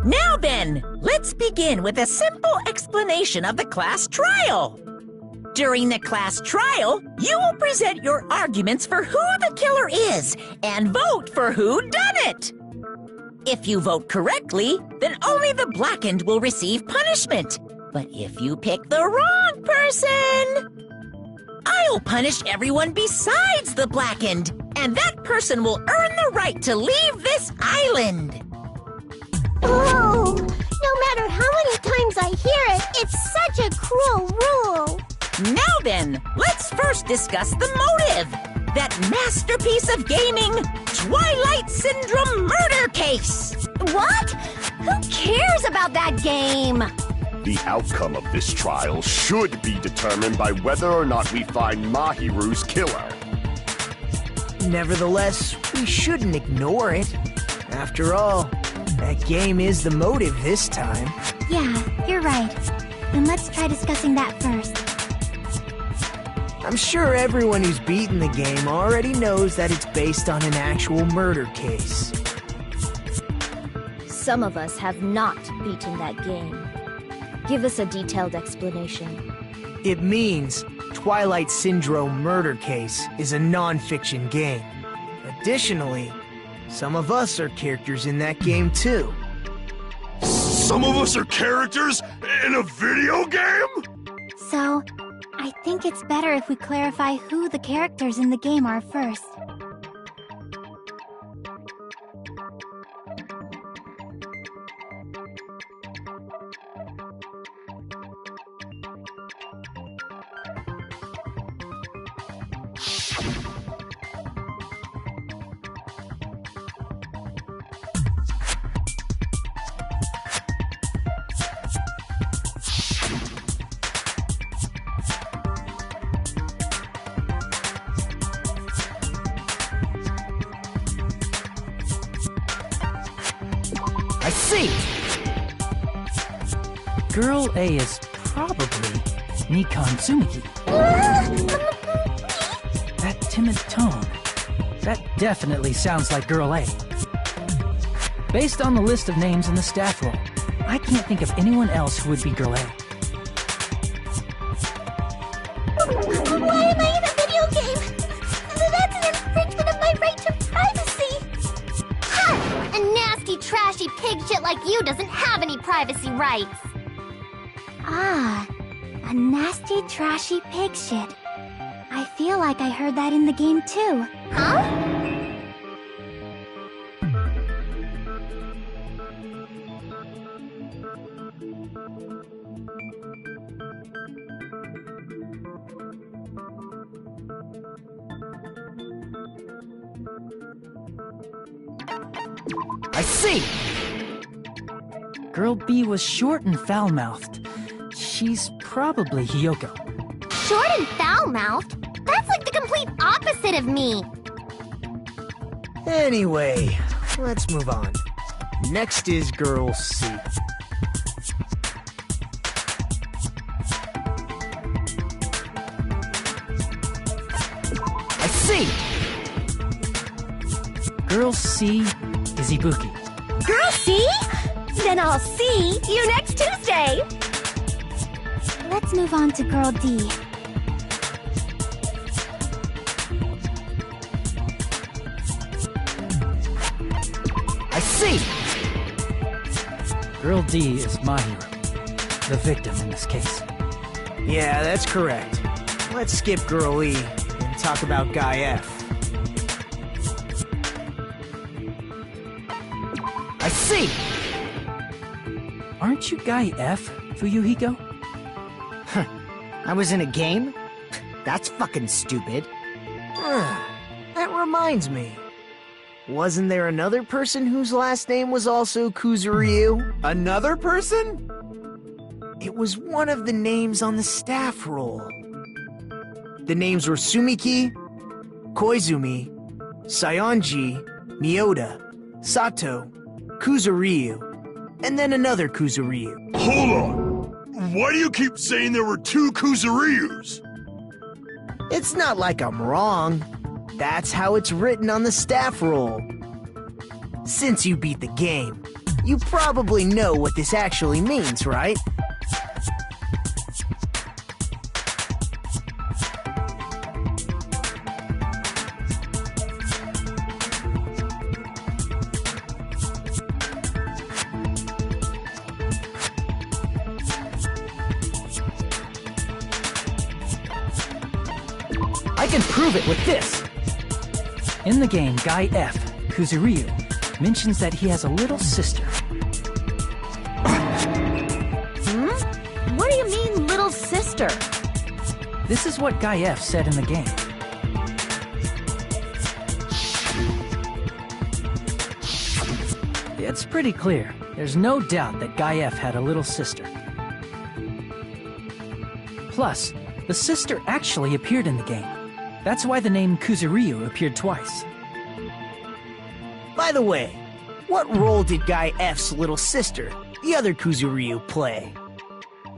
Now then, let's begin with a simple explanation of the class trial. During the class trial, you will present your arguments for who the killer is and vote for who done it. If you vote correctly, then only the blackened will receive punishment. But if you pick the wrong person, I'll punish everyone besides the blackened, and that person will earn the right to leave this island. Oh, no matter how many times I hear it, it's such a cruel rule. Now then, let's first discuss the motive. That masterpiece of gaming, Twilight Syndrome murder case. What? Who cares about that game? The outcome of this trial should be determined by whether or not we find Mahiru's killer. Nevertheless, we shouldn't ignore it. After all, that game is the motive this time. Yeah, you're right. Then let's try discussing that first. I'm sure everyone who's beaten the game already knows that it's based on an actual murder case. Some of us have not beaten that game. Give us a detailed explanation. It means Twilight Syndrome Murder Case is a non-fiction game. Additionally, some of us are characters in that game too. Some of us are characters in a video game? So, I think it's better if we clarify who the characters in the game are first. I see! Girl A is probably Nikon Tsumiki. That timid tone. That definitely sounds like Girl A. Based on the list of names in the staff roll, I can't think of anyone else who would be Girl A. Why am I in a video game? That's an infringement of my right to privacy! Ha! A nasty, trashy pig shit like you doesn't have any privacy rights! Ah, a nasty, trashy pig shit. I feel like I heard that in the game too. Huh? I see! Girl B was short and foul-mouthed. She's probably Hiyoko. Short and foul-mouthed? That's like the complete opposite of me! Anyway, let's move on. Next is Girl C. I see! Girl C is Ibuki. Girl C? Then I'll see you next Tuesday! Let's move on to Girl D. I see! Girl D is Mahiru, the victim in this case. Yeah, that's correct. Let's skip Girl E and talk about Guy F. I see! Aren't you Guy F, Fuyuhiko? I was in a game? That's fucking stupid. That reminds me. Wasn't there another person whose last name was also Kuzuryu? Another person? It was one of the names on the staff roll. The names were Sumiki, Koizumi, Saionji, Miyoda, Sato, Kuzuryu, and then another Kuzuryu. Hold on! Why do you keep saying there were two Kuzuryus? It's not like I'm wrong. That's how it's written on the staff roll. Since you beat the game, You probably know what this actually means, right? I can prove it with this! In the game, Guy F, Kuzuryu, mentions that he has a little sister. What do you mean, little sister? This is what Guy F said in the game. It's pretty clear. There's no doubt that Guy F had a little sister. Plus, the sister actually appeared in the game. That's why the name Kuzuryu appeared twice. By the way, what role did Guy F's little sister, the other Kuzuryu, play?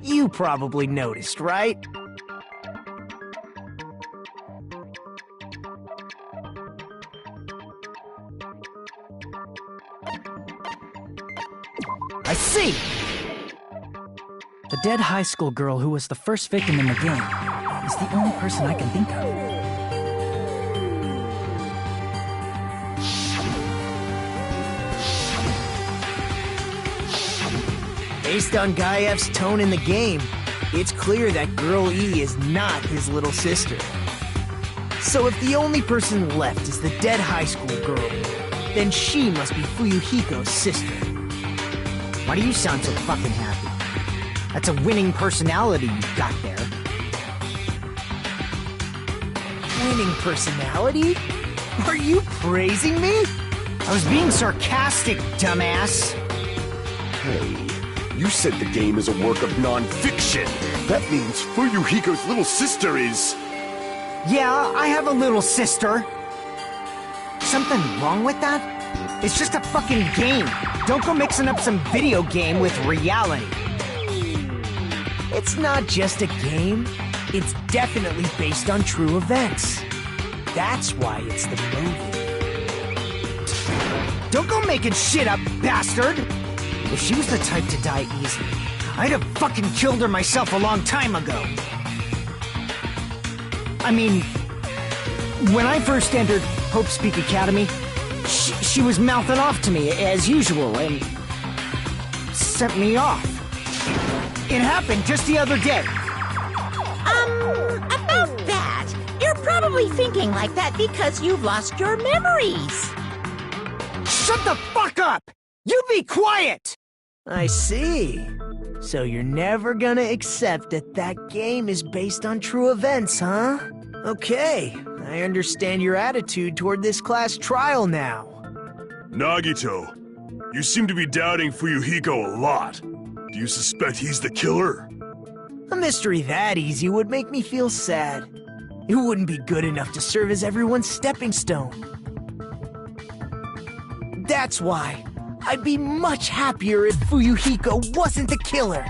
You probably noticed, right? I see! The dead high school girl who was the first victim in the game is the only person I can think of. Based on Guy F's tone in the game, it's clear that Girl E is not his little sister. So if the only person left is the dead high school girl, then she must be Fuyuhiko's sister. Why do you sound so fucking happy? That's a winning personality you've got there. Winning personality? Are you praising me? I was being sarcastic, dumbass. Hey, you said the game is a work of non-fiction. That means Fuyuhiko's little sister is... Yeah, I have a little sister. Something wrong with that? It's just a fucking game. Don't go mixing up some video game with reality. It's not just a game. It's definitely based on true events. That's why it's the movie. Don't go making shit up, bastard! If she was the type to die easily, I'd have fucking killed her myself a long time ago. I mean, when I first entered Hope's Peak Academy, she was mouthing off to me, as usual, and sent me off. It happened just the other day. About that, you're probably thinking like that because you've lost your memories. Shut the fuck up! You be quiet! I see. So you're never gonna accept that that game is based on true events, huh? Okay, I understand your attitude toward this class trial now. Nagito, you seem to be doubting Fuyuhiko a lot. Do you suspect he's the killer? A mystery that easy would make me feel sad. It wouldn't be good enough to serve as everyone's stepping stone. That's why I'd be much happier if Fuyuhiko wasn't the killer.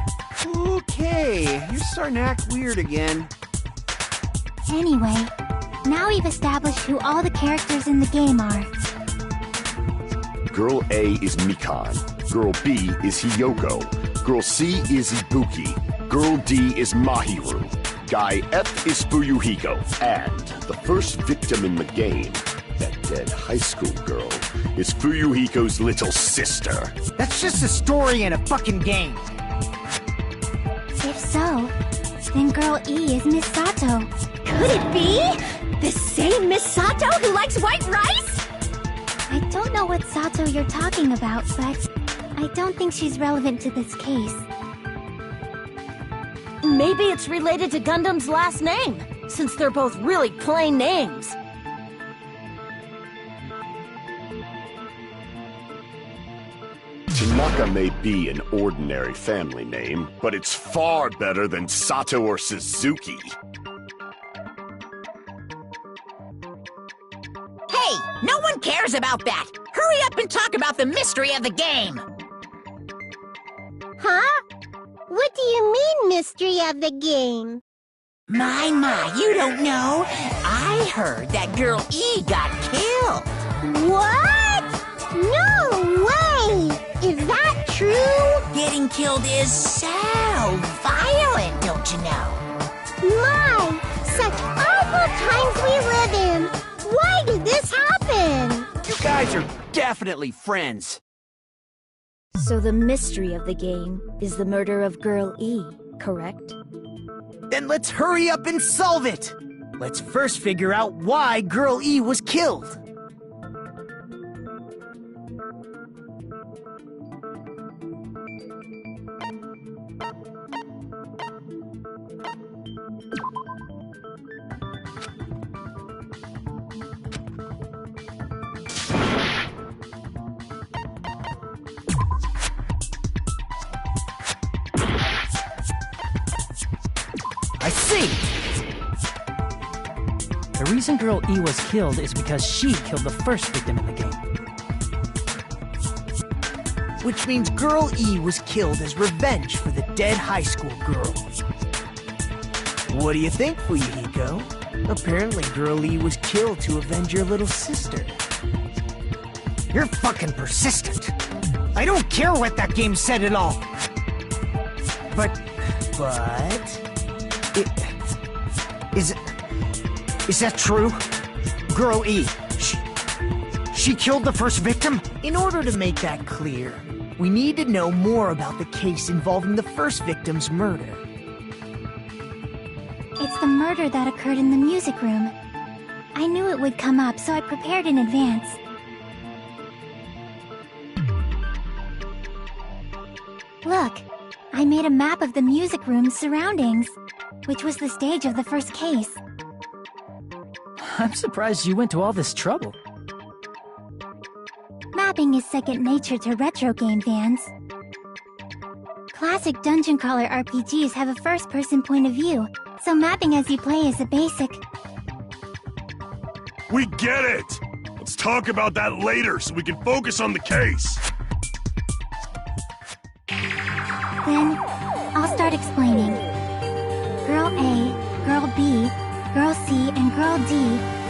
Okay, you're starting to act weird again. Anyway, now we've established who all the characters in the game are. Girl A is Mikan. Girl B is Hiyoko. Girl C is Ibuki. Girl D is Mahiru. Guy F is Fuyuhiko. And the first victim in the game, that dead high school girl, is Fuyuhiko's little sister. That's just a story in a fucking game. If so, then Girl E is Miss Sato. Could it be? The same Miss Sato who likes white rice? I don't know what Sato you're talking about, but I don't think she's relevant to this case. Maybe it's related to Gundam's last name, since they're both really plain names. Tanaka may be an ordinary family name, but it's far better than Sato or Suzuki. Hey, no one cares about that. Hurry up and talk about the mystery of the game. Huh? What do you mean, mystery of the game? My, you don't know. I heard that Girl E got killed. What? No way! Is that killed is so violent, don't you know? My, such awful times we live in! Why did this happen? You guys are definitely friends. So the mystery of the game is the murder of Girl E, correct? Then let's hurry up and solve it! Let's first figure out why Girl E was killed. I see! The reason Girl E was killed is because she killed the first victim in the game. Which means Girl E was killed as revenge for the dead high school girl. What do you think, Fuyuhiko? Apparently Girl E was killed to avenge your little sister. You're fucking persistent. I don't care what that game said at all. But... Is that true? Girl E, she killed the first victim? In order to make that clear, we need to know more about the case involving the first victim's murder. It's the murder that occurred in the music room. I knew it would come up, so I prepared in advance. Look, I made a map of the music room's surroundings, which was the stage of the first case. I'm surprised you went to all this trouble. Mapping is second nature to retro game fans. Classic dungeon crawler RPGs have a first-person point of view, so mapping as you play is a basic. We get it! Let's talk about that later so we can focus on the case. Then, I'll start explaining. Girl A, Girl B, Girl C, and Girl D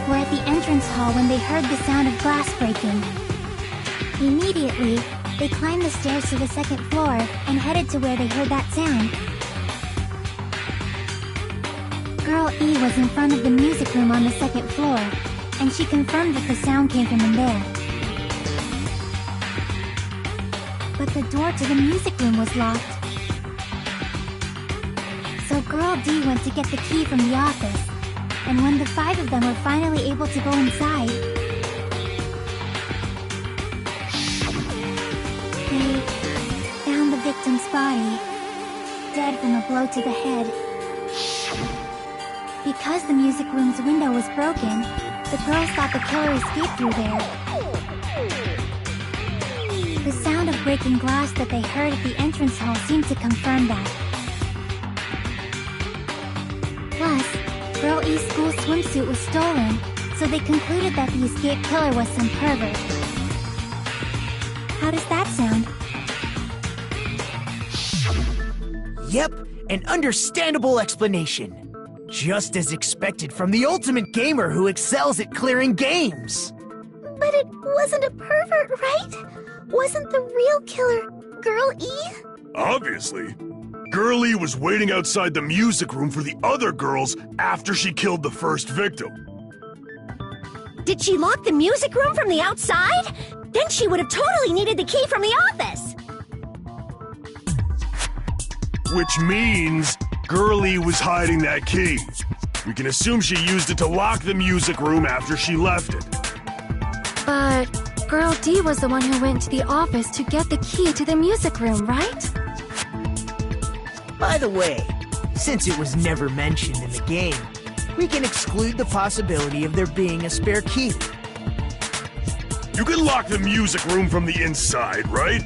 were at the entrance hall when they heard the sound of glass breaking. Immediately, they climbed the stairs to the second floor and headed to where they heard that sound. Girl E was in front of the music room on the second floor, and she confirmed that the sound came from in there. But the door to the music room was locked. So Girl D went to get the key from the office, and when the five of them were finally able to go inside, they found the victim's body, dead from a blow to the head. Because the music room's window was broken, the girls thought the killer escaped through there. The sound of breaking glass that they heard at the entrance hall seemed to confirm that. Plus, Girl E's school swimsuit was stolen, so they concluded that the escaped killer was some pervert. How does that sound? Yep, an understandable explanation. Just as expected from the ultimate gamer who excels at clearing games. But it wasn't a pervert, right? Wasn't the real killer Girl E? Obviously. Girl E was waiting outside the music room for the other girls after she killed the first victim. Did she lock the music room from the outside? Then she would have totally needed the key from the office. Which means Girl E was hiding that key. We can assume she used it to lock the music room after she left it. But Girl D was the one who went to the office to get the key to the music room, right? By the way, since it was never mentioned in the game, we can exclude the possibility of there being a spare key. You can lock the music room from the inside, right?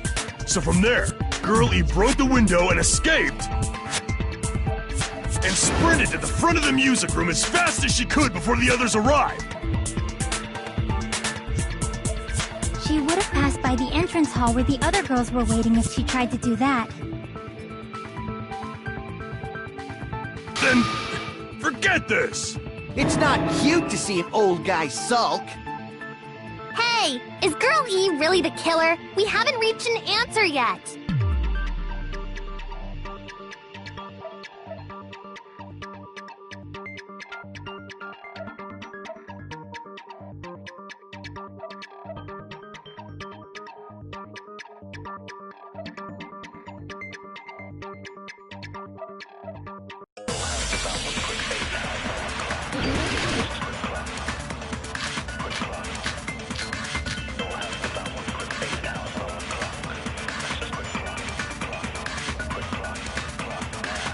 So from there, Girl E broke the window and escaped, and sprinted to the front of the music room as fast as she could before the others arrived. She would have passed by the entrance hall where the other girls were waiting if she tried to do that. Then, forget this! It's not cute to see an old guy sulk. Hey, is Girl E really the killer? We haven't reached an answer yet.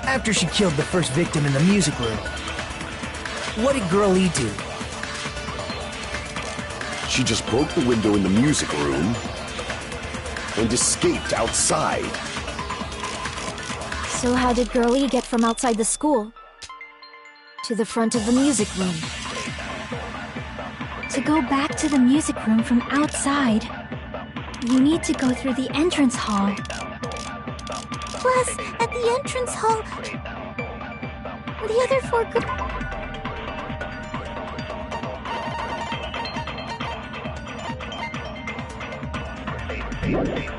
After she killed the first victim in the music room, what did Girl E do? She just broke the window in the music room and escaped outside. So how did Girl E get from outside the school to the front of the music room? To go back to the music room from outside, you need to go through the entrance hall. Plus, at the entrance hall, the other four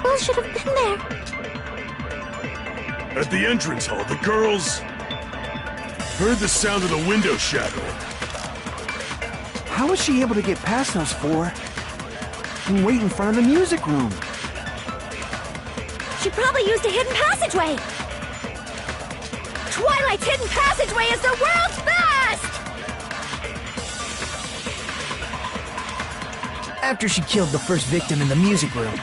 girls should have been there. At the entrance hall, the girls heard the sound of the window shattering. How was she able to get past those four and wait in front of the music room? She probably used a hidden passageway. Twilight's hidden passageway is the world's best! After she killed the first victim in the music room,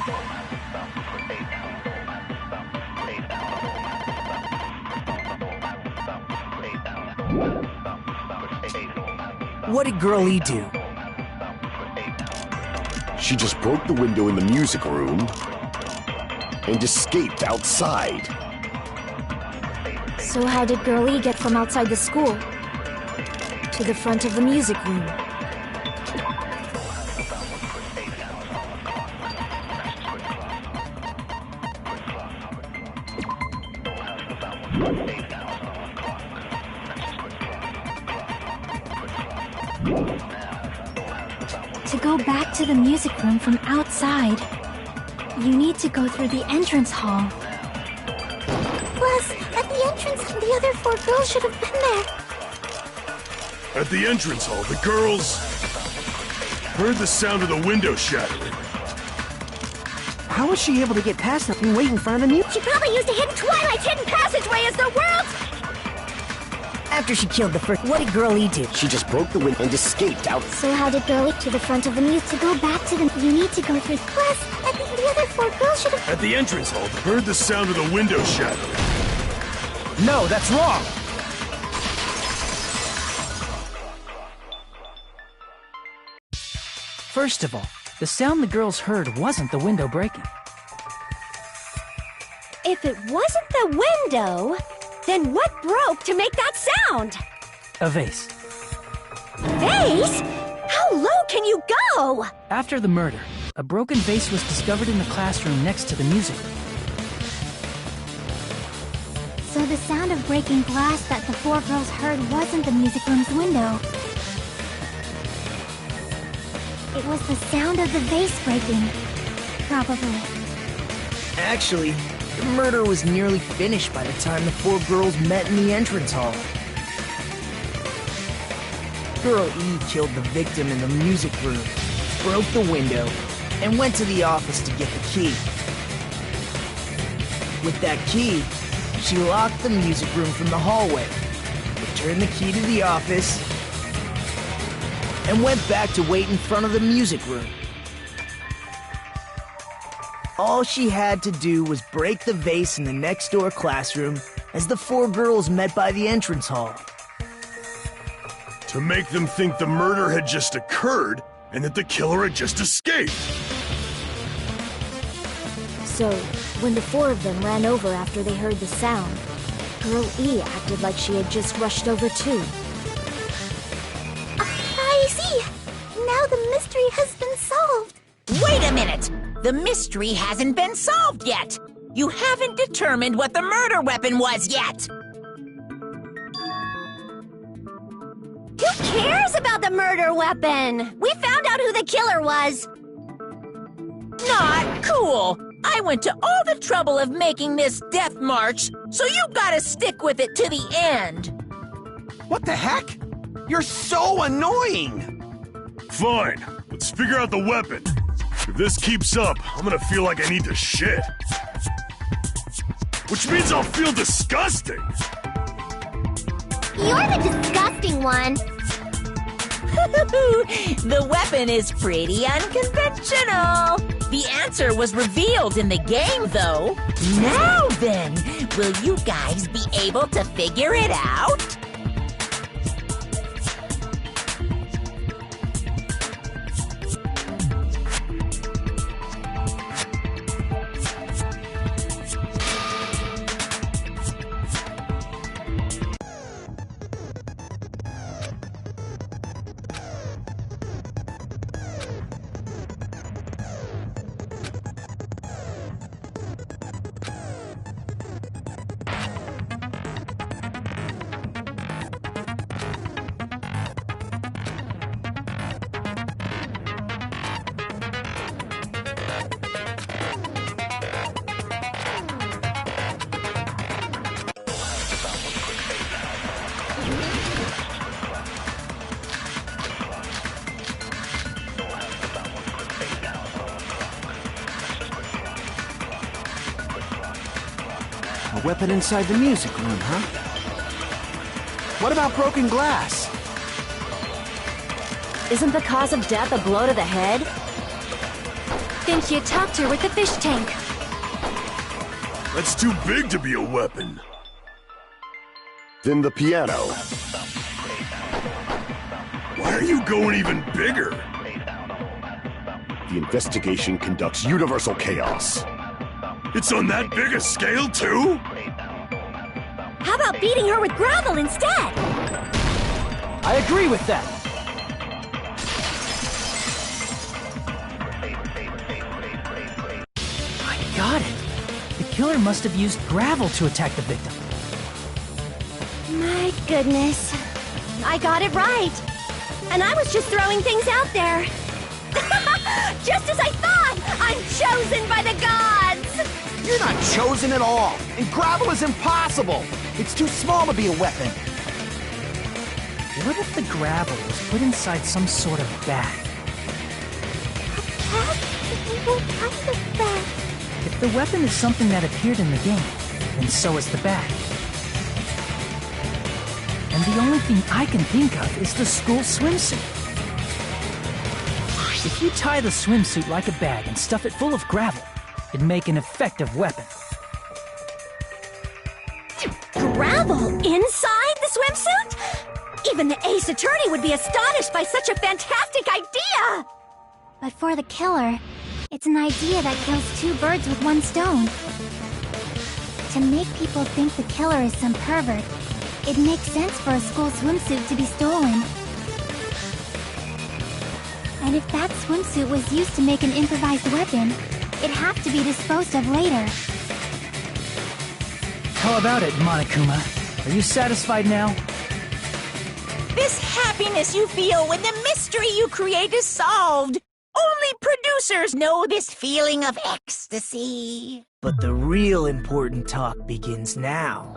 what did Girl E do? She just broke the window in the music room and escaped outside. So how did Girl E get from outside the school to the front of the music room? To go back to the music room from outside, you need to go through the entrance hall. Plus, at the entrance, the other four girls should have been there. At the entrance hall, the girls heard the sound of the window shattering. How was she able to get past them and wait in front of the music? She probably used a hidden Twilight's hidden passageway as the world's... After she killed the first, what did Girl E do? She just broke the window and escaped out. So how did Girl E to the front of the music? To go back to the... You need to go through... Plus, at the other four girls should have... At the entrance hall, they heard the sound of the window shattering. No, that's wrong! First of all, the sound the girls heard wasn't the window breaking. If it wasn't the window, then what broke to make that sound? A vase. Vase? How low can you go? After the murder, a broken vase was discovered in the classroom next to the music room. So the sound of breaking glass that the four girls heard wasn't the music room's window. It was the sound of the vase breaking. Probably. Actually, the murder was nearly finished by the time the four girls met in the entrance hall. Girl E killed the victim in the music room, broke the window, and went to the office to get the key. With that key, she locked the music room from the hallway, returned the key to the office, and went back to wait in front of the music room. All she had to do was break the vase in the next door classroom as the four girls met by the entrance hall. To make them think the murder had just occurred and that the killer had just escaped. So, when the four of them ran over after they heard the sound, Girl E acted like she had just rushed over too. I see. Now the mystery has been solved. Wait a minute! The mystery hasn't been solved yet! You haven't determined what the murder weapon was yet! Who cares about the murder weapon? We found out who the killer was. Not cool! I went to all the trouble of making this death march, so you gotta stick with it to the end! What the heck? You're so annoying! Fine, let's figure out the weapon. If this keeps up, I'm gonna feel like I need to shit. Which means I'll feel disgusting. You're the disgusting one. The weapon is pretty unconventional. The answer was revealed in the game, though. Now then, will you guys be able to figure it out? A weapon inside the music room, huh? What about broken glass? Isn't the cause of death a blow to the head? Think you attacked her with the fish tank. That's too big to be a weapon. Then the piano. Why are you going even bigger? The investigation conducts universal chaos. It's on that big a scale, too? How about beating her with gravel instead? I agree with that. I got it. The killer must have used gravel to attack the victim. My goodness. I got it right. And I was just throwing things out there. Just as I thought! I'm chosen by the gods! You're not chosen at all, and gravel is impossible. It's too small to be a weapon. What if the gravel was put inside some sort of bag? What kind of bag? If the weapon is something that appeared in the game, then so is the bag. And the only thing I can think of is the school swimsuit. If you tie the swimsuit like a bag and stuff it full of gravel, it'd make an effective weapon. Gravel inside the swimsuit? Even the ace attorney would be astonished by such a fantastic idea! But for the killer, it's an idea that kills two birds with one stone. To make people think the killer is some pervert, it makes sense for a school swimsuit to be stolen. And if that swimsuit was used to make an improvised weapon, it'd have to be disposed of later. How about it, Monokuma? Are you satisfied now? This happiness you feel when the mystery you create is solved. Only producers know this feeling of ecstasy. But the real important talk begins now.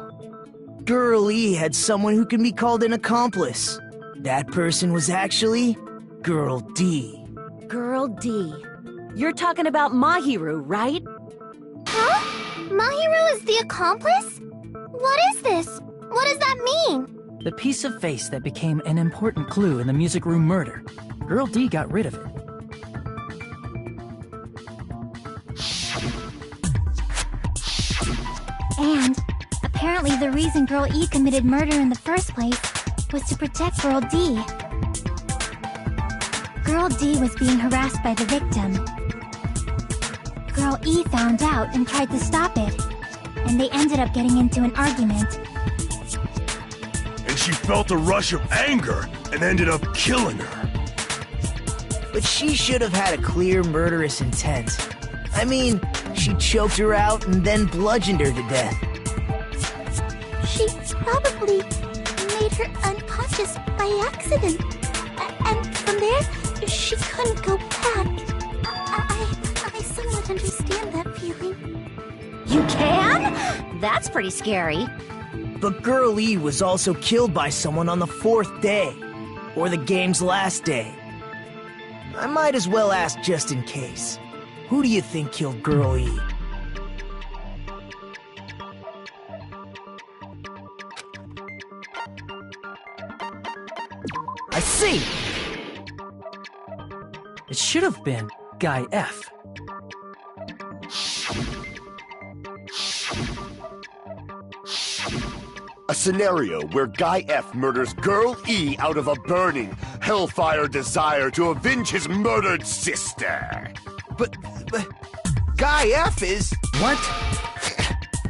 Girl E had someone who can be called an accomplice. That person was actually Girl D. Girl D. You're talking about Mahiru, right? Huh? Mahiru is the accomplice? What is this? What does that mean? The piece of face that became an important clue in the music room murder. Girl D got rid of it. And apparently the reason Girl E committed murder in the first place was to protect Girl D. Girl D was being harassed by the victim. Girl E found out and tried to stop it, and they ended up getting into an argument. And she felt a rush of anger and ended up killing her. But she should have had a clear murderous intent. I mean, she choked her out and then bludgeoned her to death. She probably made her unconscious by accident. And from there, she couldn't go back. I somewhat understand that feeling. You can? That's pretty scary. But Girl E was also killed by someone on the 4th day, or the game's last day. I might as well ask just in case. Who do you think killed Girl E? I see! It should have been Guy F. A scenario where Guy F murders Girl E out of a burning, hellfire desire to avenge his murdered sister. But Guy F is... What?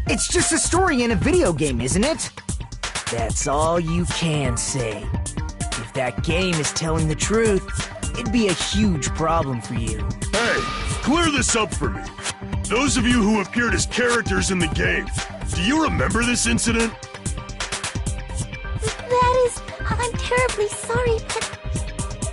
It's just a story in a video game, isn't it? That's all you can say. If that game is telling the truth, it'd be a huge problem for you. Hey, clear this up for me. Those of you who appeared as characters in the game, do you remember this incident? I'm terribly sorry, but...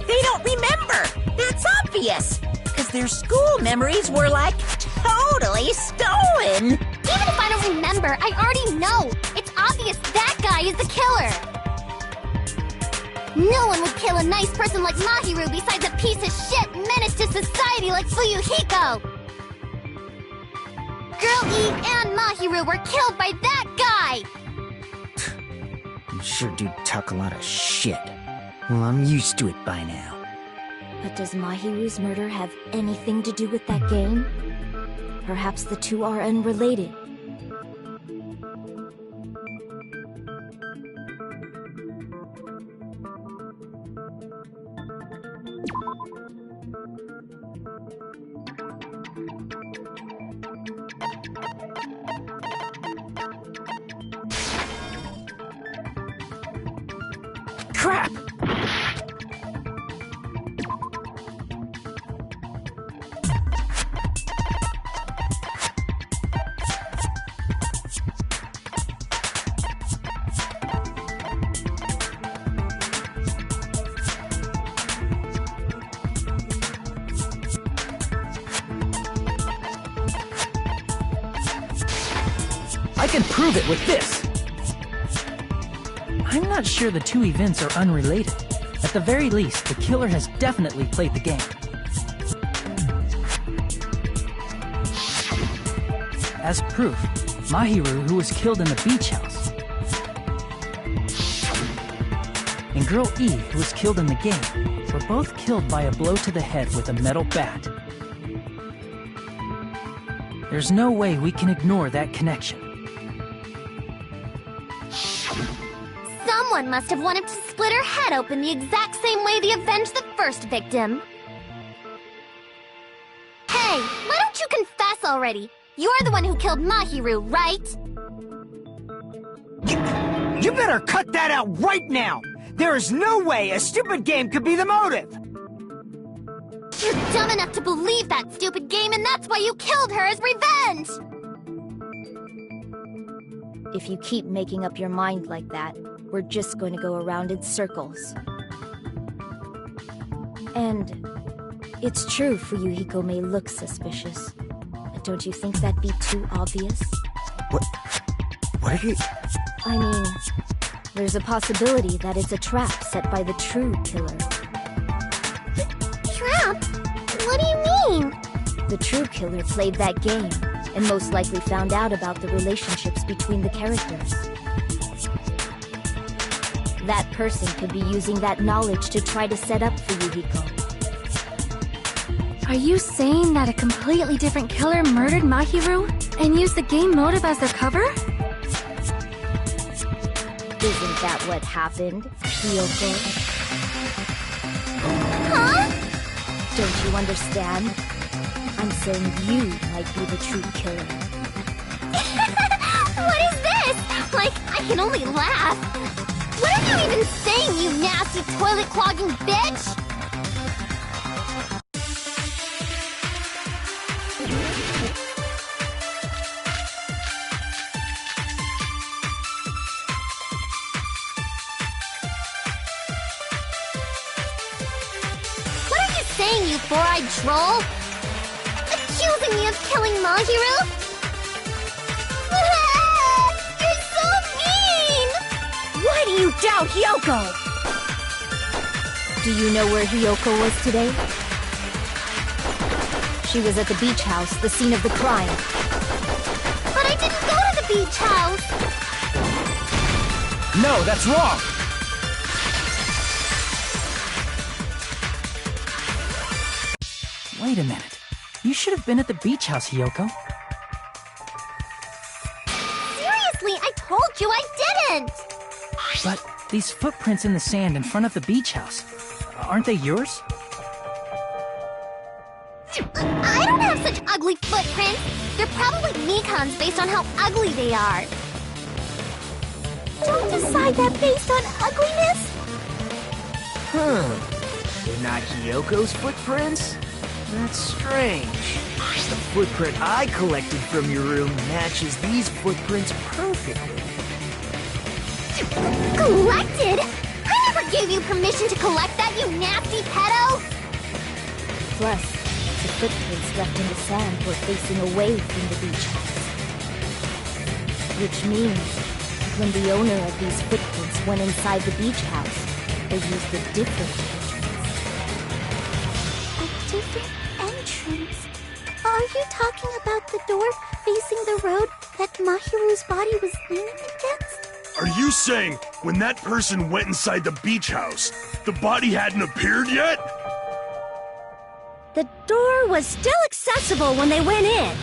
They don't remember! That's obvious! Because their school memories were, like, totally stolen! Even if I don't remember, I already know! It's obvious that guy is the killer! No one would kill a nice person like Mahiru besides a piece of shit menace to society like Fuyuhiko! Girl E and Mahiru were killed by that guy! You sure do talk a lot of shit. Well, I'm used to it by now. But does Mahiru's murder have anything to do with that game? Perhaps the two are unrelated. Crap! I can prove it with this! I'm not sure the two events are unrelated. At the very least, the killer has definitely played the game. As proof, Mahiru, who was killed in the beach house, and Girl E, who was killed in the game, were both killed by a blow to the head with a metal bat. There's no way we can ignore that connection. Someone must have wanted to split her head open the exact same way they avenged the first victim. Hey, why don't you confess already? You're the one who killed Mahiru, right? You better cut that out right now! There is no way a stupid game could be the motive! You're dumb enough to believe that stupid game, and that's why you killed her as revenge! If you keep making up your mind like that, we're just going to go around in circles. And it's true Fuyuhiko may look suspicious, but don't you think that'd be too obvious? What are you... I mean, there's a possibility that it's a trap set by the true killer. Trap? What do you mean? The true killer played that game, and most likely found out about the relationships between the characters. That person could be using that knowledge to try to set up Fuyuhiko. Are you saying that a completely different killer murdered Mahiru and used the game motive as their cover? Isn't that what happened, Kyoko? Huh? Don't you understand? I'm saying you might be the true killer. What is this? Like, I can only laugh. What are you even saying, you nasty toilet-clogging bitch? What are you saying, you four-eyed troll? Accusing me of killing Mahiru? You're so mean! Why do you doubt Hyoko? Do you know where Hyoko was today? She was at the beach house, the scene of the crime. But I didn't go to the beach house! No, that's wrong! Wait a minute. You should have been at the beach house, Hiyoko. Seriously, I told you I didn't! But these footprints in the sand in front of the beach house, aren't they yours? I don't have such ugly footprints! They're probably Emoticons based on how ugly they are. Don't decide that based on ugliness! They're not Hiyoko's footprints? That's strange. The footprint I collected from your room matches these footprints perfectly. Collected? I never gave you permission to collect that, you nasty pedo! Plus, the footprints left in the sand were facing away from the beach house. Which means, when the owner of these footprints went inside the beach house, they used a different entrance. A different entrance? Are you talking about the door facing the road that Mahiru's body was leaning against? Are you saying when that person went inside the beach house, the body hadn't appeared yet? The door was still accessible when they went in,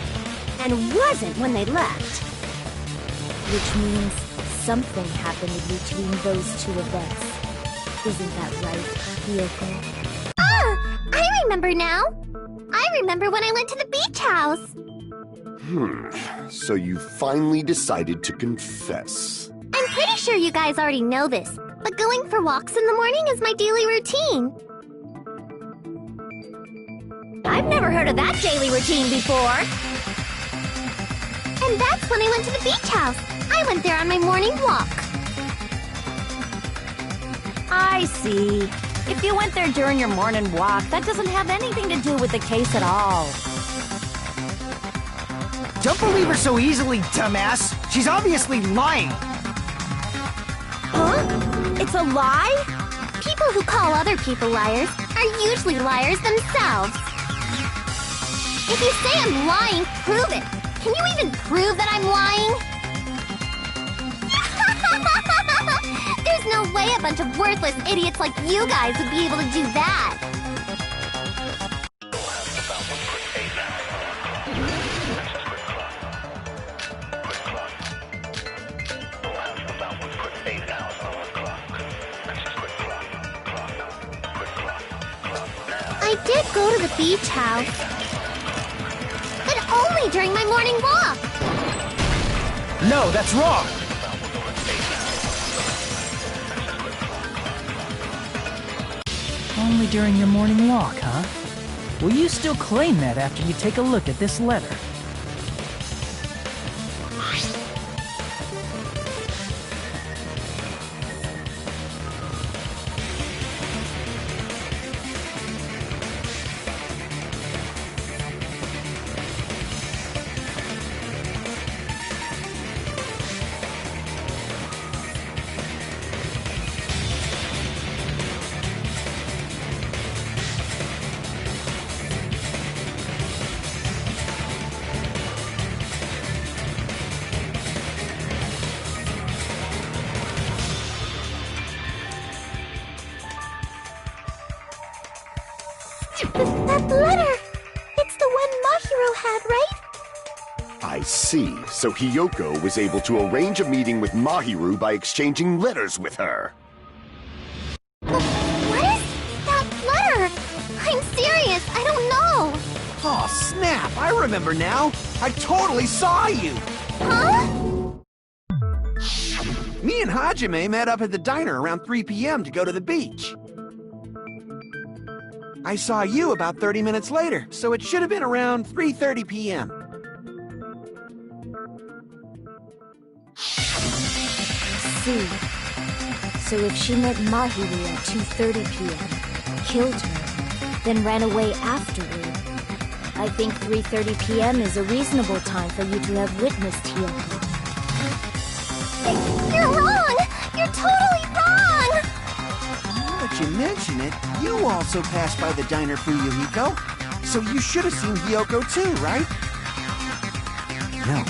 and wasn't when they left. Which means something happened in between those two events. Isn't that right, Hiyoko? Ah! I remember now! I remember when I went to the beach house! So you finally decided to confess. I'm pretty sure you guys already know this, but going for walks in the morning is my daily routine. I've never heard of that daily routine before. And that's when I went to the beach house. I went there on my morning walk. I see. If you went there during your morning walk, that doesn't have anything to do with the case at all. Don't believe her so easily, dumbass. She's obviously lying. Huh? It's a lie? People who call other people liars are usually liars themselves. If you say I'm lying, prove it. Can you even prove that I'm lying? There's no way a bunch of worthless idiots like you guys would be able to do that. I did go to the beach house, but only during my morning walk. No, that's wrong. Only during your morning walk, huh? Will you still claim that after you take a look at this letter? That letter! It's the one Mahiro had, right? I see. So Hiyoko was able to arrange a meeting with Mahiru by exchanging letters with her. What is that letter? I'm serious, I don't know. Oh, snap! I remember now! I totally saw you! Huh? Me and Hajime met up at the diner around 3 p.m. to go to the beach. I saw you about 30 minutes later, so it should have been around 3:30 p.m. See. So if she met Mahiru at 2:30 p.m., killed her, then ran away afterward, I think 3:30 p.m. is a reasonable time for you to have witnessed Hiyoko. You're wrong! You're totally wrong! Now that you mention it, you also passed by the diner for Yuhiko, so you should have seen Hiyoko too, right? No,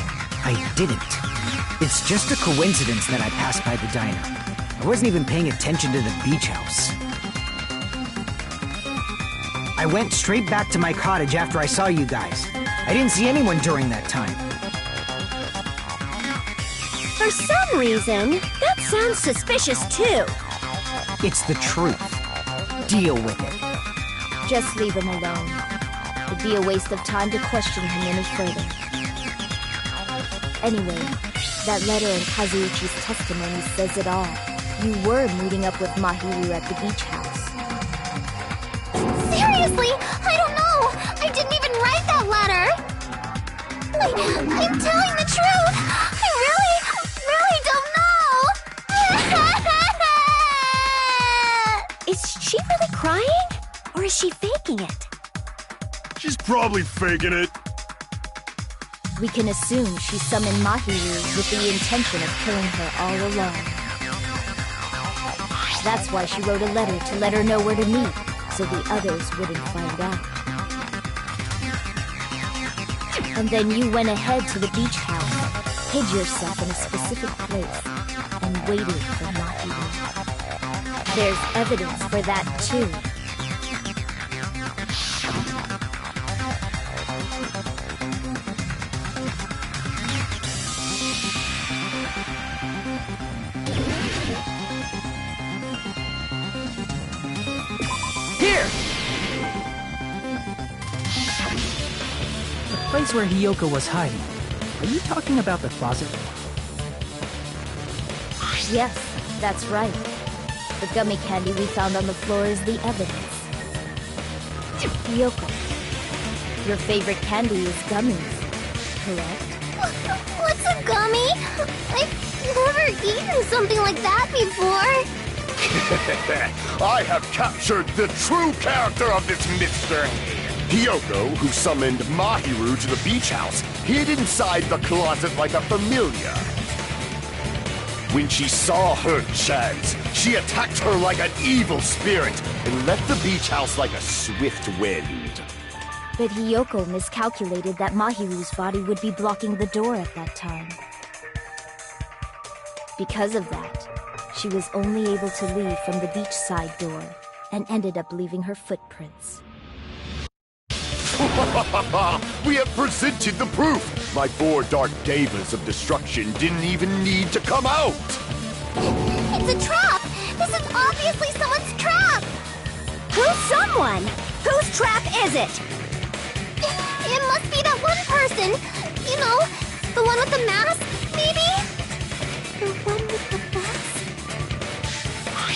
I didn't. It's just a coincidence that I passed by the diner. I wasn't even paying attention to the beach house. I went straight back to my cottage after I saw you guys. I didn't see anyone during that time. For some reason, that sounds suspicious too. It's the truth. Deal with it. Just leave him alone. It'd be a waste of time to question him any further. Anyway, that letter in Kazuichi's testimony says it all. You were meeting up with Mahiru at the beach house. Seriously? I don't know! I didn't even write that letter! I'm telling the truth! I really don't know! Is she really crying? Or is she faking it? She's probably faking it. We can assume she summoned Mahiru with the intention of killing her all along. That's why she wrote a letter to let her know where to meet, so the others wouldn't find out. And then you went ahead to the beach house, hid yourself in a specific place, and waited for Mahiru. There's evidence for that too. The place where Hiyoko was hiding. Are you talking about the closet? Yes, that's right. The gummy candy we found on the floor is the evidence. Hiyoko, your favorite candy is gummies, correct? What's a gummy? I've never eaten something like that before. I have captured the true character of this mystery. Hiyoko, who summoned Mahiru to the beach house, hid inside the closet like a familiar. When she saw her chance, she attacked her like an evil spirit and left the beach house like a swift wind. But Hiyoko miscalculated that Mahiru's body would be blocking the door at that time. Because of that, she was only able to leave from the beachside door and ended up leaving her footprints. We have presented the proof! My 4 dark devas of destruction didn't even need to come out! It's a trap! This is obviously someone's trap! Who's someone? Whose trap is it? It must be that one person! You know, the one with the mask, maybe? The one with the mask?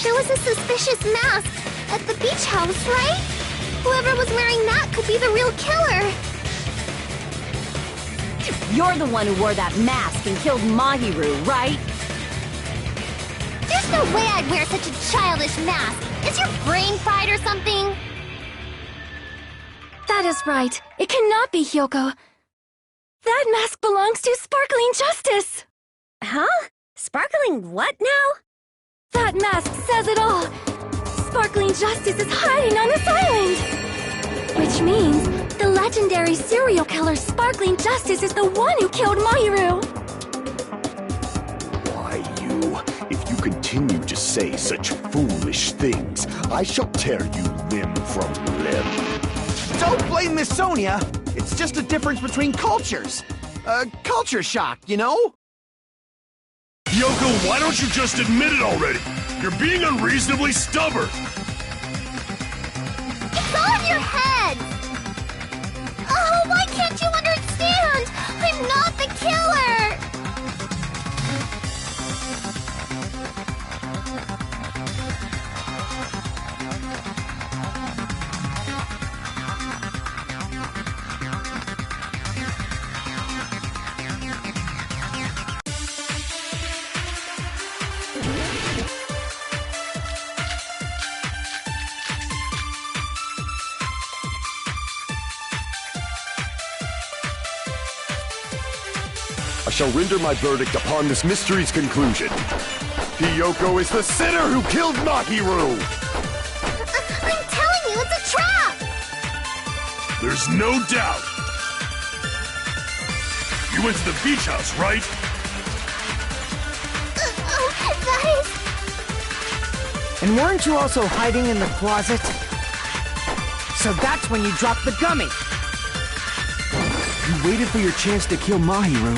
There was a suspicious mask at the beach house, right? Whoever was wearing that could be the real killer! You're the one who wore that mask and killed Mahiru, right? There's no way I'd wear such a childish mask! Is your brain fried or something? That is right. It cannot be Hiyoko. That mask belongs to Sparkling Justice! Huh? Sparkling what now? That mask says it all! Sparkling Justice is hiding on this island! Which means the legendary serial killer Sparkling Justice is the one who killed Mahiru! Why, you... If you continue to say such foolish things, I shall tear you limb from limb. Don't blame Miss Sonia! It's just a difference between cultures. Culture shock, you know? Yoko, why don't you just admit it already? You're being unreasonably stubborn! It's all in your head! Oh, why can't you understand? I'm not the killer! I shall render my verdict upon this mystery's conclusion. Hiyoko is the sinner who killed Mahiru! I'm telling you, it's a trap! There's no doubt! You went to the beach house, right? That is... And weren't you also hiding in the closet? So that's when you drop the gummy. You waited for your chance to kill Mahiru.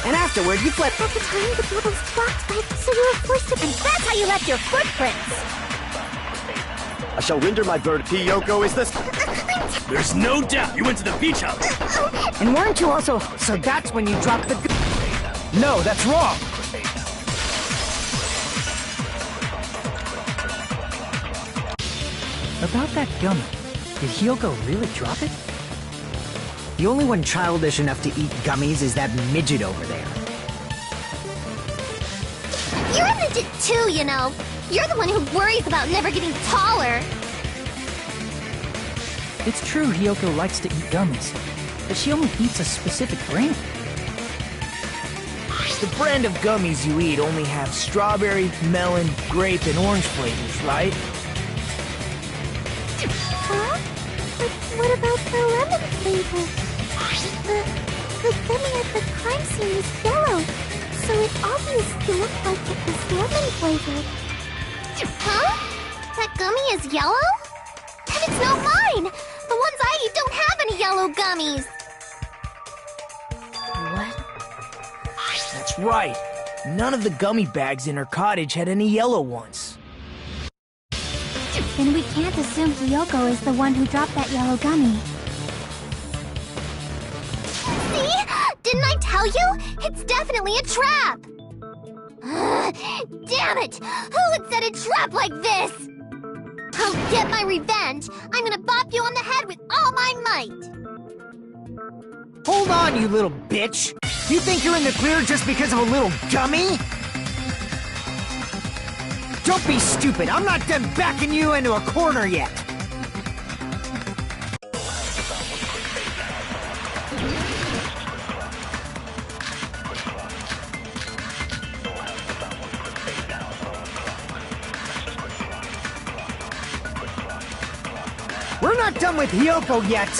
And afterward, you flip. At the time, the door was blocked by, so you were forced to... And that's how you left your footprints! I shall render my verdict. Hiyoko is this. There's no doubt you went to the beach house. And weren't you also... So that's when you drop the... No, that's wrong! About that gummy, did Hiyoko really drop it? The only one childish enough to eat gummies is that midget over there. You're a midget too, you know. You're the one who worries about never getting taller. It's true Hiyoko likes to eat gummies, but she only eats a specific brand. The brand of gummies you eat only have strawberry, melon, grape, and orange flavors, right? Huh? But what about the lemon flavor? The gummy at the crime scene is yellow, so it obviously looked like it was lemon flavored. Huh? That gummy is yellow? And it's not mine! The ones I eat don't have any yellow gummies! What? That's right. None of the gummy bags in her cottage had any yellow ones. Then we can't assume Hiyoko is the one who dropped that yellow gummy. See? Didn't I tell you? It's definitely a trap! Damn it! Who would set a trap like this? I'll get my revenge! I'm gonna bop you on the head with all my might! Hold on, you little bitch! You think you're in the clear just because of a little gummy? Don't be stupid! I'm not done backing you into a corner yet! We're not done with Hiyoko yet!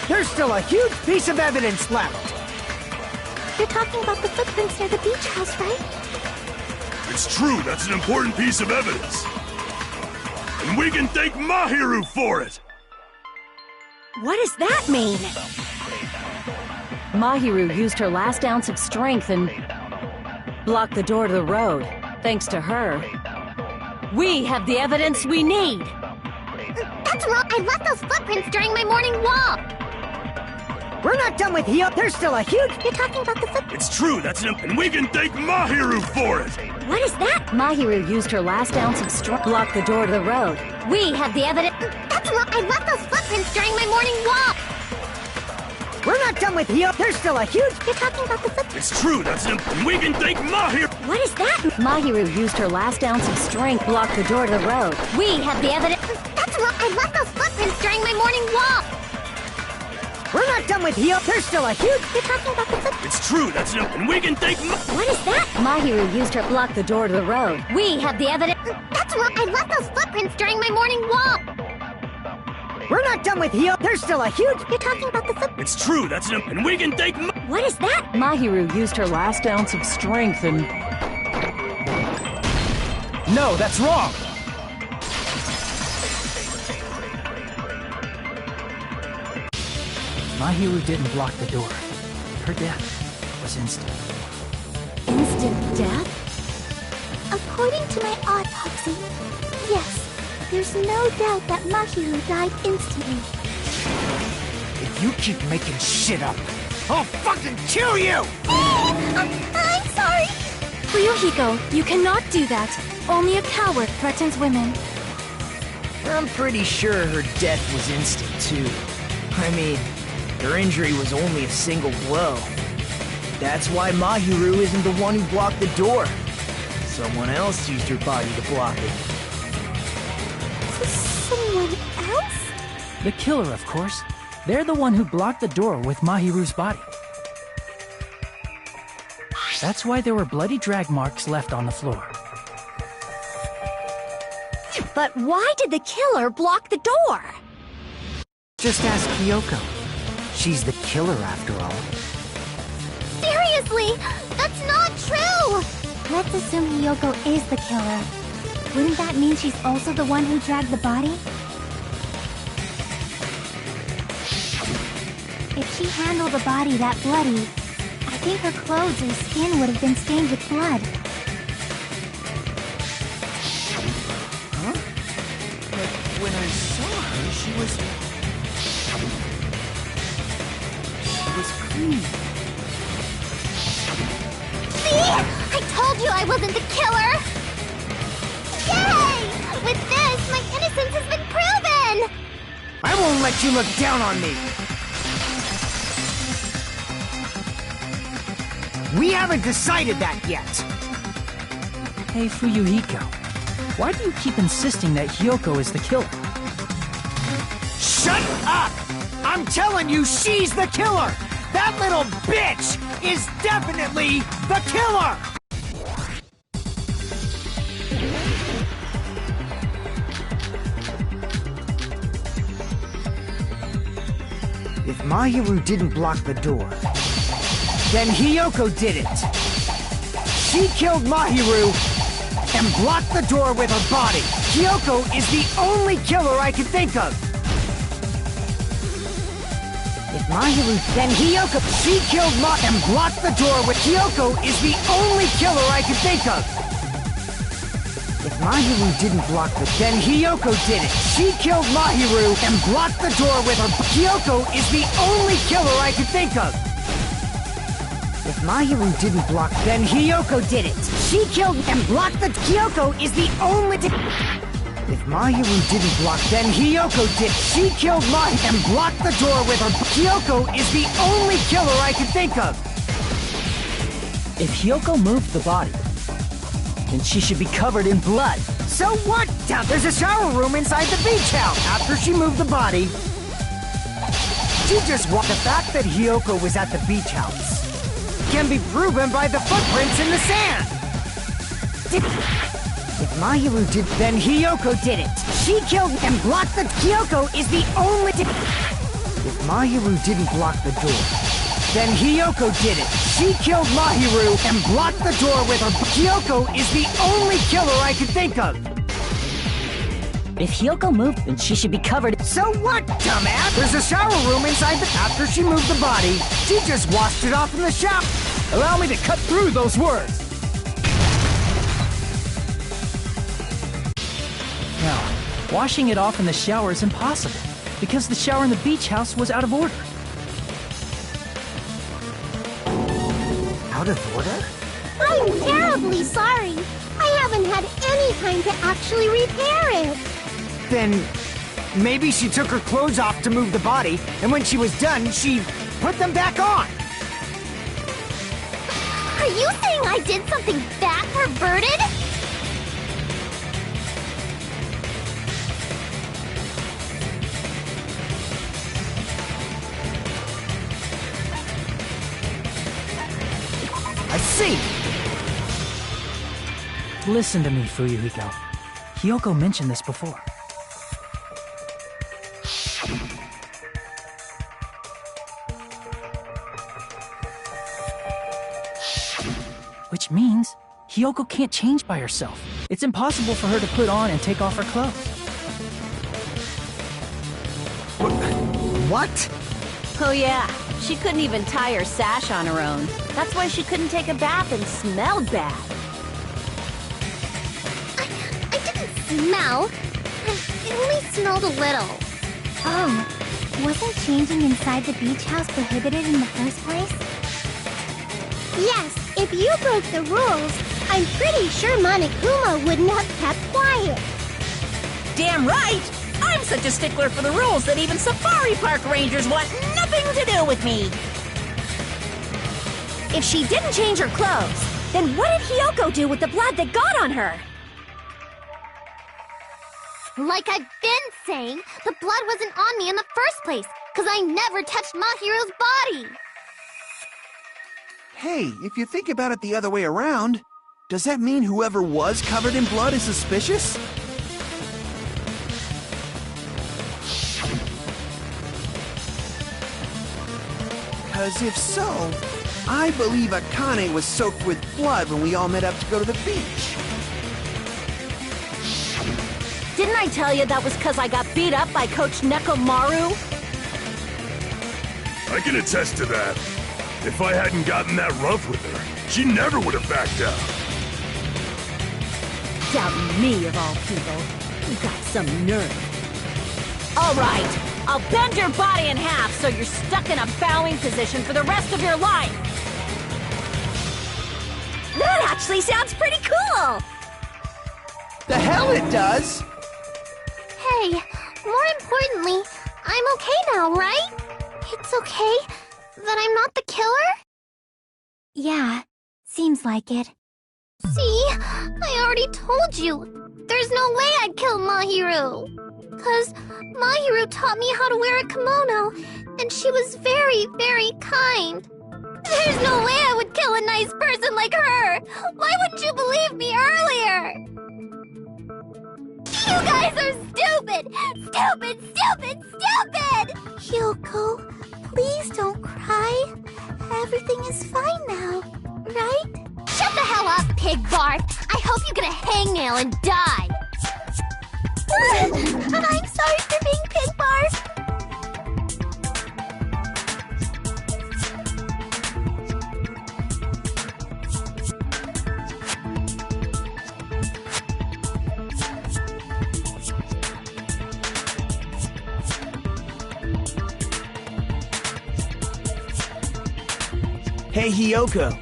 There's still a huge piece of evidence left! You're talking about the footprints near the beach house, right? It's true, that's an important piece of evidence. And we can thank Mahiru for it! What does that mean? Mahiru used her last ounce of strength and blocked the door to the road. Thanks to her, we have the evidence we need! That's wrong! I left those footprints during my morning walk! We're not done with Hiyoko! There's still a huge... You're talking about the footprints. It's true, that's an... And we can thank Mahiru for it! What is that? Mahiru used her last ounce of strength to block the door to the road. We have the evidence... That's wrong! I left those footprints during my morning walk! We're not done with Hiyoko! There's still a huge... You're talking about the footprints. It's true, that's an... And we can thank Mahiru... What is that? Mahiru used her last ounce of strength to block the door to the road. We have the evidence... That's wrong! I left those footprints during my morning walk! We're not done with Hiyoko! There's still a huge... You're talking about the footprints. It's true, that's an... And we can thank What is that? Mahiru used her to block the door to the road. We have the evidence... That's wrong! I left those footprints during my morning walk! We're not done with Hiyoko! There's still a huge... You're talking about the footprints. It's true, that's an... And we can thank What is that? Mahiru used her last ounce of strength and... No, that's wrong! Mahiru didn't block the door. Her death was instant. Instant death? According to my autopsy, yes, there's no doubt that Mahiru died instantly. If you keep making shit up, I'll fucking kill you! I'm sorry! Ryuhiko, you cannot do that. Only a coward threatens women. I'm pretty sure her death was instant, too. I mean, her injury was only a single blow. That's why Mahiru isn't the one who blocked the door. Someone else used her body to block it. Someone else? The killer, of course. They're the one who blocked the door with Mahiru's body. That's why there were bloody drag marks left on the floor. But why did the killer block the door? Just ask Hiyoko. She's the killer after all. Seriously! That's not true! Let's assume Hiyoko is the killer. Wouldn't that mean she's also the one who dragged the body? If she handled a body that bloody, I think her clothes or skin would have been stained with blood. Huh? But when I saw her, she was clean. See? I told you I wasn't the killer! Yay! With this, my innocence has been proven! I won't let you look down on me! We haven't decided that yet! Hey, Fuyuhiko, why do you keep insisting that Hiyoko is the killer? Shut up! I'm telling you, she's the killer! That little bitch is definitely the killer! If Mahiru didn't block the door, then Hiyoko did it. She killed Mahiru and blocked the door with her body. Hiyoko is the only killer I can think of. If Mahiru, then Hiyoko, she killed and blocked the door with Hiyoko is the only killer I can think of. If Mahiru didn't block the, then Hiyoko did it. She killed Mahiru and blocked the door with her. Hiyoko is the only killer I can think of. If Mahiru didn't block, then Hiyoko did it. She killed and blocked the. Hiyoko is the only. If Mahiru didn't block, then Hiyoko did. She killed Mahiru and blocked the door with her. Hiyoko is the only killer I can think of. If Hiyoko moved the body, then she should be covered in blood. So what? There's a shower room inside the beach house. After she moved the body, she just walked. The fact that Hiyoko was at the beach house can be proven by the footprints in the sand. If Mahiru did, then Hiyoko did it. She killed and blocked the. Hiyoko is the only. If Mahiru didn't block the door, then Hiyoko did it. She killed Mahiru and blocked the door with her. Hiyoko is the only killer I can think of. If Hiyoko moved, then she should be covered. So what, dumbass? There's a shower room inside the. After she moved the body, she just washed it off in the shower. Allow me to cut through those words. Now, washing it off in the shower is impossible, because the shower in the beach house was out of order. Out of order? I'm terribly sorry. I haven't had any time to actually repair it. Then maybe she took her clothes off to move the body, and when she was done, she put them back on. Are you saying I did something that perverted? I see. Listen to me, Fuyuhiko. Hiyoko mentioned this before. Which means Hiyoko can't change by herself. It's impossible for her to put on and take off her clothes. What? Oh yeah, she couldn't even tie her sash on her own. That's why she couldn't take a bath and smelled bad. I didn't smell. I only smelled a little. Oh, wasn't changing inside the beach house prohibited in the first place? Yes, if you broke the rules, I'm pretty sure Monokuma wouldn't have kept quiet. Damn right! I'm such a stickler for the rules that even safari park rangers want nothing to do with me! If she didn't change her clothes, then what did Hiyoko do with the blood that got on her? Like I've been saying, the blood wasn't on me in the first place, because I never touched Mahiru's body. Hey, if you think about it the other way around, does that mean whoever was covered in blood is suspicious? Because if so, I believe Akane was soaked with blood when we all met up to go to the beach. Didn't I tell you that was because I got beat up by Coach Nekomaru? I can attest to that. If I hadn't gotten that rough with her, she never would have backed out. Doubting me of all people. You got some nerve. All right, I'll bend your body in half so you're stuck in a bowing position for the rest of your life. That actually sounds pretty cool! The hell it does! Hey, more importantly, I'm okay now, right? It's okay that I'm not the killer? Yeah, seems like it. See? I already told you. There's no way I'd kill Mahiru. 'Cause Mahiru taught me how to wear a kimono, and she was very, very kind. There's no way I would kill a nice person like her! Why wouldn't you believe me earlier? You guys are stupid! Stupid, stupid, stupid! Hyoko, please don't cry. Everything is fine now, right? Shut the hell up, Pig Bart! I hope you get a hangnail and die! I'm sorry for being Pig Bart. Hey, Hyoko.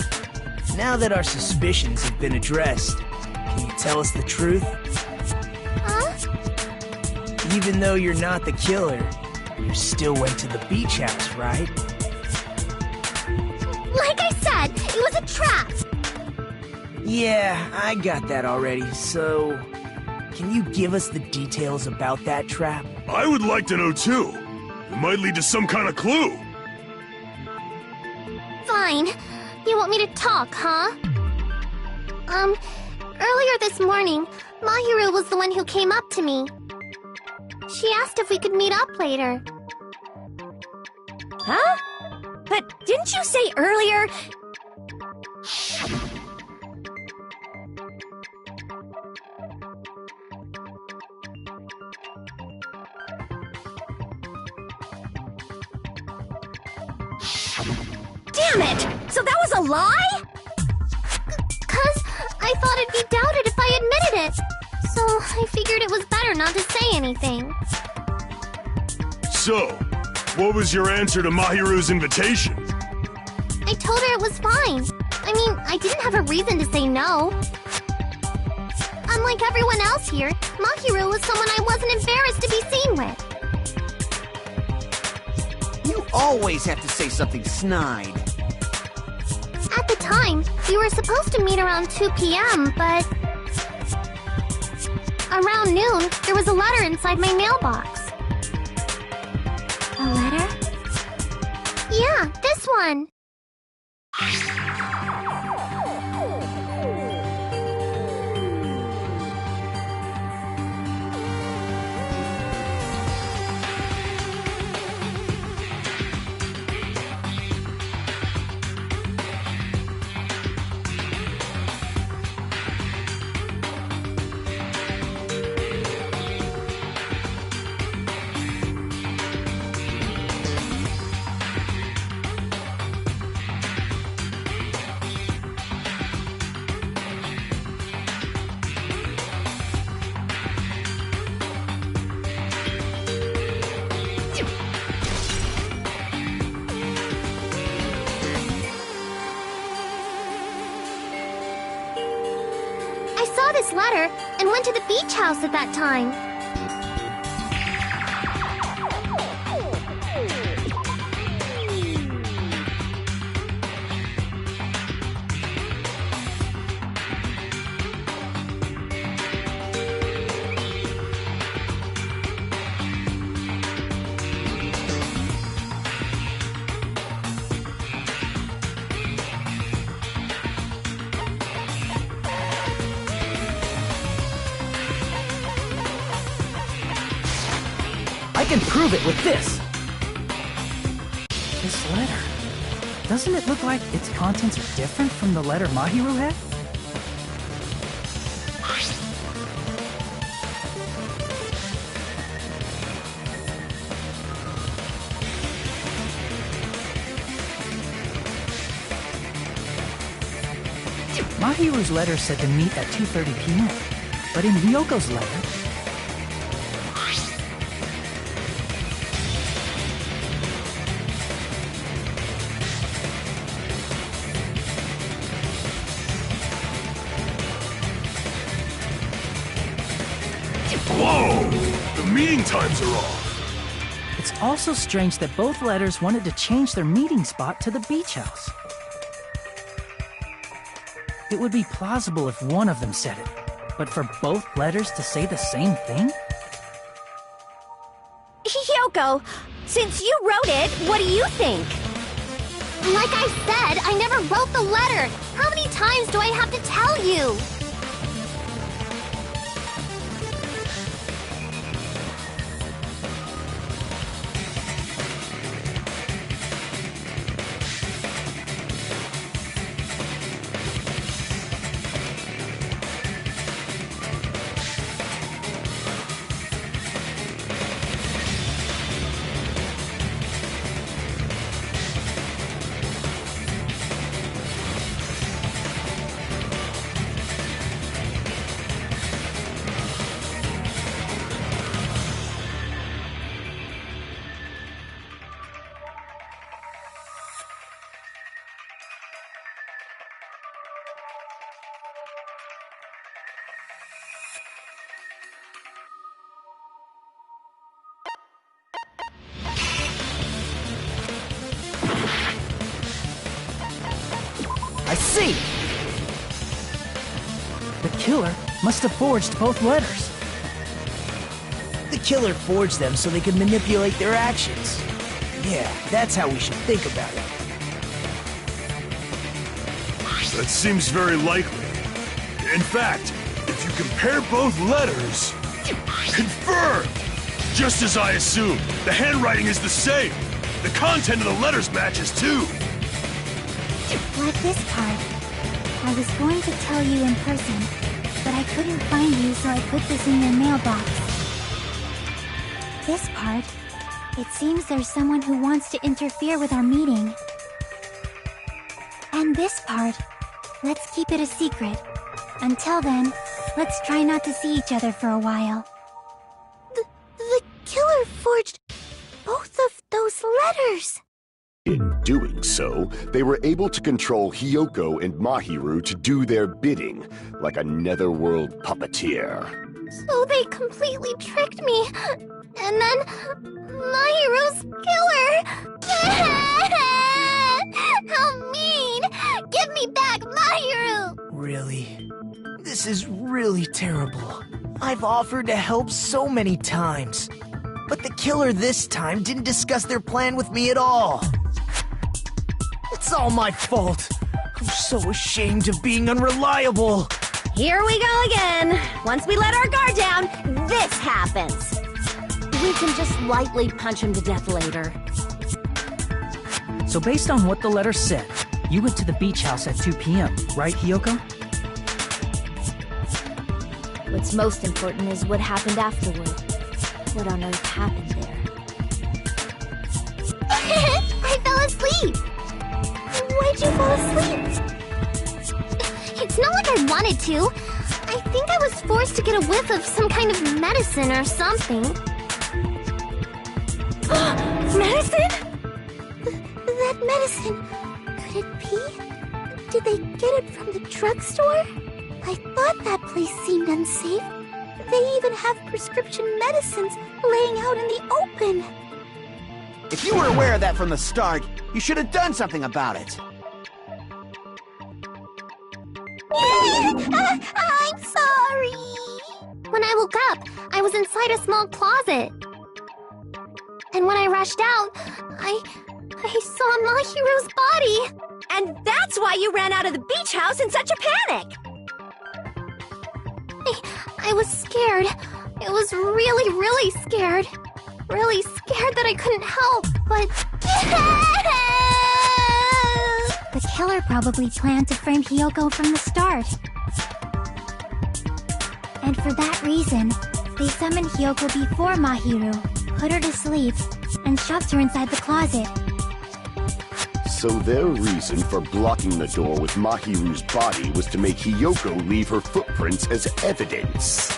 Now that our suspicions have been addressed, can you tell us the truth? Huh? Even though you're not the killer, you still went to the beach house, right? Like I said, it was a trap! Yeah, I got that already, so... Can you give us the details about that trap? I would like to know too. It might lead to some kind of clue. Fine. You want me to talk, huh? Earlier this morning, Mahiru was the one who came up to me. She asked if we could meet up later. Huh? But didn't you say earlier... Damn it! So that was a lie? 'Cause I thought it'd be doubted if I admitted it. So I figured it was better not to say anything. So, what was your answer to Mahiru's invitation? I told her it was fine. I mean, I didn't have a reason to say no. Unlike everyone else here, Mahiru was someone I wasn't embarrassed to be seen with. You always have to say something snide. At the time, we were supposed to meet around 2 p.m., but... Around noon, there was a letter inside my mailbox. A letter? Yeah, this one. This letter and went to the beach house at that time. I can prove it with this! This letter. Doesn't it look like its contents are different from the letter Mahiru had? Mahiru's letter said to meet at 2:30 p.m., but in Hyoko's letter... Whoa! The meeting times are off! It's also strange that both letters wanted to change their meeting spot to the beach house. It would be plausible if one of them said it, but for both letters to say the same thing? Hyoko, since you wrote it, what do you think? Like I said, I never wrote the letter. How many times do I have to tell you? I see! The killer must have forged both letters. The killer forged them so they could manipulate their actions. Yeah, that's how we should think about it. That seems very likely. In fact, if you compare both letters... Confirmed! Just as I assumed, the handwriting is the same. The content of the letters matches too. Like this part. I was going to tell you in person, but I couldn't find you, so I put this in your mailbox. This part. It seems there's someone who wants to interfere with our meeting. And this part. Let's keep it a secret. Until then, let's try not to see each other for a while. The killer forged both of those letters! In doing so, they were able to control Hyoko and Mahiru to do their bidding, like a netherworld puppeteer. So they completely tricked me. And then... Mahiru's killer! How mean! Give me back Mahiru! Really? This is really terrible. I've offered to help so many times. But the killer this time didn't discuss their plan with me at all. It's all my fault. I'm so ashamed of being unreliable. Here we go again. Once we let our guard down, this happens. We can just lightly punch him to death later. So based on what the letter said, you went to the beach house at 2 p.m., right, Hyoko? What's most important is what happened afterward. What on earth happened there? I fell asleep! Why'd you fall asleep? It's not like I wanted to. I think I was forced to get a whiff of some kind of medicine or something. Medicine? That medicine... Could it be? Did they get it from the drugstore? I thought that place seemed unsafe. They even have prescription medicines laying out in the open. If you were aware of that from the start, you should have done something about it. I'm sorry. When I woke up, I was inside a small closet. And when I rushed out, I saw Mahiru's body. And that's why you ran out of the beach house in such a panic! I was scared. I was really, really scared. Really scared that I couldn't help, but... The killer probably planned to frame Hyoko from the start. And for that reason, they summoned Hyoko before Mahiru, put her to sleep, and shoved her inside the closet. So their reason for blocking the door with Mahiru's body was to make Hiyoko leave her footprints as evidence.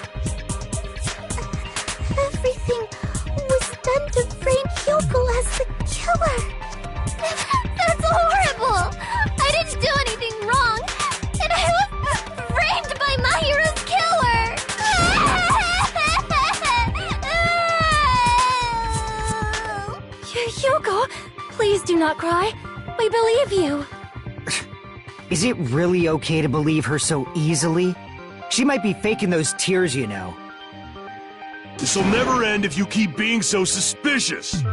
Everything was done to frame Hiyoko as the killer. That's horrible! I didn't do anything wrong, and I was framed by Mahiru's killer! Hiyoko, please do not cry. We believe you. Is it really okay to believe her so easily? She might be faking those tears, you know. This'll never end if you keep being so suspicious.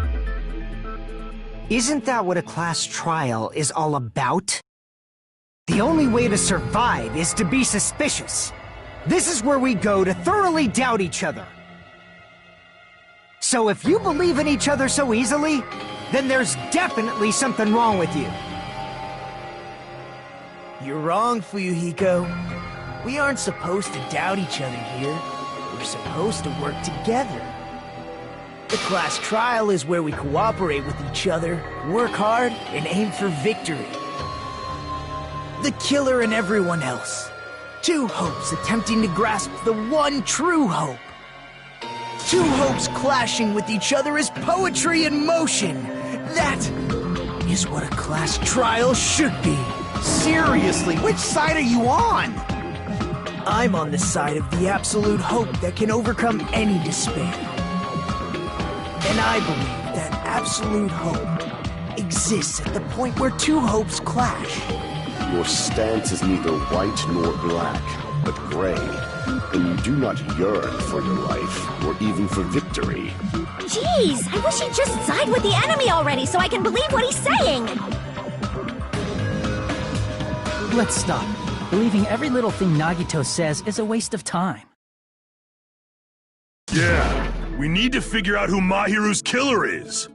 Isn't that what a class trial is all about? The only way to survive is to be suspicious. This is where we go to thoroughly doubt each other. So if you believe in each other so easily, then there's definitely something wrong with you. You're wrong, Fuyuhiko. We aren't supposed to doubt each other here. We're supposed to work together. The class trial is where we cooperate with each other, work hard, and aim for victory. The killer and everyone else. Two hopes attempting to grasp the one true hope. Two hopes clashing with each other is poetry in motion. That is what a class trial should be. Seriously, which side are you on? I'm on the side of the absolute hope that can overcome any despair. And I believe that absolute hope exists at the point where two hopes clash. Your stance is neither white nor black, but gray. And you do not yearn for your life, or even for victory. Jeez, I wish he'd just side with the enemy already so I can believe what he's saying! Let's stop. Believing every little thing Nagito says is a waste of time. Yeah, we need to figure out who Mahiru's killer is.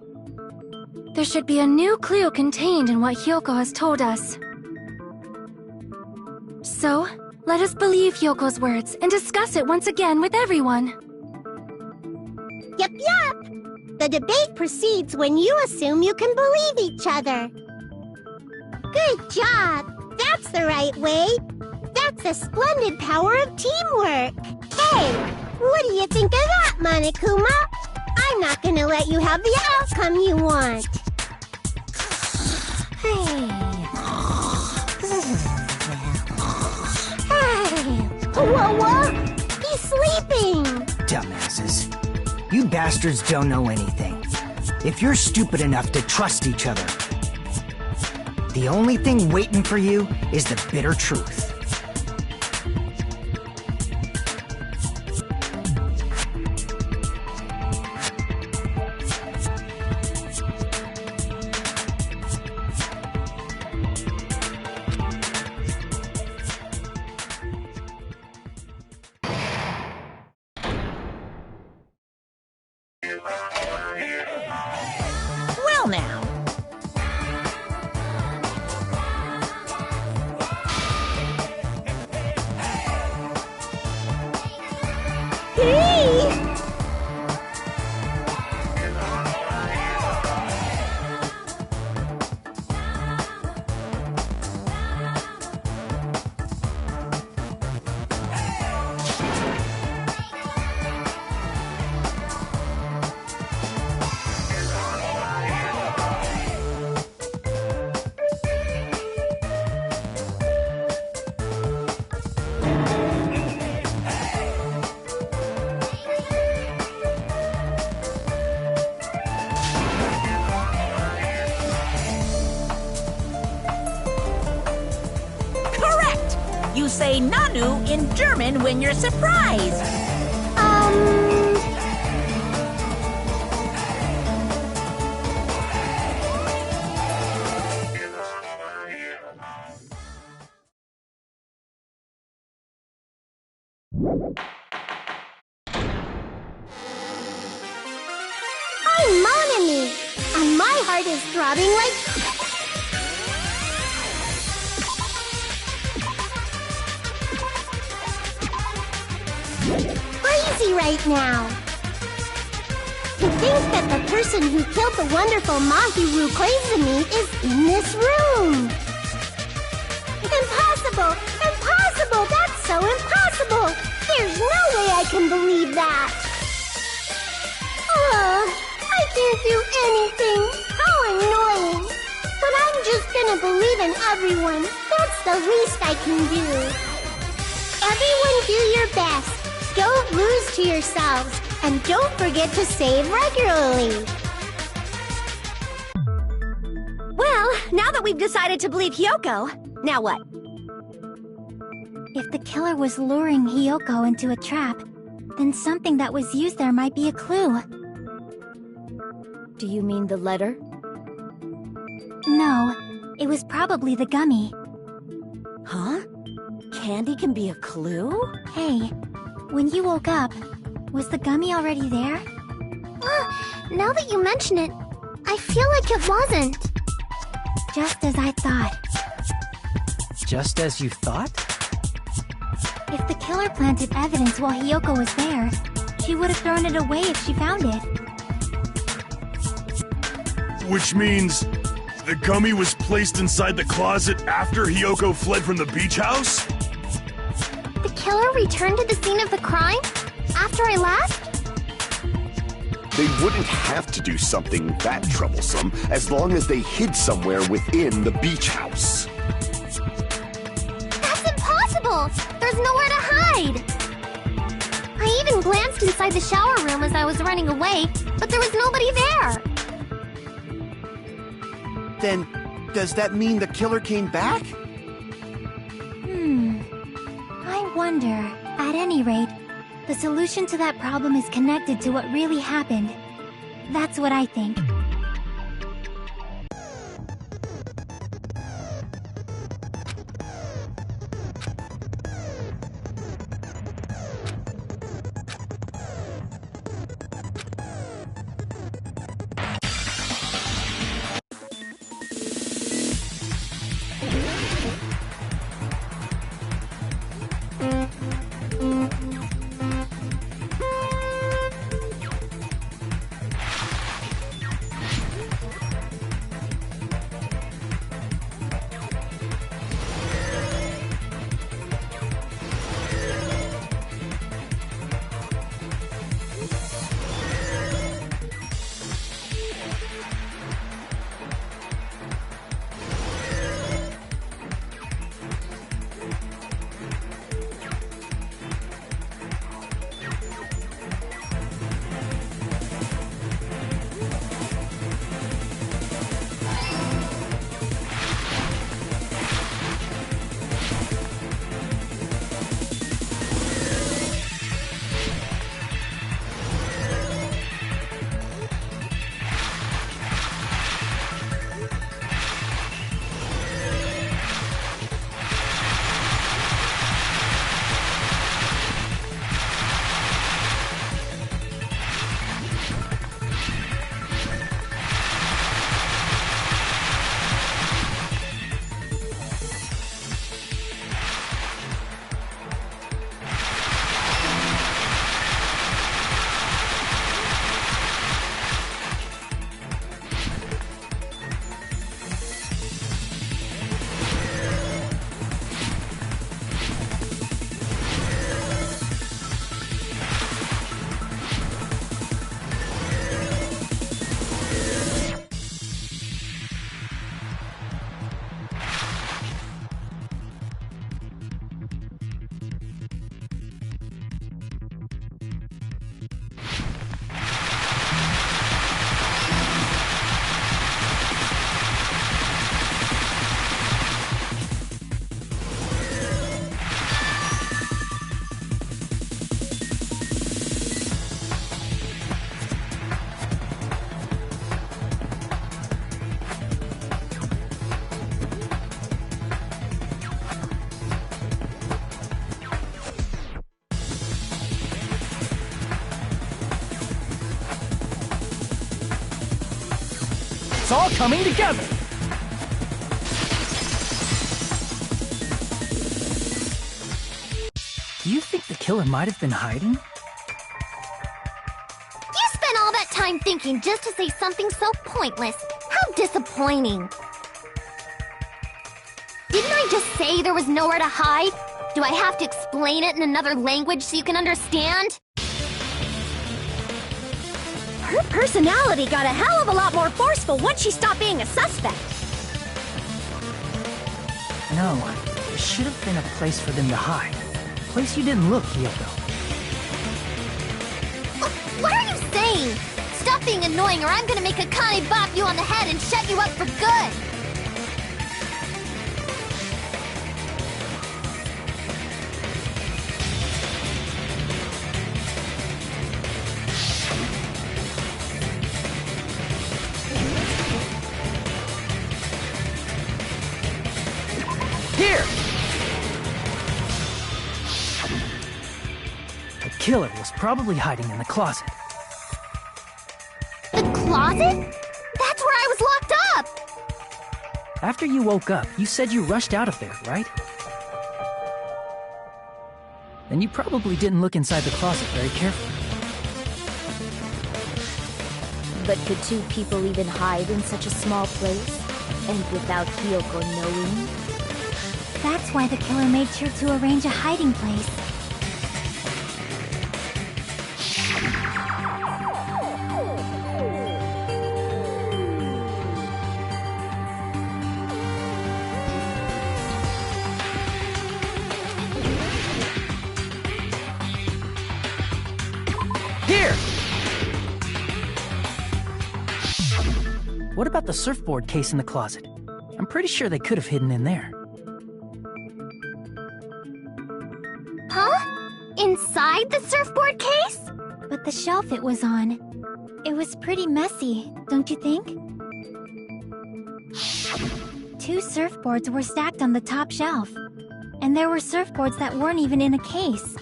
There should be a new clue contained in what Hiyoko has told us. So, let us believe Hyoko's words and discuss it once again with everyone. Yup, yup! The debate proceeds when you assume you can believe each other. Good job! That's the right way! That's the splendid power of teamwork! Hey, what do you think of that, Monokuma? I'm not gonna let you have the outcome you want! Hey... What? He's sleeping! Dumbasses. You bastards don't know anything. If you're stupid enough to trust each other, the only thing waiting for you is the bitter truth. Well now. Hey! You say Nanu in German when you're surprised. I'm Monami, and my heart is throbbing like... crazy right now. To think that the person who killed the wonderful Mahiru Koizumi is in this room! Impossible! Impossible! That's so impossible! There's no way I can believe that! I can't do anything! How annoying! But I'm just gonna believe in everyone. That's the least I can do. Everyone do your best. Don't lose to yourselves. And don't forget to save regularly. Well, now that we've decided to believe Hiyoko, now what? If the killer was luring Hiyoko into a trap, then something that was used there might be a clue. Do you mean the letter? No, it was probably the gummy. Huh? Candy can be a clue? Hey, when you woke up, was the gummy already there? Now that you mention it, I feel like it wasn't. Just as I thought. Just as you thought? If the killer planted evidence while Hiyoko was there, she would have thrown it away if she found it. Which means the gummy was placed inside the closet after Hiyoko fled from the beach house? The killer returned to the scene of the crime? After I left? They wouldn't have to do something that troublesome as long as they hid somewhere within the beach house. That's impossible! There's nowhere to hide! I even glanced inside the shower room as I was running away, but there was nobody there! Then, does that mean the killer came back? I wonder. At any rate, the solution to that problem is connected to what really happened. That's what I think. It's all coming together! Do you think the killer might have been hiding? You spent all that time time thinking just to say something so pointless. How disappointing. Didn't I just say there was nowhere to hide? Do I have to explain it in another language so you can understand? Her personality got a hell of a lot more forceful once she stopped being a suspect. No, there should have been a place for them to hide. A place you didn't look, Hiyoko. What are you saying? Stop being annoying or I'm gonna make Akane bop you on the head and shut you up for good! Here! The killer was probably hiding in the closet. The closet? That's where I was locked up! After you woke up, you said you rushed out of there, right? Then you probably didn't look inside the closet very carefully. But could two people even hide in such a small place? And without Hiyoko knowing? That's why the killer made sure to arrange a hiding place. Here! What about the surfboard case in the closet? I'm pretty sure they could have hidden in there. Huh? Inside the surfboard case? But the shelf it was on, it was pretty messy, don't you think? 2 surfboards were stacked on the top shelf. And there were surfboards that weren't even in a case.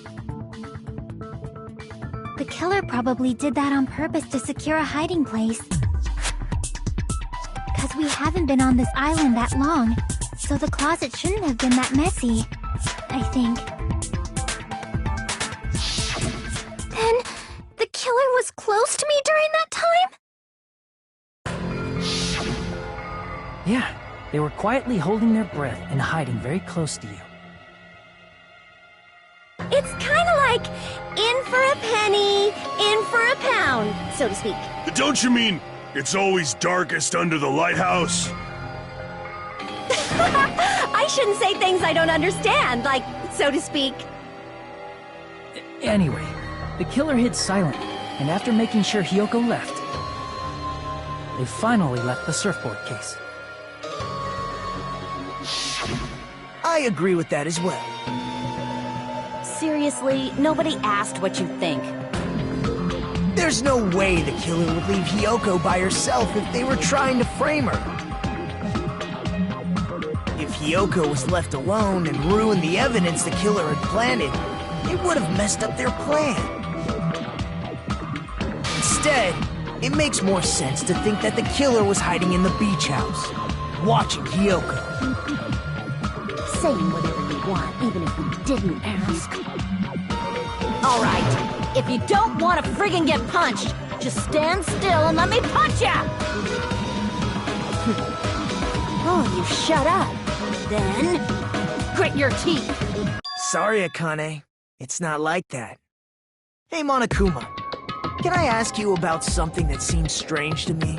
The killer probably did that on purpose to secure a hiding place. 'Cause we haven't been on this island that long, so the closet shouldn't have been that messy, I think. Then, the killer was close to me during that time? Yeah, they were quietly holding their breath and hiding very close to you. It's kind of like in for a penny, in for a pound, so to speak. Don't you mean it's always darkest under the lighthouse? I shouldn't say things I don't understand, like, so to speak. Anyway, the killer hid silently, and after making sure Hiyoko left, they finally left the surfboard case. I agree with that as well. Seriously, nobody asked what you think. There's no way the killer would leave Hiyoko by herself if they were trying to frame her. If Hiyoko was left alone and ruined the evidence the killer had planted, it would have messed up their plan. Instead, it makes more sense to think that the killer was hiding in the beach house, watching Hiyoko. Saying whatever you want, even if we didn't ask. Alright, if you don't want to friggin' get punched, just stand still and let me punch ya! Oh, you shut up. Then, grit your teeth. Sorry, Akane. It's not like that. Hey, Monokuma. Can I ask you about something that seems strange to me?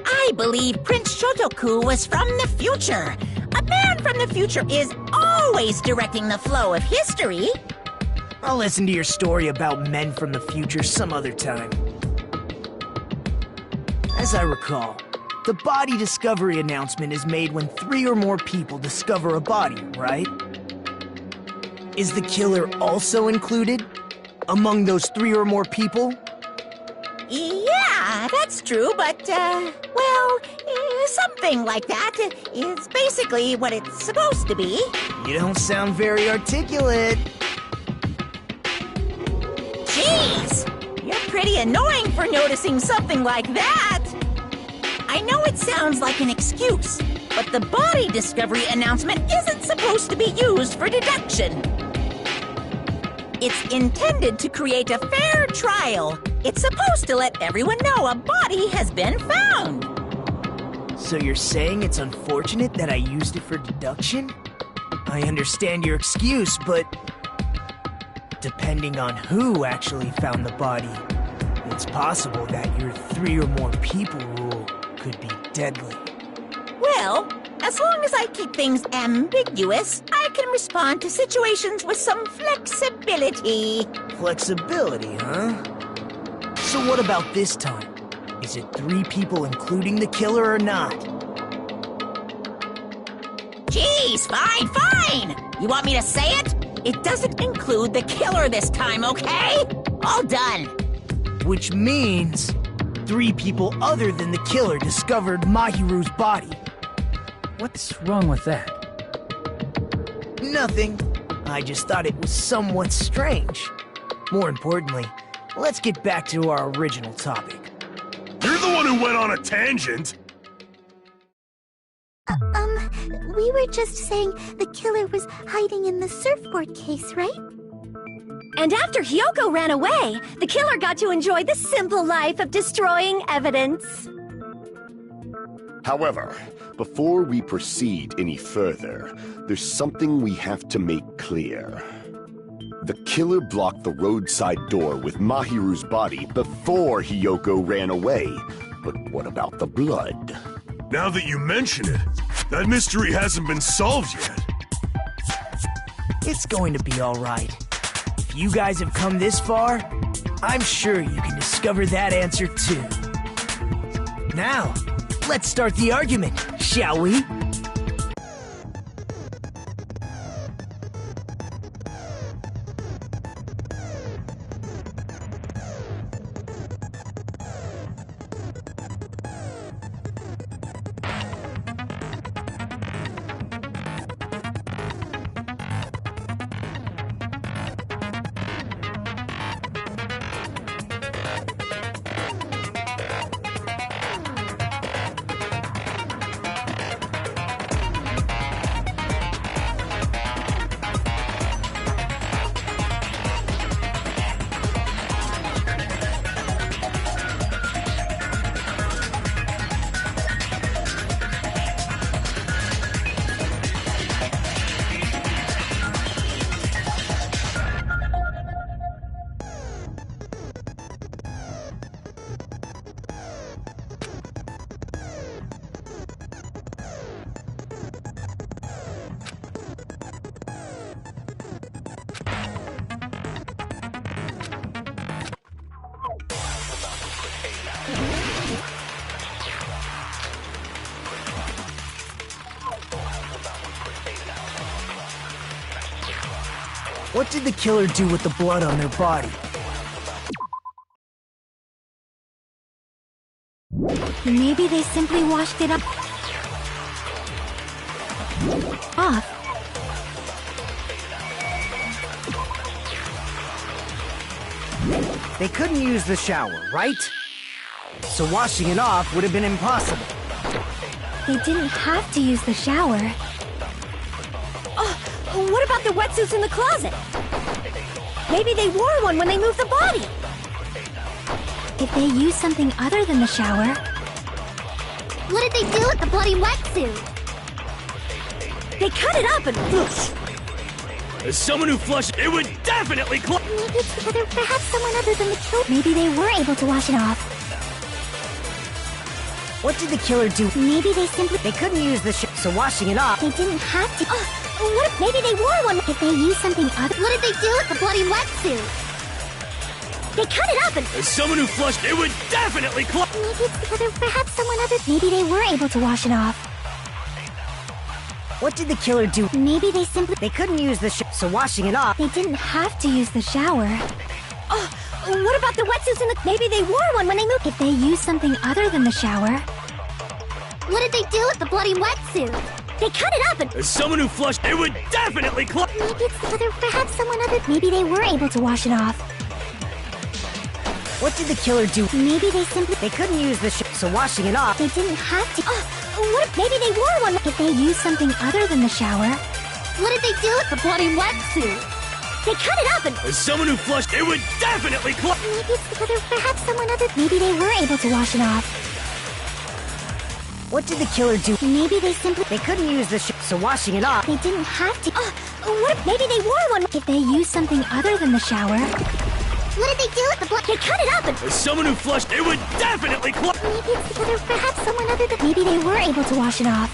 I believe Prince Shotoku was from the future. A man from the future is always directing the flow of history. I'll listen to your story about men from the future some other time. As I recall, the body discovery announcement is made when 3 or more people discover a body, right? Is the killer also included among those 3 or more people? Yeah, that's true, but, well, something like that is basically what it's supposed to be. You don't sound very articulate. Jeez! You're pretty annoying for noticing something like that! I know it sounds like an excuse, but the body discovery announcement isn't supposed to be used for deduction. It's intended to create a fair trial. It's supposed to let everyone know a body has been found. So you're saying it's unfortunate that I used it for deduction? I understand your excuse, but depending on who actually found the body, it's possible that your 3 or more people rule could be deadly. Well, as long as I keep things ambiguous, I can respond to situations with some flexibility. Flexibility, huh? So what about this time? Is it 3 people including the killer or not? Jeez, fine! You want me to say it? It doesn't include the killer this time, okay? All done. Which means 3 people other than the killer discovered Mahiru's body. What's wrong with that? Nothing. I just thought it was somewhat strange. More importantly, let's get back to our original topic. You're the one who went on a tangent! We were just saying the killer was hiding in the surfboard case, right? And after Hyoko ran away, the killer got to enjoy the simple life of destroying evidence. However, before we proceed any further, there's something we have to make clear. The killer blocked the roadside door with Mahiru's body before Hyoko ran away. But what about the blood? Now that you mention it, that mystery hasn't been solved yet. It's going to be alright. If you guys have come this far, I'm sure you can discover that answer too. Now, let's start the argument, shall we? What did the killer do with the blood on their body? Maybe they simply washed it up. Off. They couldn't use the shower, right? So washing it off would have been impossible. They didn't have to use the shower. What about the wetsuits in the closet? Maybe they wore one when they moved the body. If they used something other than the shower... What did they do with the bloody wetsuit? They cut it up and whoosh. As someone who flushed, it would definitely Maybe it's because perhaps someone other than the killer... Maybe they were able to wash it off. What did the killer do? Maybe they simply... They couldn't use the so washing it off... They didn't have to... What if maybe they wore one? If they used something other... What did they do with the bloody wetsuit? They cut it up and... As someone who flushed, it would definitely Maybe it's because perhaps someone other... Maybe they were able to wash it off. What did the killer do? Maybe they simply... They couldn't use the so washing it off... They didn't have to use the shower. What about the wetsuits in the... Maybe they wore one when they moved... If they used something other than the shower... What did they do with the bloody wetsuit? They cut it up and... As someone who flushed, it would definitely Maybe it's because perhaps someone other... Maybe they were able to wash it off. What did the killer do? Maybe they simply... They couldn't use the so washing it off... They didn't have to... What if maybe they wore one... If they used something other than the shower... What did they do with the bloody wetsuit? They cut it up and... As someone who flushed, it would definitely close. Maybe it's because of perhaps someone other... Maybe they were able to wash it off. What did the killer do? Maybe they simply... They couldn't use the so washing it off. They didn't have to... what if maybe they wore one? If they used something other than the shower... What did they do with the blood? They cut it up and... As someone who flushed, it would definitely close. Maybe it's because of perhaps someone other than... Maybe they were able to wash it off.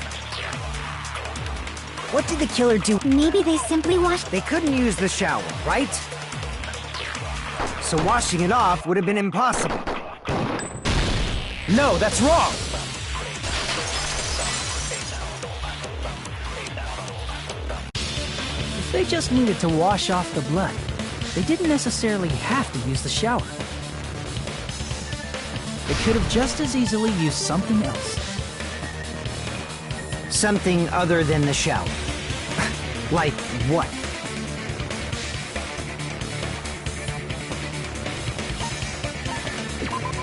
What did the killer do? Maybe they simply washed... They couldn't use the shower, right? So washing it off would have been impossible. No, that's wrong! If they just needed to wash off the blood, they didn't necessarily have to use the shower. They could have just as easily used something else. Something other than the shower. Like what?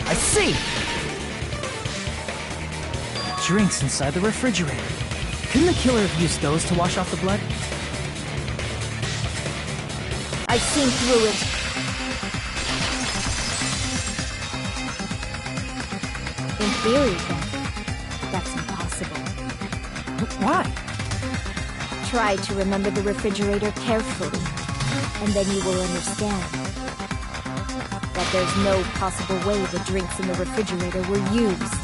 I see! Drinks inside the refrigerator. Couldn't the killer have used those to wash off the blood? I've seen through it. In theory, then, that's impossible. Why? Try to remember the refrigerator carefully, and then you will understand that there's no possible way the drinks in the refrigerator were used.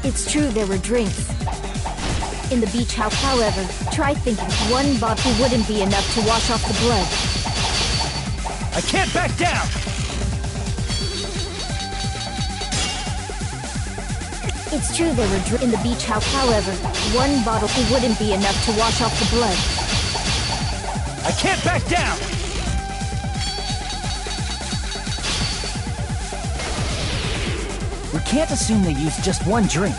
It's true there were drinks in the beach house. However, try thinking one bottle wouldn't be enough to wash off the blood. I can't back down! It's true there were in the beach house. However, one bottle wouldn't be enough to wash off the blood. I can't back down! We can't assume they used just one drink.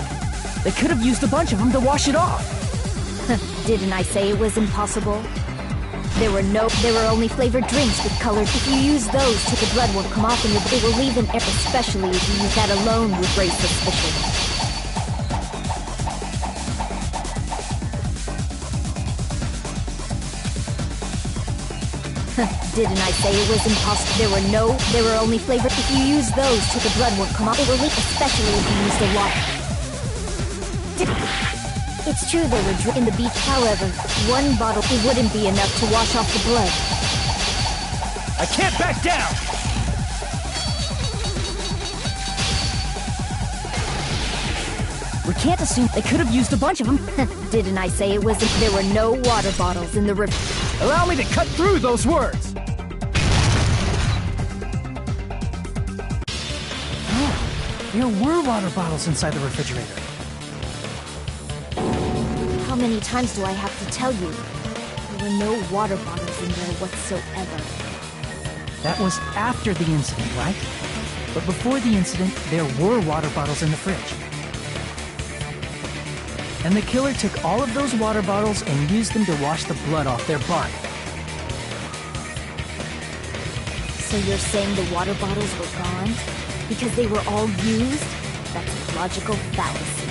They could have used a bunch of them to wash it off. Didn't I say it was impossible? There were only flavored drinks with color. If you use those, the blood won't come off and it will leave an air, especially if you use that alone would raise suspicion. Didn't I say it was impossible? There were only flavored. If you use those, the blood won't come off. It will leak, especially if you use the water. It's true they were in the beach. However, one bottle wouldn't be enough to wash off the blood. I can't back down! We can't assume they could have used a bunch of them. Didn't I say it was? There were no water bottles in the river. Allow me to cut through those words! Oh, there were water bottles inside the refrigerator. How many times do I have to tell you? There were no water bottles in there whatsoever. That was after the incident, right? But before the incident, there were water bottles in the fridge. And the killer took all of those water bottles and used them to wash the blood off their body. So you're saying the water bottles were gone? Because they were all used? That's a logical fallacy.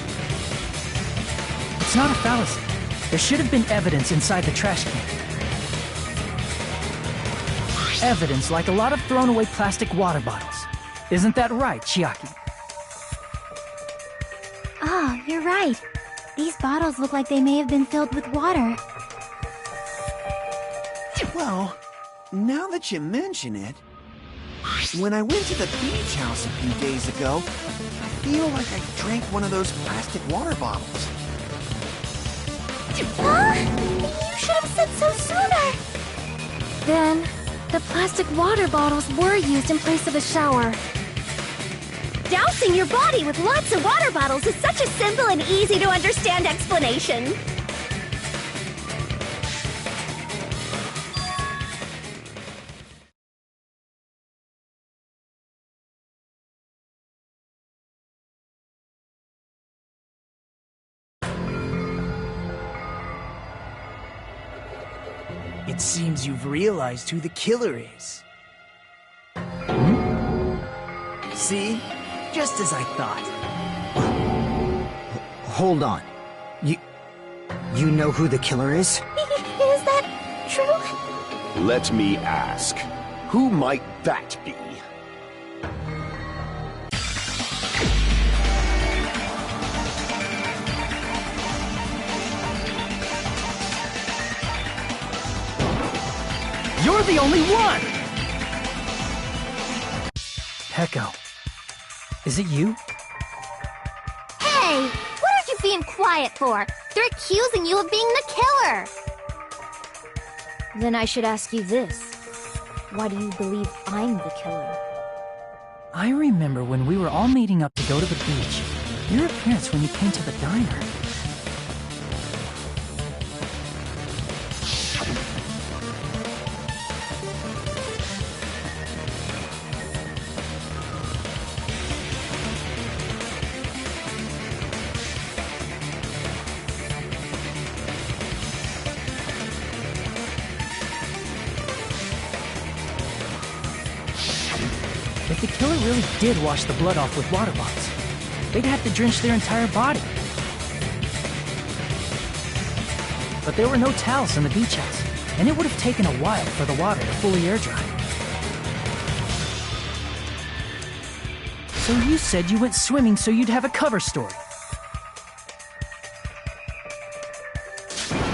It's not a fallacy. There should have been evidence inside the trash can. Evidence like a lot of thrown away plastic water bottles. Isn't that right, Chiaki? Oh, you're right. These bottles look like they may have been filled with water. Well, now that you mention it, when I went to the beach house a few days ago, I feel like I drank one of those plastic water bottles. You should have said so sooner! Then, the plastic water bottles were used in place of a shower. Dousing your body with lots of water bottles is such a simple and easy to understand explanation. It seems you've realized who the killer is. See? Just as I thought. Hold on. You know who the killer is? Is that true? Let me ask. Who might that be? You're the only one! Peko. Is it you? Hey! What are you being quiet for? They're accusing you of being the killer! Then I should ask you this. Why do you believe I'm the killer? I remember when we were all meeting up to go to the beach. Your appearance when you came to the diner. If the killer really did wash the blood off with water bombs, they'd have to drench their entire body. But there were no towels in the beach house, and it would have taken a while for the water to fully air dry. So you said you went swimming so you'd have a cover story.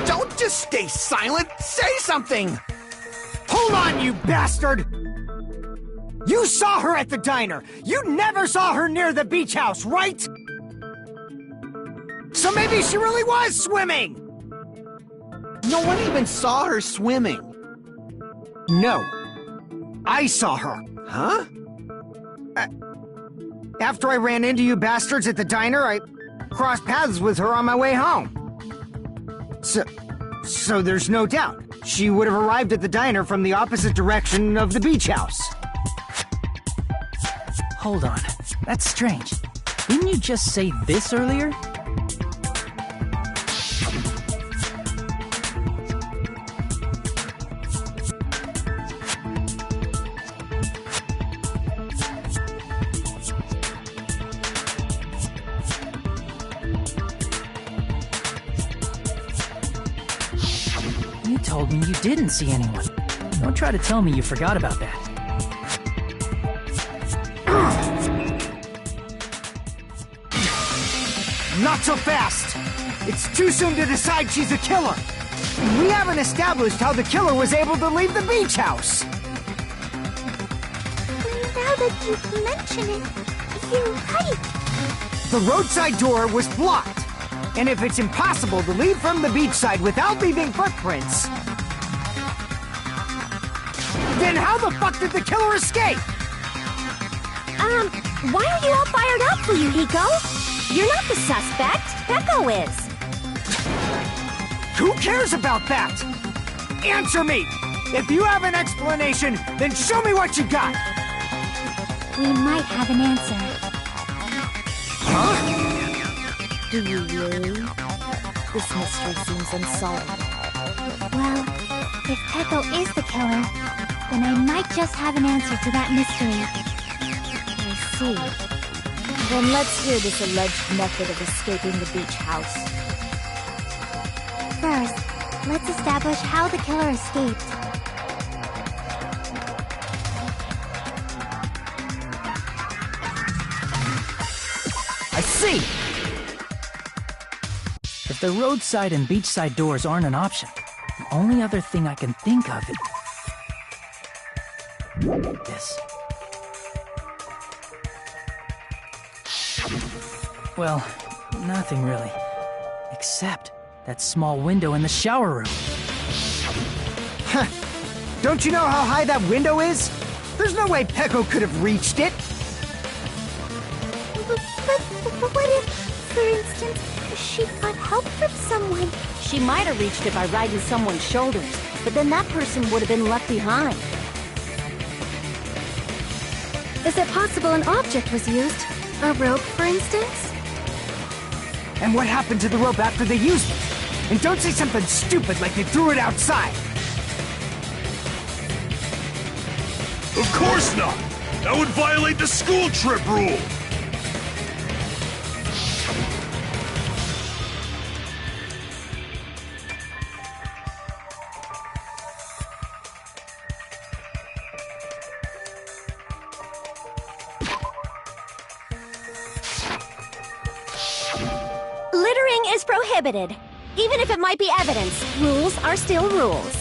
Don't just stay silent! Say something! Hold on, you bastard! You saw her at the diner! You never saw her near the beach house, right? So maybe she really was swimming! No one even saw her swimming. No. I saw her. Huh? After I ran into you bastards at the diner, I crossed paths with her on my way home. So there's no doubt. She would have arrived at the diner from the opposite direction of the beach house. Hold on. That's strange. Didn't you just say this earlier? You told me you didn't see anyone. Don't try to tell me you forgot about that. Not so fast! It's too soon to decide she's a killer! We haven't established how the killer was able to leave the beach house! Now that you mention it, you're right. The roadside door was blocked, and if it's impossible to leave from the beachside without leaving footprints, then how the fuck did the killer escape? Why are you all fired up, UwU? You're not the suspect. Peko is. Who cares about that? Answer me! If you have an explanation, then show me what you got! We might have an answer. Huh? Do you really? This mystery seems unsolved. Well, if Peko is the killer, then I might just have an answer to that mystery. I see. Then let's hear this alleged method of escaping the beach house. First, let's establish how the killer escaped. I see! If the roadside and beachside doors aren't an option, the only other thing I can think of is this. Well, nothing really. Except that small window in the shower room. Huh. Don't you know how high that window is? There's no way Peko could have reached it. But what if, for instance, she got help from someone? She might have reached it by riding someone's shoulders, but then that person would have been left behind. Is it possible an object was used? A rope, for instance? And what happened to the rope after they used it? And don't say something stupid like they threw it outside. Of course not! That would violate the school trip rule! Littering is prohibited. Even if it might be evidence, rules are still rules.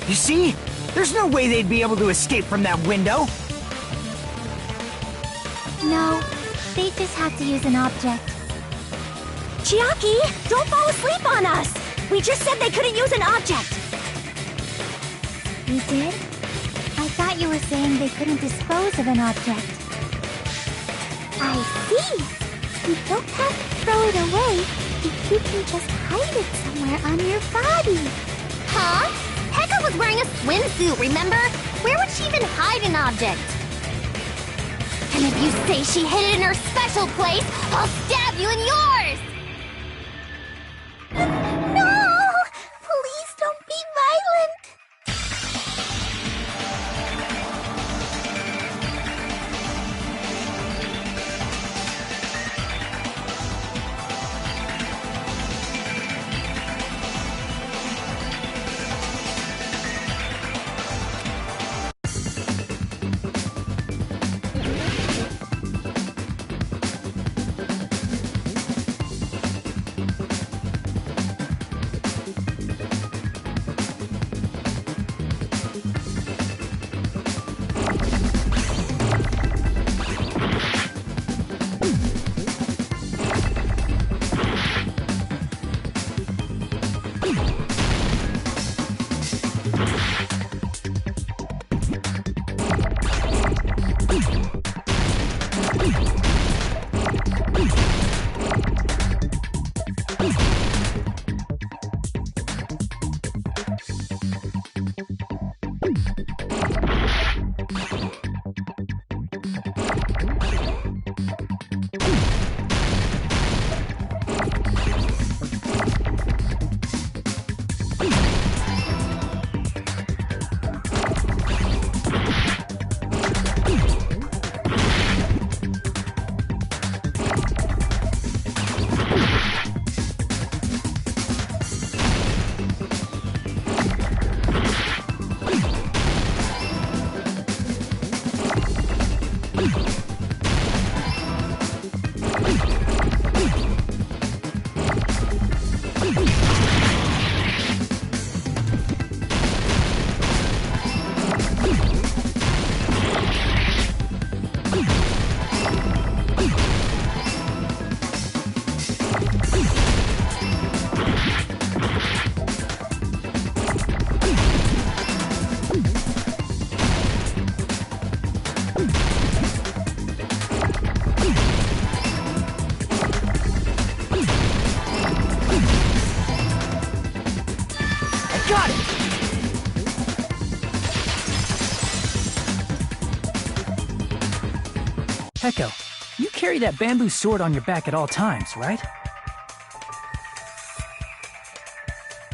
You see? There's no way they'd be able to escape from that window. No, they just have to use an object. Chiaki, don't fall asleep on us! We just said they couldn't use an object! You did? I thought you were saying they couldn't dispose of an object. I see! You don't have to throw it away if you can just hide it somewhere on your body. Huh? Pekka was wearing a swimsuit, remember? Where would she even hide an object? And if you say she hid it in her special place, I'll stab you in yours! No! Please don't be violent! Got it! Peko, you carry that bamboo sword on your back at all times, right?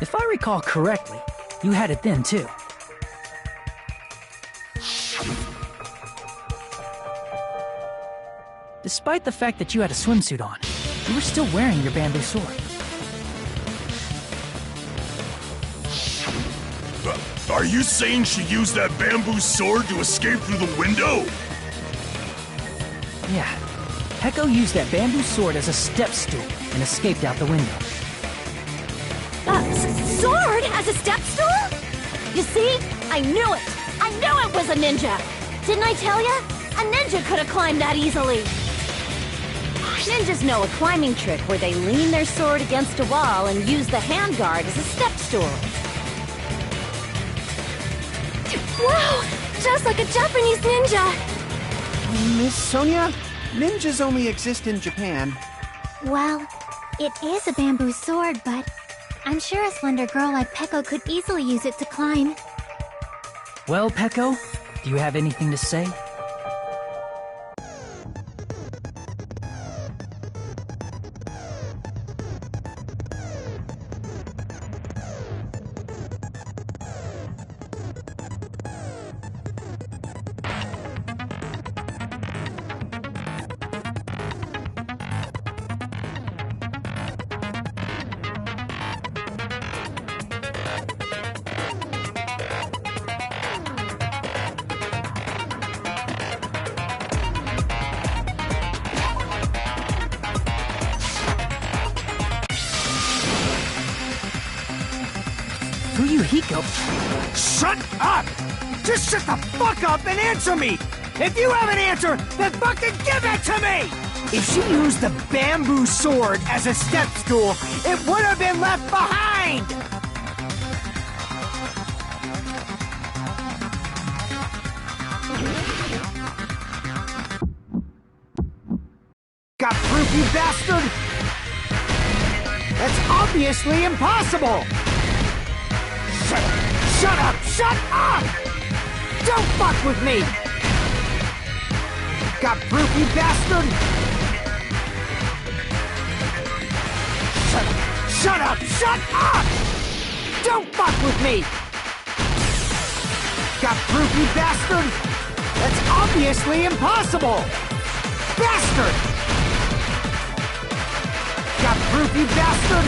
If I recall correctly, you had it then too. Despite the fact that you had a swimsuit on, you were still wearing your bamboo sword. Are you saying she used that bamboo sword to escape through the window? Yeah. Peko used that bamboo sword as a step stool and escaped out the window. Sword as a step stool? You see? I knew it! I knew it was a ninja! Didn't I tell ya? A ninja could have climbed that easily! Ninjas know a climbing trick where they lean their sword against a wall and use the handguard as a step stool. Wow! Just like a Japanese ninja! Miss Sonia, ninjas only exist in Japan. Well, it is a bamboo sword, but I'm sure a slender girl like Peko could easily use it to climb. Well, Peko, do you have anything to say? Fuyuhiko? Shut up! Just shut the fuck up and answer me! If you have an answer, then fucking give it to me! If she used the bamboo sword as a step stool, it would have been left behind! Got proof, you bastard? That's obviously impossible! Shut up! Shut up! Don't fuck with me! Got proof, you bastard? Shut up! Shut up! Don't fuck with me! Got proof, you bastard? That's obviously impossible! Bastard! Got proof, you bastard?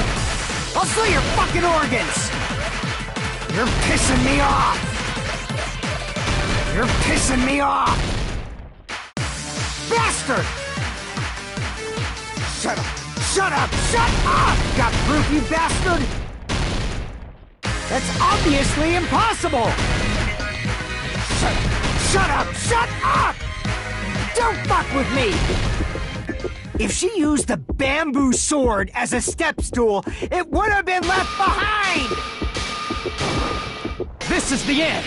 I'll sell your fucking organs! You're pissing me off! You're pissing me off! Bastard! Shut up! Shut up! Shut up! Got proof, you bastard? That's obviously impossible! Shut up! Shut up! Don't fuck with me! If she used the bamboo sword as a step stool, it would have been left behind! This is the end!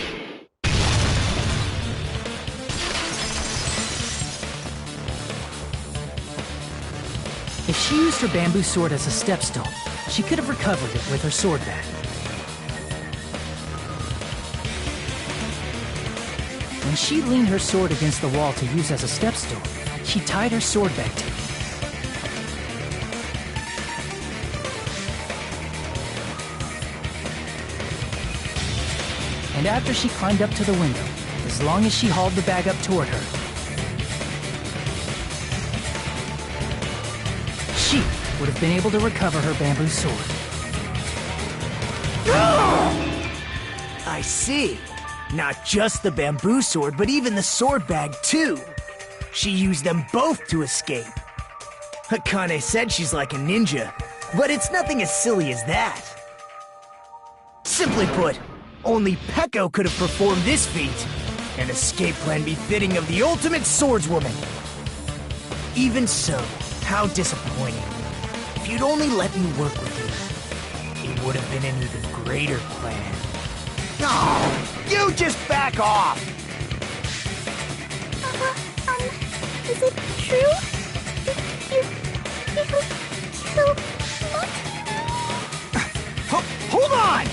If she used her bamboo sword as a step stool, she could have recovered it with her sword bag. When she leaned her sword against the wall to use as a step stool, she tied her sword bag to it. And after she climbed up to the window, as long as she hauled the bag up toward her, she would have been able to recover her bamboo sword. I see. Not just the bamboo sword, but even the sword bag, too. She used them both to escape. Akane said she's like a ninja, but it's nothing as silly as that. Simply put, only Peko could have performed this feat. An escape plan befitting of the ultimate swordswoman. Even so, how disappointing. If you'd only let me work with you, it would have been an even greater plan. Oh, you just back off! Is it true? You killed Hold on!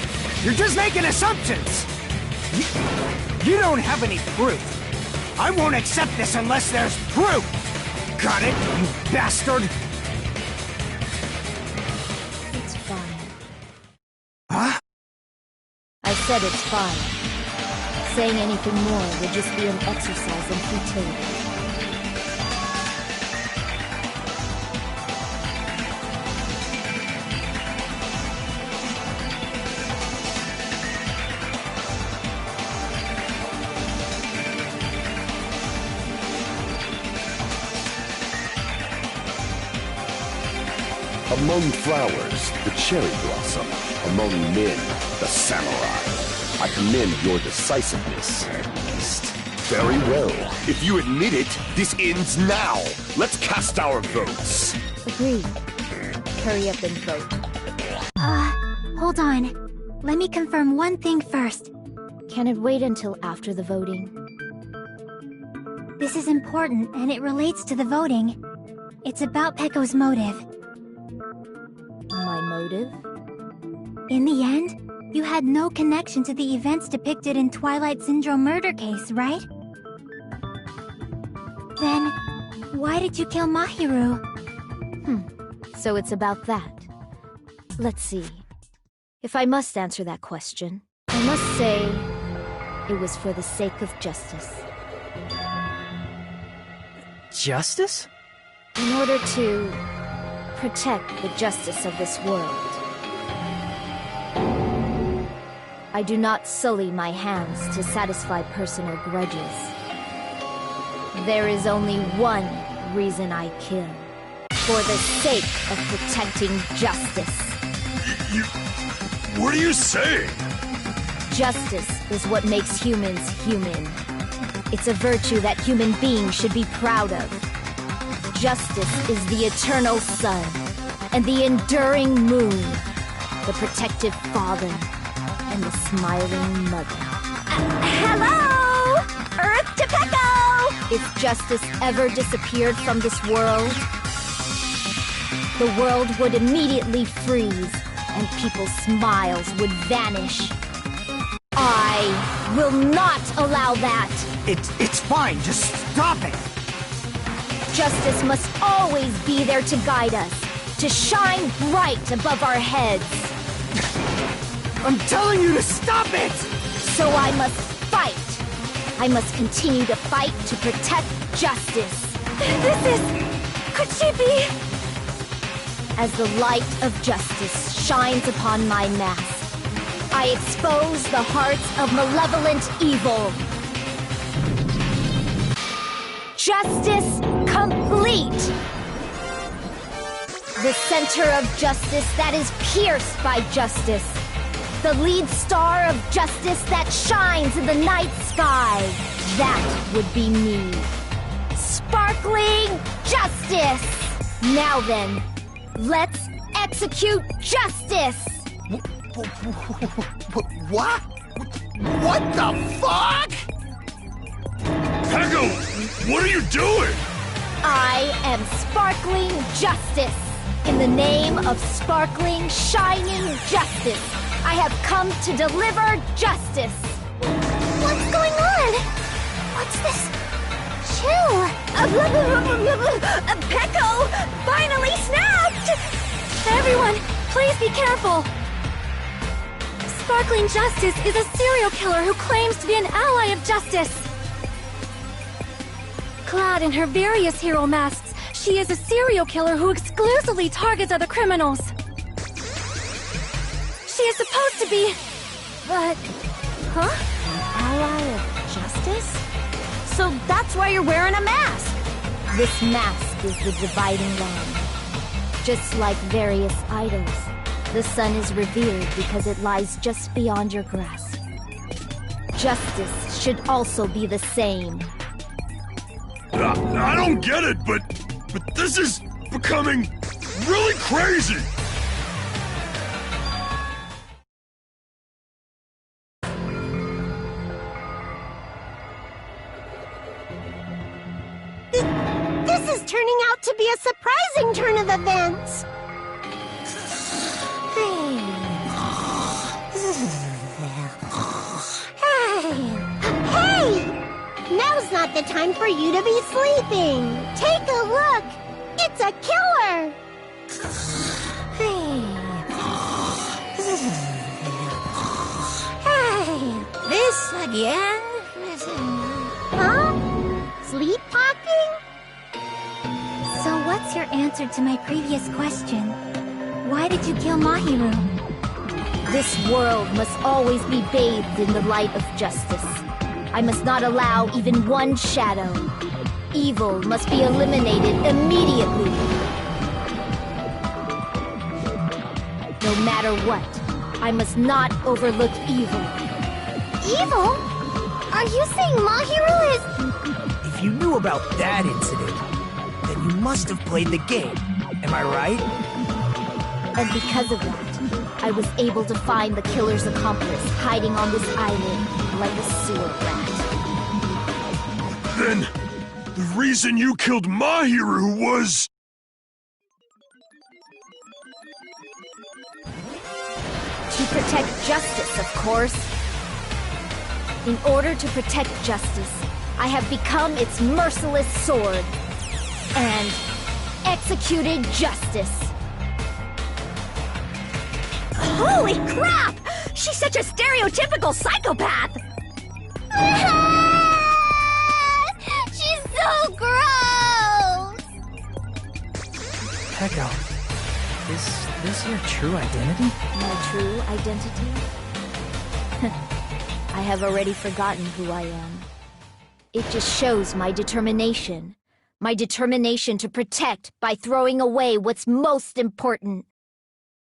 You're just making assumptions! You don't have any proof. I won't accept this unless there's proof! Got it, you bastard? It's fine. Huh? I said it's fine. Saying anything more would just be an exercise in futility. Among flowers, the cherry blossom. Among men, the samurai. I commend your decisiveness, Beast. Very well. If you admit it, this ends now. Let's cast our votes. Agreed. Hurry up and vote. Hold on. Let me confirm one thing first. Can it wait until after the voting? This is important, and it relates to the voting. It's about Peko's motive. My motive? In the end, you had no connection to the events depicted in Twilight Syndrome murder case, right? Then, why did you kill Mahiru? So it's about that. Let's see. If I must answer that question, I must say it was for the sake of justice. Justice? In order to protect the justice of this world. I do not sully my hands to satisfy personal grudges. There is only one reason I kill. For the sake of protecting justice. What are you saying? Justice is what makes humans human. It's a virtue that human beings should be proud of. Justice is the eternal sun and the enduring moon, the protective father and the smiling mother. Hello! Earth to Pecco! If justice ever disappeared from this world, the world would immediately freeze and people's smiles would vanish. I will not allow that! It's fine, just stop it! Justice must always be there to guide us, to shine bright above our heads. I'm telling you to stop it! So I must fight. I must continue to fight to protect justice. Could she be? As the light of justice shines upon my mask, I expose the hearts of malevolent evil. Justice complete! The center of justice that is pierced by justice. The lead star of justice that shines in the night sky. That would be me. Sparkling justice! Now then, let's execute justice! What? What the fuck? Pecco, what are you doing? I am sparkling justice. In the name of sparkling, shining justice, I have come to deliver justice. What's going on? What's this? Chill. Pecco finally snapped! Everyone, please be careful! Sparkling Justice is a serial killer who claims to be an ally of justice. Clad in her various hero masks, she is a serial killer who exclusively targets other criminals. She is supposed to be... but... Huh? An ally of justice? So that's why you're wearing a mask! This mask is the dividing line. Just like various idols, the sun is revered because it lies just beyond your grasp. Justice should also be the same. I don't get it, but this is becoming really crazy! This is turning out to be a surprising turn of events. Hey! Now's not the time for you to be sleeping. Take a look. It's a killer. This again? Huh? Sleepwalking? So what's your answer to my previous question? Why did you kill Mahiru? This world must always be bathed in the light of justice. I must not allow even one shadow. Evil must be eliminated immediately. No matter what, I must not overlook evil. Evil? Are you saying Mahiru is... If you knew about that incident, then you must have played the game. Am I right? And because of that, I was able to find the killer's accomplice hiding on this island like a sewer rat. Then, the reason you killed Mahiru was... To protect justice, of course. In order to protect justice, I have become its merciless sword. And executed justice. Holy crap! She's such a stereotypical psychopath! She's so gross! Pecco, is this your true identity? My true identity? I have already forgotten who I am. It just shows my determination. My determination to protect by throwing away what's most important.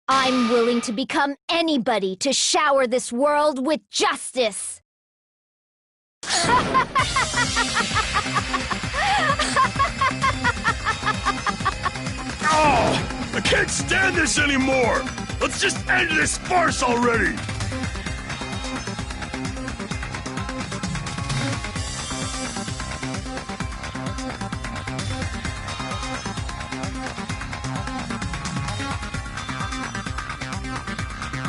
I'm willing to become anybody to shower this world with justice. Oh, I can't stand this anymore! Let's just end this farce already!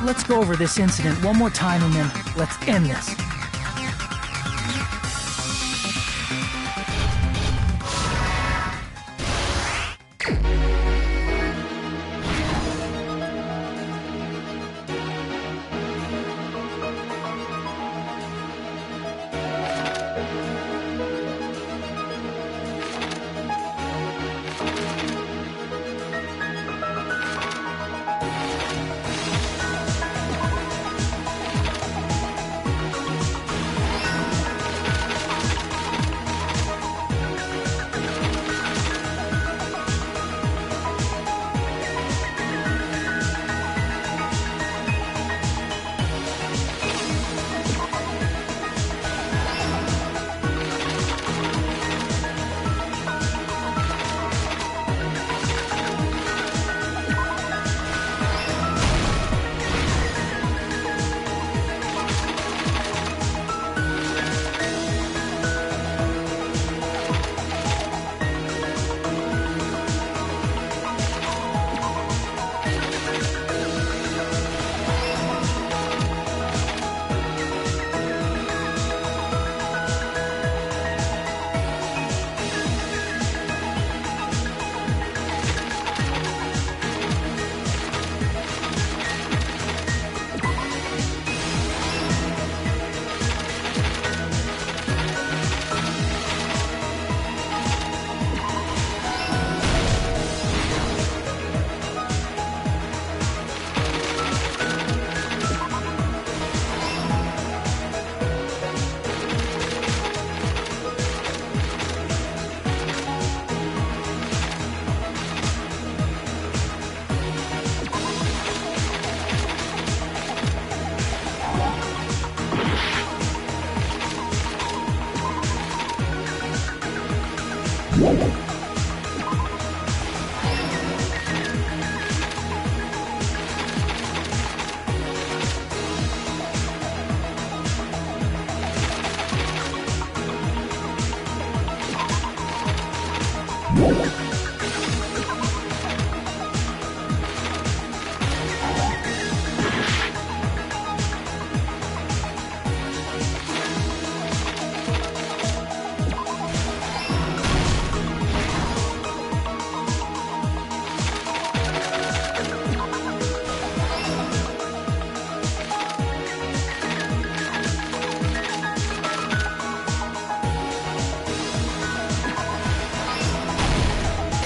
Let's go over this incident one more time and then let's end this.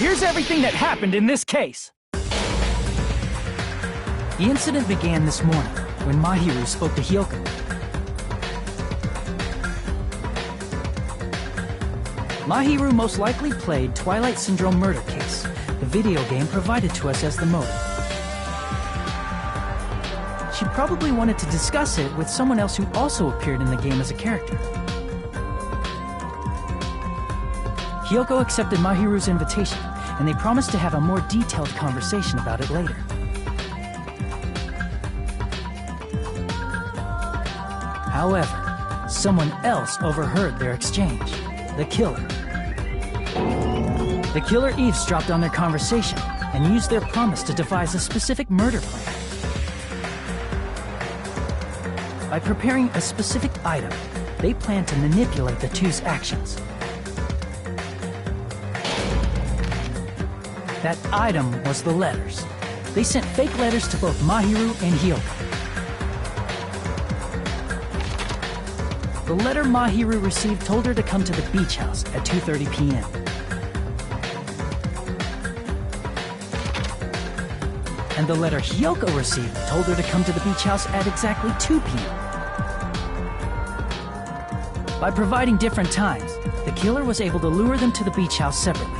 Here's everything that happened in this case. The incident began this morning when Mahiru spoke to Hyoko. Mahiru most likely played Twilight Syndrome Murder Case, the video game provided to us as the motive. She probably wanted to discuss it with someone else who also appeared in the game as a character. Hyoko accepted Mahiru's invitation, and they promised to have a more detailed conversation about it later. However, someone else overheard their exchange. The killer. The killer eavesdropped on their conversation and used their promise to devise a specific murder plan. By preparing a specific item, they planned to manipulate the two's actions. That item was the letters. They sent fake letters to both Mahiru and Hyoko. The letter Mahiru received told her to come to the beach house at 2:30 p.m. And the letter Hyoko received told her to come to the beach house at exactly 2 p.m. By providing different times, the killer was able to lure them to the beach house separately.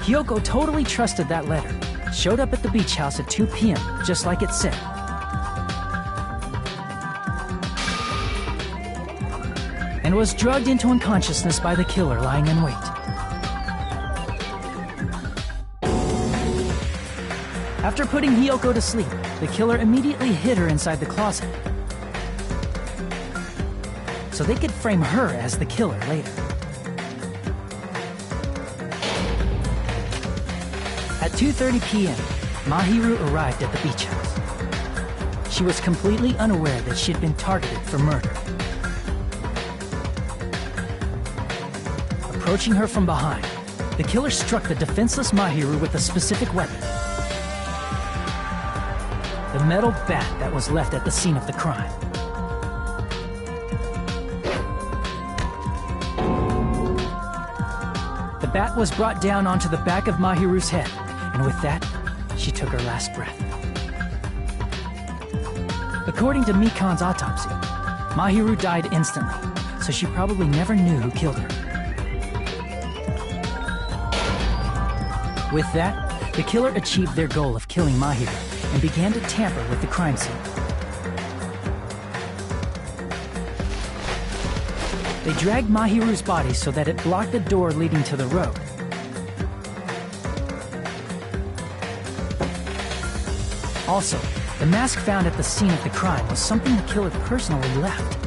Hiyoko totally trusted that letter, showed up at the beach house at 2 p.m., just like it said. And was drugged into unconsciousness by the killer lying in wait. After putting Hiyoko to sleep, the killer immediately hid her inside the closet, so they could frame her as the killer later. At 2:30 p.m., Mahiru arrived at the beach house. She was completely unaware that she'd been targeted for murder. Approaching her from behind, the killer struck the defenseless Mahiru with a specific weapon. The metal bat that was left at the scene of the crime. The bat was brought down onto the back of Mahiru's head, and with that, she took her last breath. According to Mikan's autopsy, Mahiru died instantly, so she probably never knew who killed her. With that, the killer achieved their goal of killing Mahiru and began to tamper with the crime scene. They dragged Mahiru's body so that it blocked the door leading to the road. Also, the mask found at the scene of the crime was something the killer personally left.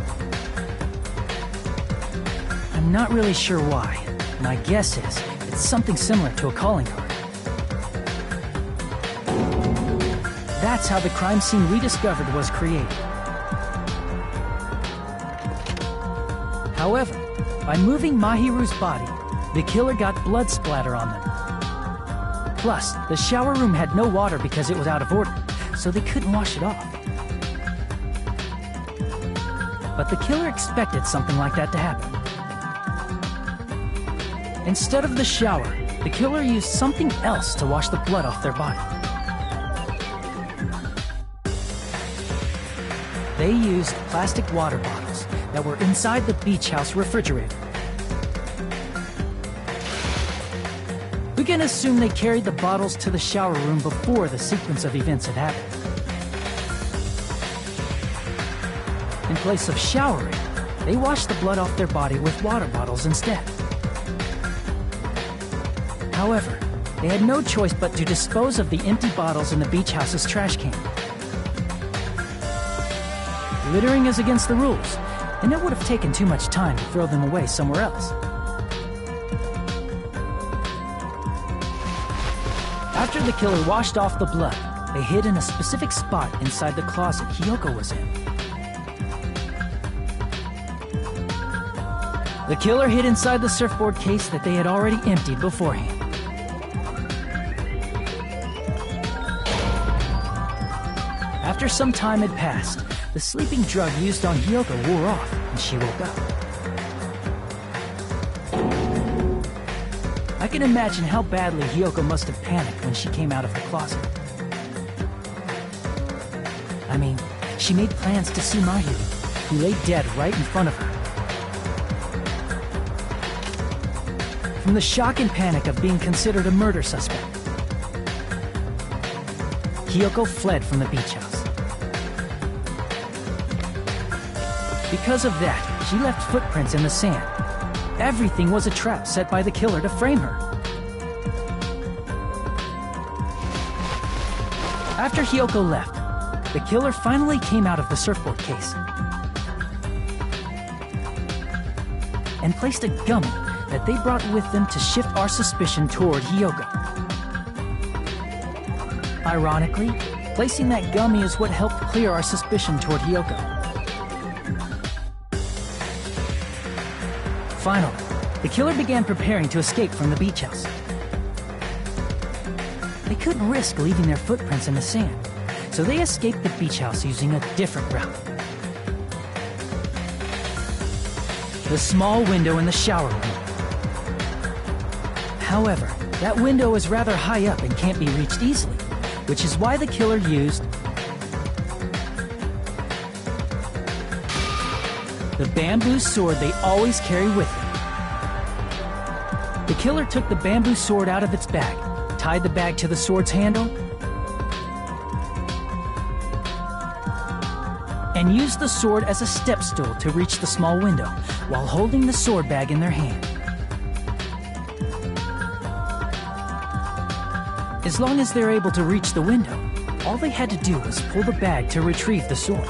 I'm not really sure why. My guess is it's something similar to a calling card. That's how the crime scene we discovered was created. However, by moving Mahiru's body, the killer got blood splatter on them. Plus, the shower room had no water because it was out of order, so they couldn't wash it off. But the killer expected something like that to happen. Instead of the shower, the killer used something else to wash the blood off their body. They used plastic water bottles that were inside the beach house refrigerator. We can assume they carried the bottles to the shower room before the sequence of events had happened. In place of showering, they washed the blood off their body with water bottles instead. However, they had no choice but to dispose of the empty bottles in the beach house's trash can. Littering is against the rules, and it would have taken too much time to throw them away somewhere else. After the killer washed off the blood, they hid in a specific spot inside the closet Hiyoko was in. The killer hid inside the surfboard case that they had already emptied beforehand. After some time had passed, the sleeping drug used on Hiyoko wore off, and she woke up. I can imagine how badly Hiyoko must have panicked when she came out of her closet. I mean, she made plans to see Mahiru, who lay dead right in front of her. From the shock and panic of being considered a murder suspect, Hiyoko fled from the beach house. Because of that, she left footprints in the sand. Everything was a trap set by the killer to frame her. After Hiyoko left, the killer finally came out of the surfboard case and placed a gummy that they brought with them to shift our suspicion toward Hiyoko. Ironically, placing that gummy is what helped clear our suspicion toward Hiyoko. Finally, the killer began preparing to escape from the beach house. They couldn't risk leaving their footprints in the sand, so they escaped the beach house using a different route. The small window in the shower room. However, that window is rather high up and can't be reached easily, which is why the killer used the bamboo sword they always carry with them. The killer took the bamboo sword out of its bag, tied the bag to the sword's handle, and used the sword as a step stool to reach the small window, while holding the sword bag in their hand. As long as they're able to reach the window, all they had to do was pull the bag to retrieve the sword.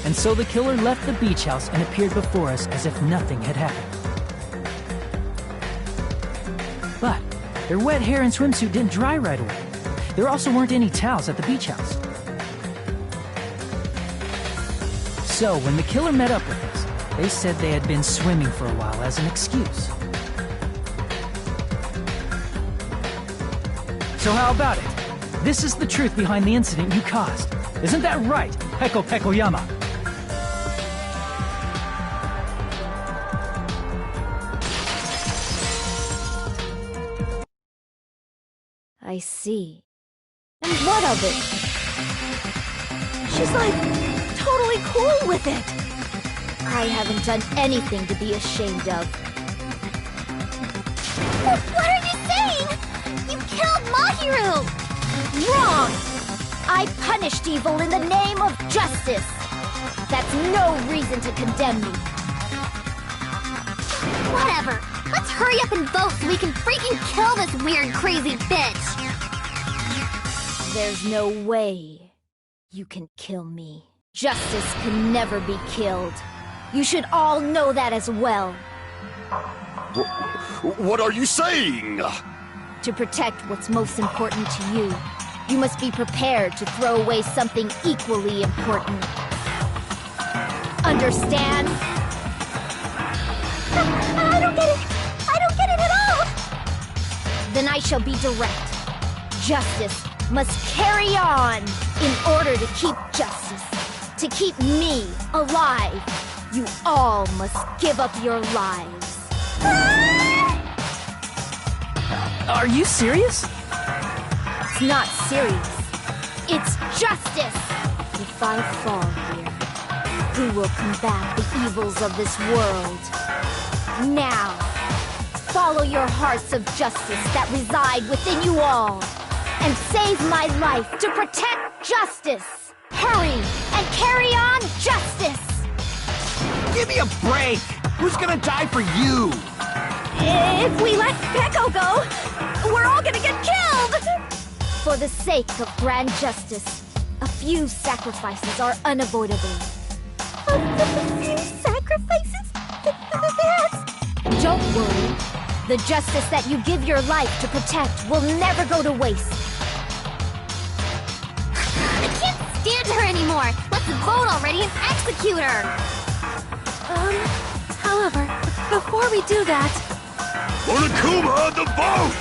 And so the killer left the beach house and appeared before us as if nothing had happened. But their wet hair and swimsuit didn't dry right away. There also weren't any towels at the beach house. So when the killer met up with us, they said they had been swimming for a while as an excuse. So how about it? This is the truth behind the incident you caused. Isn't that right, Peko Pekoyama? I see. And what of it? She's like, totally cool with it. I haven't done anything to be ashamed of. What are you saying? You killed Mahiru! Wrong! I punished evil in the name of justice. That's no reason to condemn me. Whatever. Let's hurry up and vote so we can freaking kill this weird, crazy bitch! There's no way you can kill me. Justice can never be killed. You should all know that as well. What are you saying? To protect what's most important to you, you must be prepared to throw away something equally important. Understand? I don't get it! I don't get it at all! Then I shall be direct. Justice must carry on in order to keep justice. To keep me alive, you all must give up your lives. Are you serious? It's not serious. It's justice. If I fall here, who will combat the evils of this world? Now, follow your hearts of justice that reside within you all, and save my life to protect justice. Hurry and carry on justice. Give me a break! Who's gonna die for you? If we let Peko go, we're all gonna get killed! For the sake of grand justice, a few sacrifices are unavoidable. A few sacrifices? That's... Don't worry. The justice that you give your life to protect will never go to waste. I can't stand her anymore! Let's vote already and execute her! However, before we do that... Monokuma, the vote!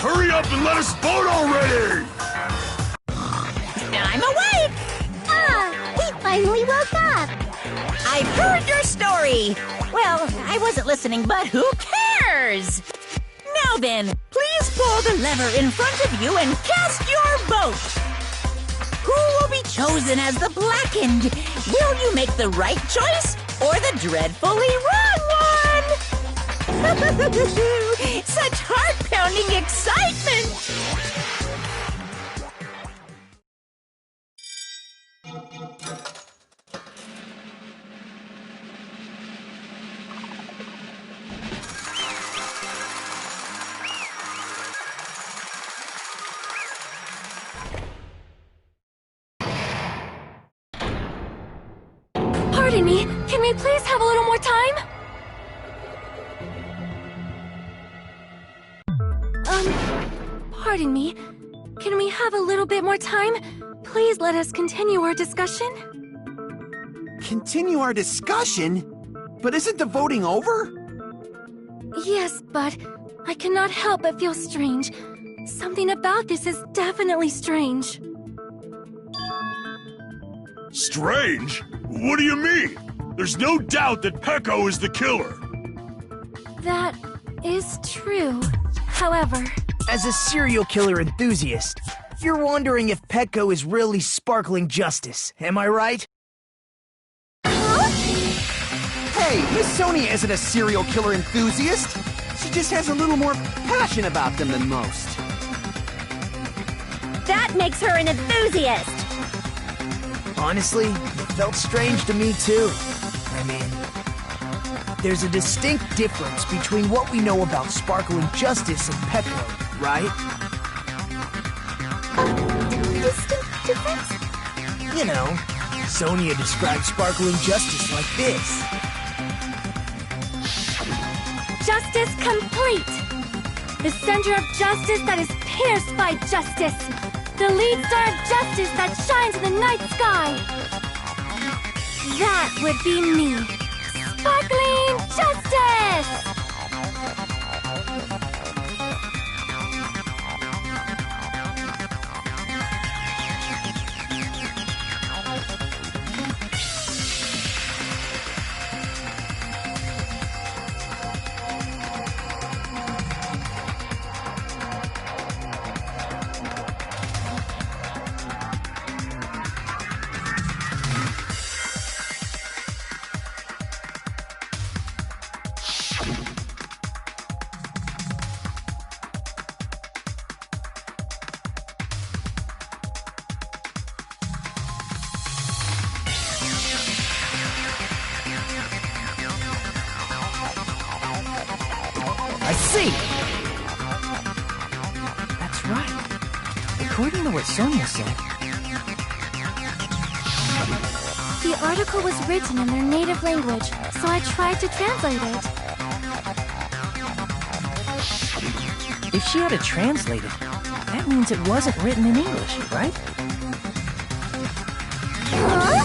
Hurry up and let us vote already! I'm awake! we finally woke up! I've heard your story! Well, I wasn't listening, but who cares? Now then, please pull the lever in front of you and cast your vote! Who will be chosen as the blackened? Will you make the right choice or the dreadfully wrong one? Such heart-pounding excitement! Pardon me, can we please have a little more time? Pardon me, can we have a little bit more time? Please let us continue our discussion. Continue our discussion? But isn't the voting over? Yes, but I cannot help but feel strange. Something about this is definitely strange. Strange? What do you mean? There's no doubt that Peko is the killer. That is true. However... As a serial killer enthusiast, you're wondering if Peko is really sparkling justice, am I right? Hey, Miss Sonia isn't a serial killer enthusiast. She just has a little more passion about them than most. That makes her an enthusiast! Honestly, it felt strange to me too. I mean, there's a distinct difference between what we know about Sparkling Justice and Pecco, right? Distinct difference? You know, Sonia describes Sparkling Justice like this. Justice complete! The center of justice that is pierced by justice! The lead star of justice that shines in the night sky! That would be me! Sparkling Justice! I see! That's right. According to what Sonia said, The article was written in their native language, so I tried to translate it. if she had to translate it, that means it wasn't written in English, right? Huh?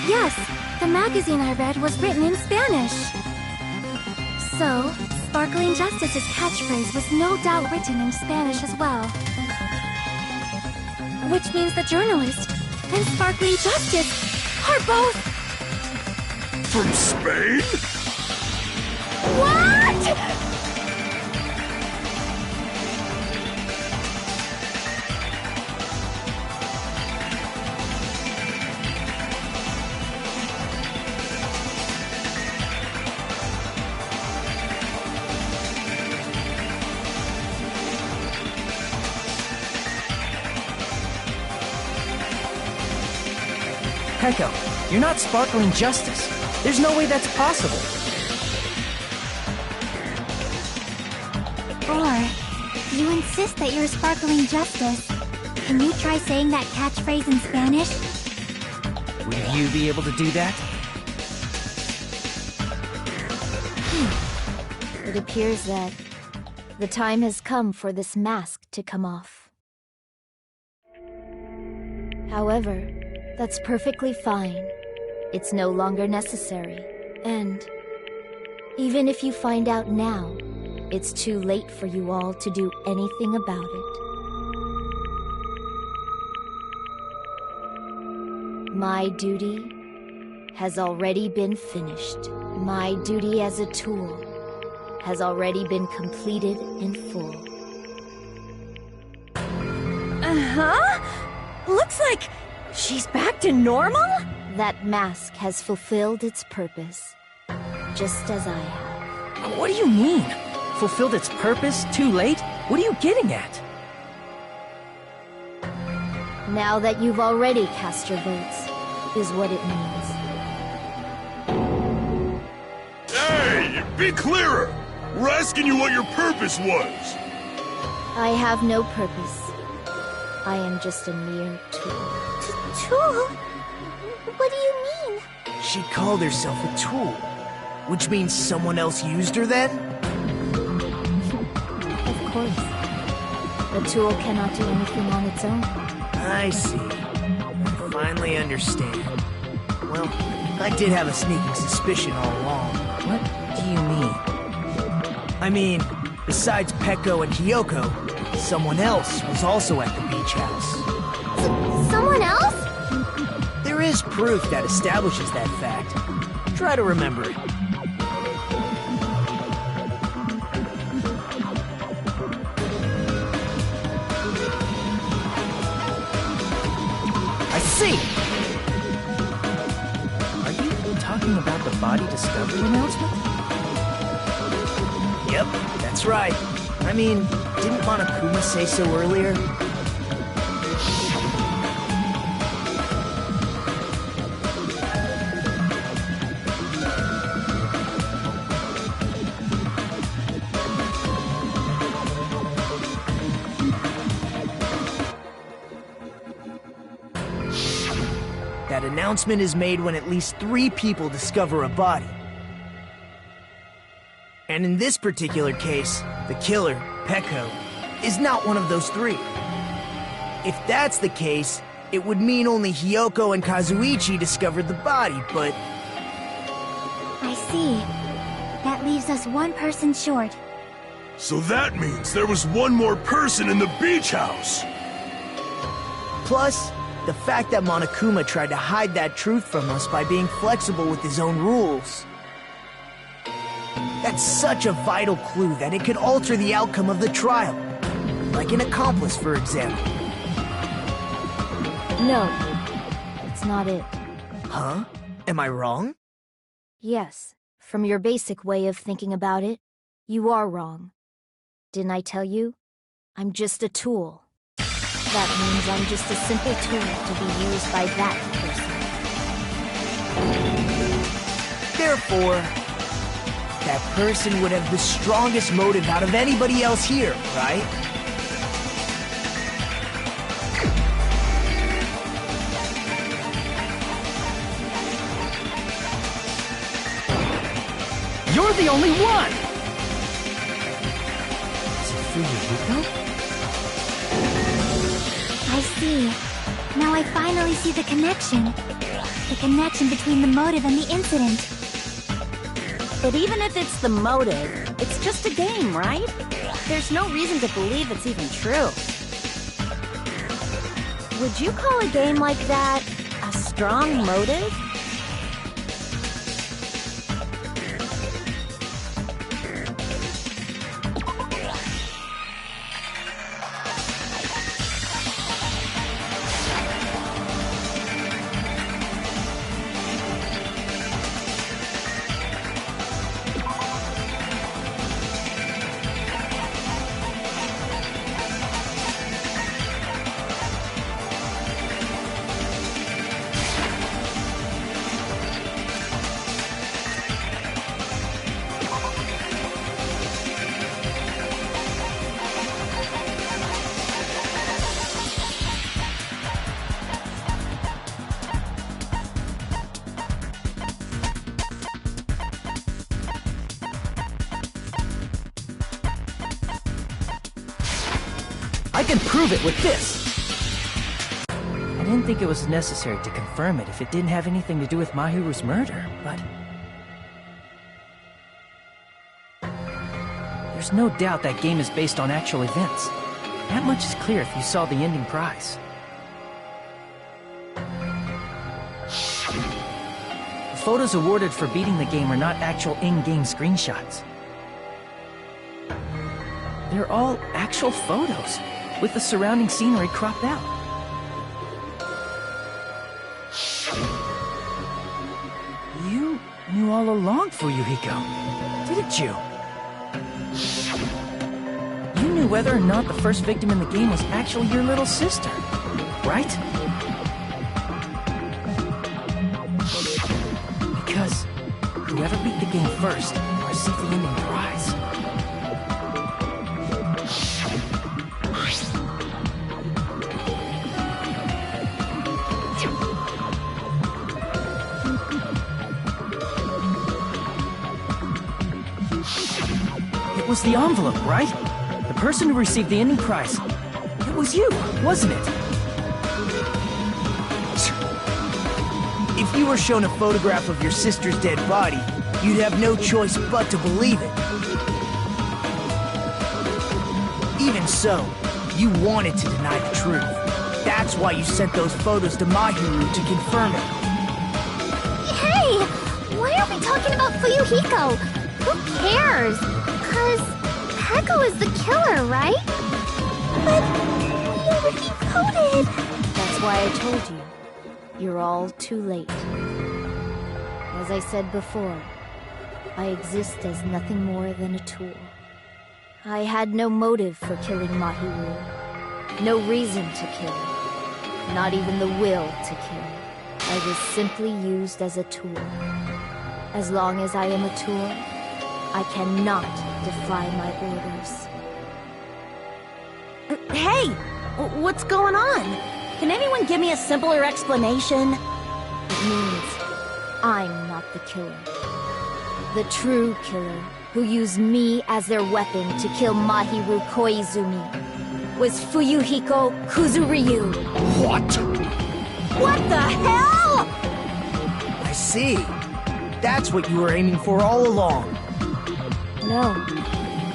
Yes, the magazine I read was written in Spanish. So, Sparkling Justice's catchphrase was no doubt written in Spanish as well. Which means the journalist and Sparkling Justice are both... From Spain? What?! Pecco, you're not Sparkling Justice. There's no way that's possible. Or, you insist that you're Sparkling Justice. Can you try saying that catchphrase in Spanish? Would you be able to do that? It appears that the time has come for this mask to come off. However, that's perfectly fine. It's no longer necessary. And even if you find out now, it's too late for you all to do anything about it. My duty has already been finished. My duty as a tool has already been completed in full. Uh-huh? Looks like she's back to normal? That mask has fulfilled its purpose, just as I have. What do you mean? Fulfilled its purpose? Too late? What are you getting at? Now that you've already cast your votes, is what it means. Hey, be clearer! We're asking you what your purpose was! I have no purpose. I am just a mere tool. Tool? What do you mean? She called herself a tool, which means someone else used her then? Of course. A tool cannot do anything on its own. I see. I finally understand. Well, I did have a sneaking suspicion all along. What do you mean? I mean, besides Pecco and Hiyoko, someone else was also at the beach house. Someone else? There is proof that establishes that fact. Try to remember it. I see! Are you talking about the body discovery announcement? Yep, that's right. I mean, didn't Monokuma say so earlier? That announcement is made when at least 3 people discover a body. And in this particular case, the killer, Peko, is not one of those 3. If that's the case, it would mean only Hiyoko and Kazuichi discovered the body, but... I see. That leaves us 1 person short. So that means there was one more person in the beach house! Plus, the fact that Monokuma tried to hide that truth from us by being flexible with his own rules. That's such a vital clue that it could alter the outcome of the trial. Like an accomplice, for example. No, it's not it. Huh? Am I wrong? Yes, from your basic way of thinking about it, you are wrong. Didn't I tell you? I'm just a tool. That means I'm just a simple tool to be used by that person. Therefore, that person would have the strongest motive out of anybody else here, right? You're the only one! Is it Fuyuhiko? I see. Now I finally see the connection. The connection between the motive and the incident. But even if it's the motive, it's just a game, right? There's no reason to believe it's even true. Would you call a game like that a strong motive? I can prove it with this! I didn't think it was necessary to confirm it if it didn't have anything to do with Mahiru's murder, but... There's no doubt that game is based on actual events. That much is clear if you saw the ending prize. The photos awarded for beating the game are not actual in-game screenshots. They're all actual photos, with the surrounding scenery cropped out. You knew all along, Fuyuhiko, didn't you? You knew whether or not the first victim in the game was actually your little sister, right? Because whoever beat the game first will receive the ending prize. It was the envelope, right? The person who received the ending prize. It was you, wasn't it? If you were shown a photograph of your sister's dead body, you'd have no choice but to believe it. Even so, you wanted to deny the truth. That's why you sent those photos to Mahiru to confirm it. Hey! Why are we talking about Fuyuhiko? Who cares? 'Cause Peko is the killer, right? But we already voted! That's why I told you. You're all too late. As As I said before, I exist as nothing more than a tool. I had no motive for killing Mahiru. No reason to kill. Not even the will to kill. I was simply used as a tool. As long as I am a tool, I cannot defy my orders. Hey! What's going on? Can anyone give me a simpler explanation? It means I'm not the killer. The true killer, who used me as their weapon to kill Mahiru Koizumi, was Fuyuhiko Kuzuryu. What? What the hell?! I see. That's what you were aiming for all along. No,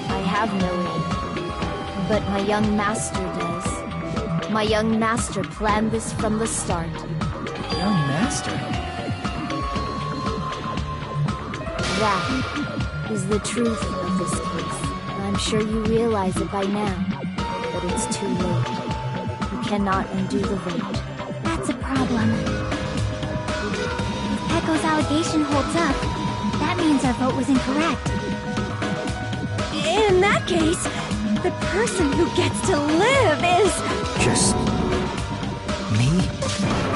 I have no aim. But my young master does. My young master planned this from the start. Young master? That is the truth of this case. I'm sure you realize it by now, but it's too late. You cannot undo the vote. That's a problem. If Pecco's allegation holds up, that means our vote was incorrect. In that case, the person who gets to live is... Just... me?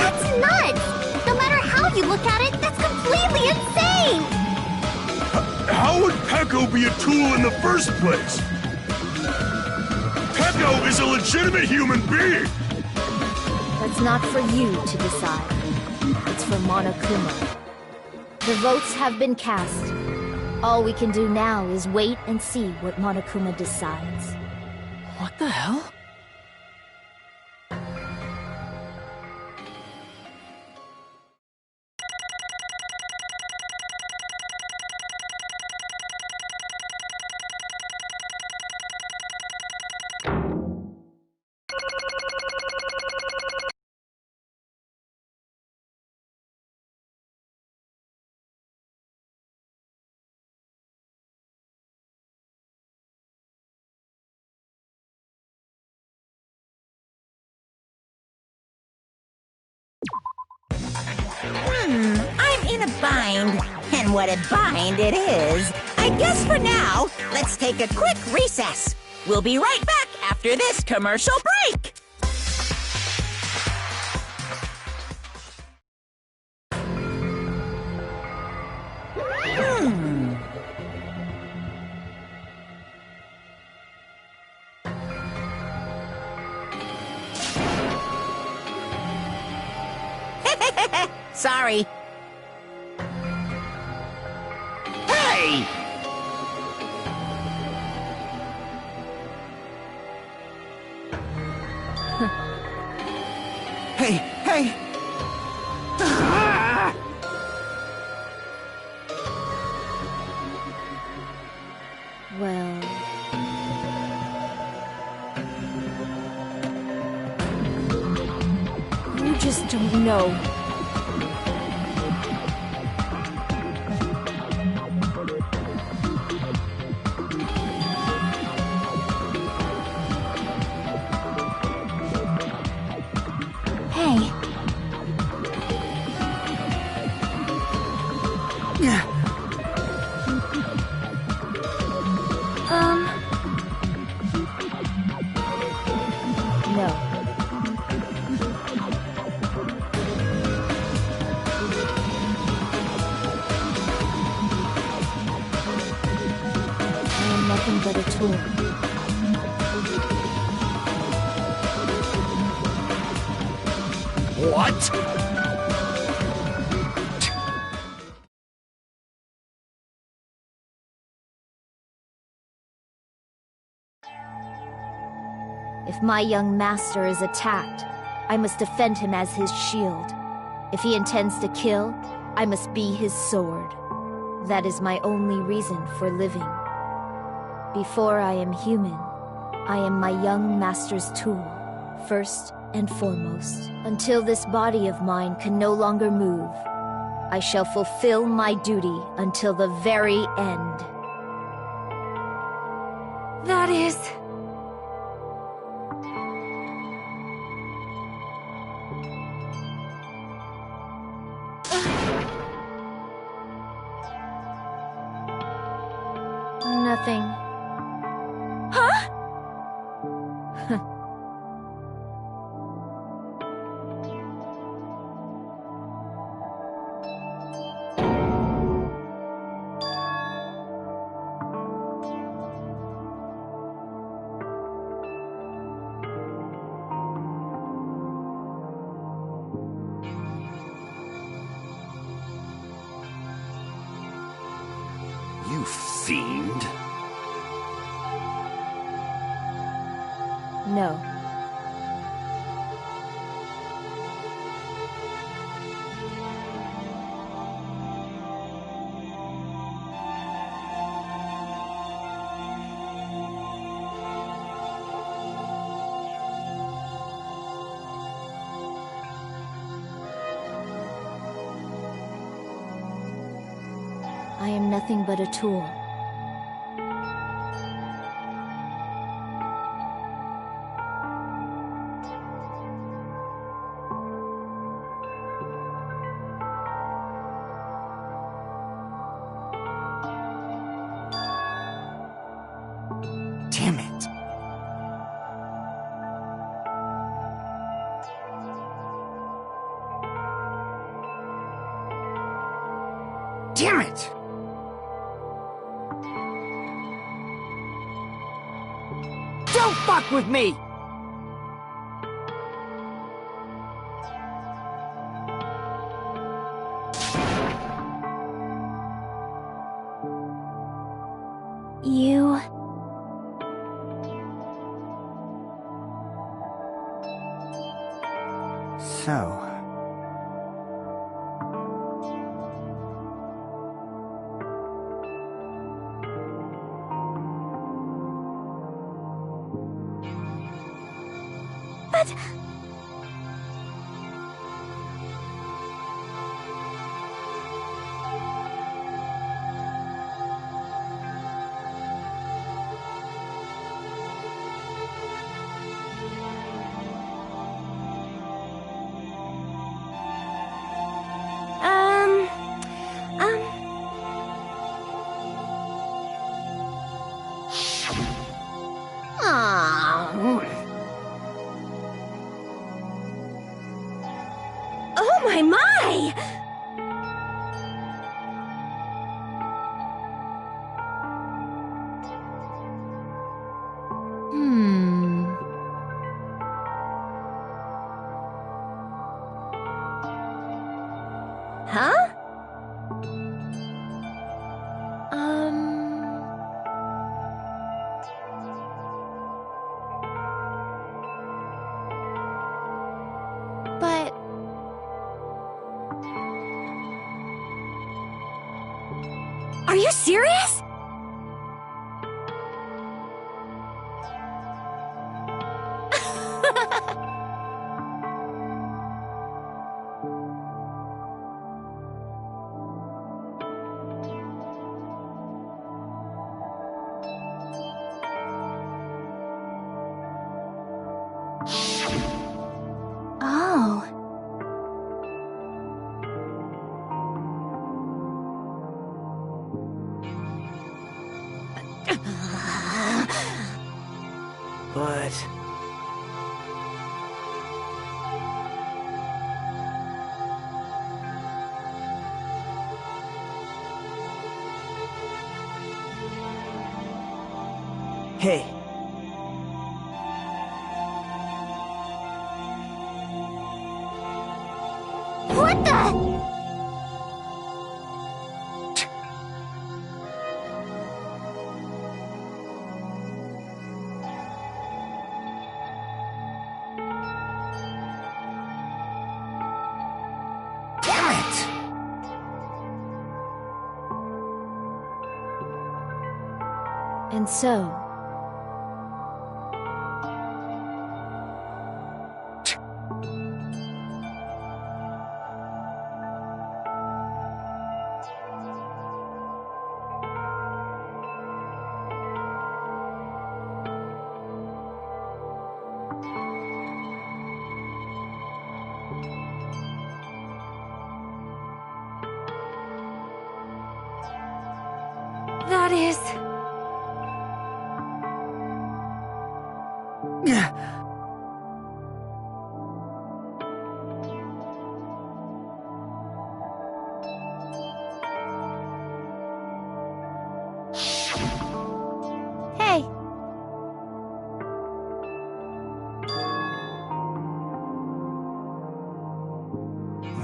That's nuts! No matter how you look at it, that's completely insane! How would Pecco be a tool in the first place? Pecco is a legitimate human being! That's not for you to decide. It's for Monokuma. The votes have been cast. All we can do now is wait and see what Monokuma decides. What the hell? I'm in a bind. And what a bind it is. I guess for now, let's take a quick recess. We'll be right back after this commercial break. Sorry. Hey! Hey! Ah! Well... you just don't know. Hey, No. I am nothing but a tool. What? If my young master is attacked, I must defend him as his shield. If he intends to kill, I must be his sword. That is my only reason for living. Before I am human, I am my young master's tool, first and foremost. Until this body of mine can no longer move, I shall fulfill my duty until the very end. That is... You fiend. No. I am nothing but a tool. Damn it. Damn it! Don't fuck with me! You... So... But... Oh my! Huh? But... Are you serious? Oh. But... Hey. What the? And so... That is... Hey.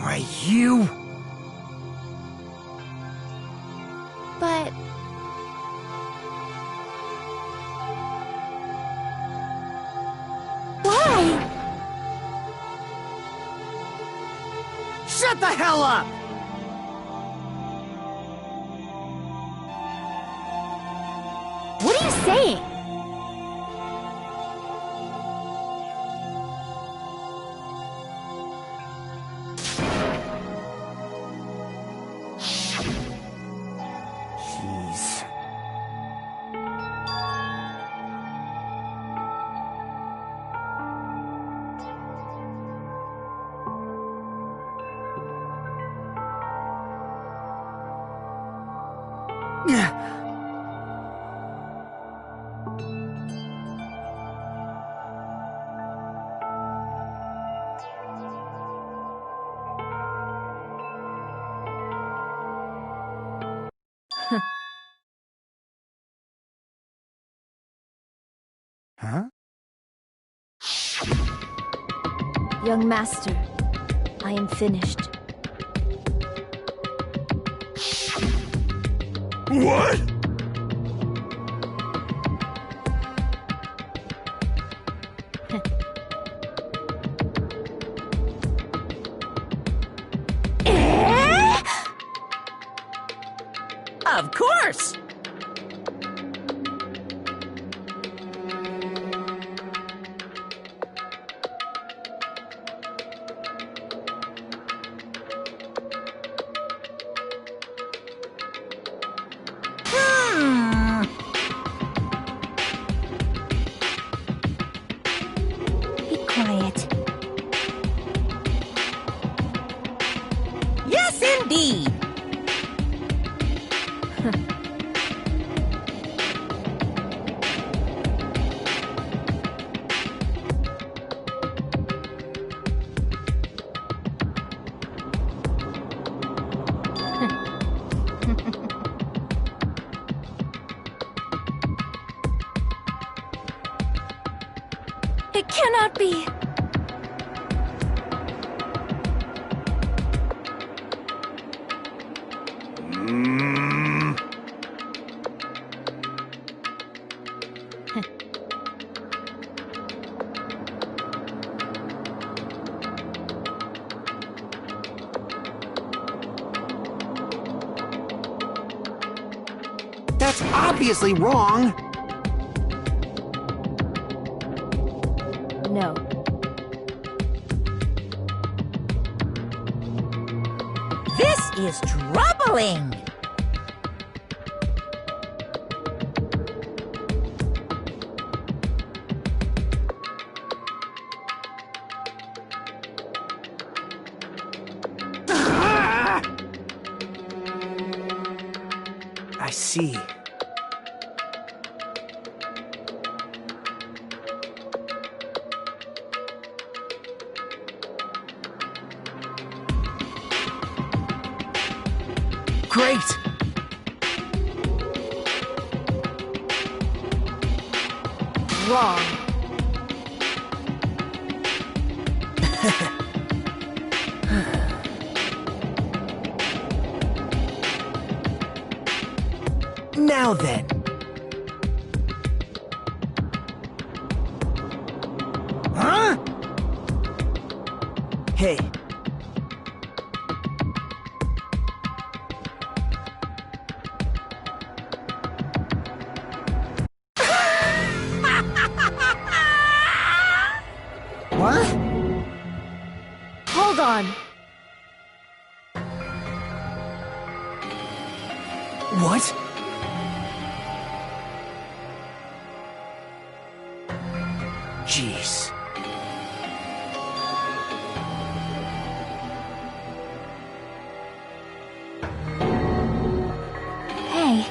Why, you... But... Why? Shut the hell up! What are you saying? Jeez. Huh? Young master, I am finished. What? Of course! Be quiet. Yes, indeed! It cannot be. That's obviously wrong. No. This is troubling! I see. Great! Wrong. Now then. Huh? Hey. What? Hold on. What? Jeez. Hey.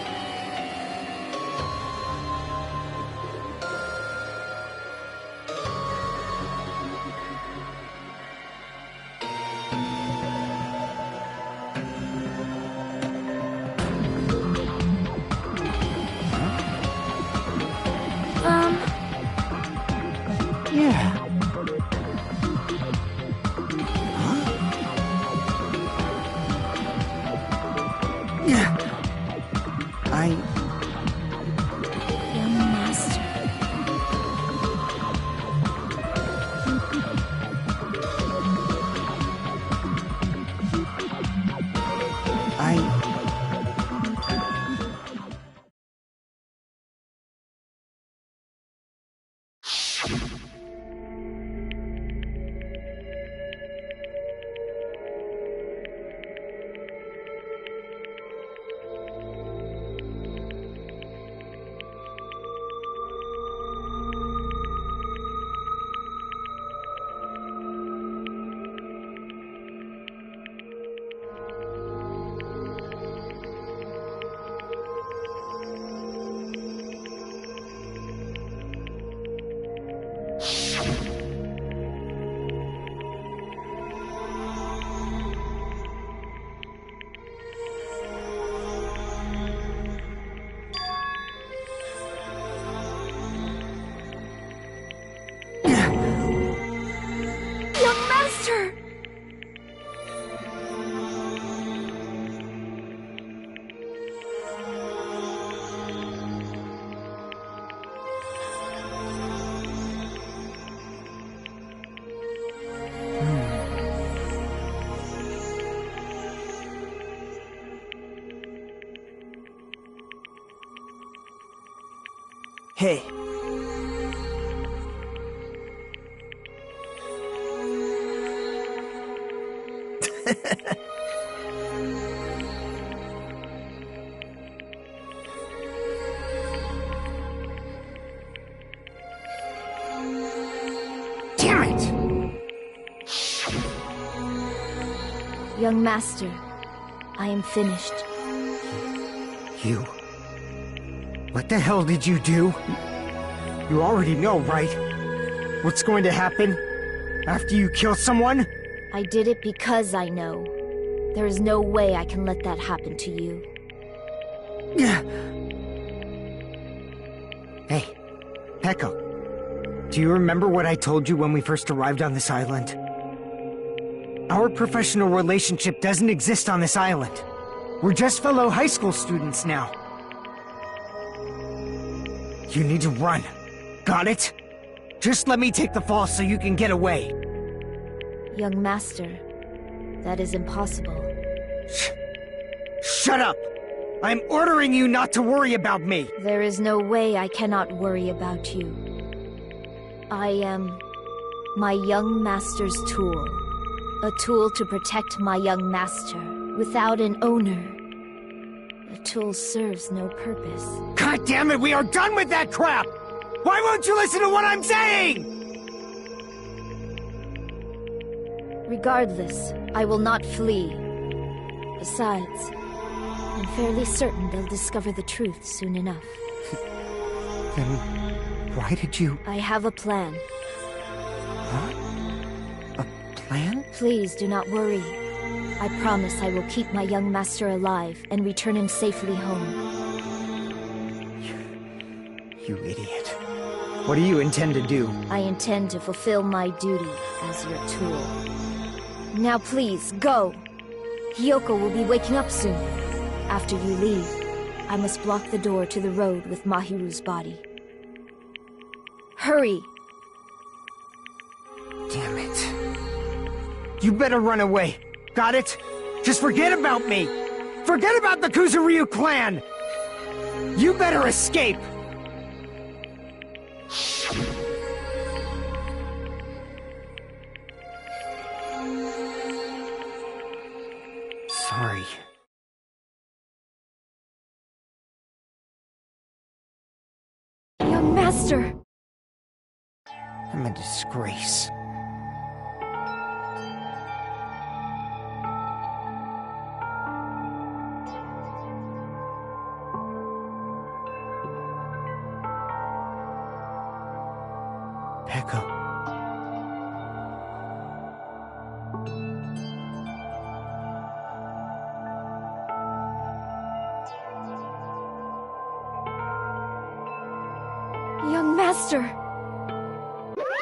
Yeah. Young master. Young master! Hey. Damn it! Young master, I am finished. You... What the hell did you do? You already know, right? What's going to happen after you kill someone? I did it because I know. There is no way I can let that happen to you. Hey, Peko. Do you remember what I told you when we first arrived on this island? Our professional relationship doesn't exist on this island. We're just fellow high school students now. You need to run. Got it? Just let me take the fall so you can get away. Young master, that is impossible. Shut up! I'm ordering you not to worry about me! There is no way I cannot worry about you. I am my young master's tool. A tool to protect my young master. Without an owner, the tool serves no purpose. God damn it, we are done with that crap! Why won't you listen to what I'm saying?! Regardless, I will not flee. Besides, I'm fairly certain they'll discover the truth soon enough. Then, why did you... I have a plan. Huh? A plan? Please do not worry. I promise I will keep my young master alive and return him safely home. You idiot. What do you intend to do? I intend to fulfill my duty as your tool. Now please, go! Hiyoko will be waking up soon. After you leave, I must block the door to the road with Mahiru's body. Hurry! Damn it. You better run away. Got it? Just forget about me! Forget about the Kuzuryu clan! You better escape! Sorry. Young master! I'm a disgrace. Peko. Young master!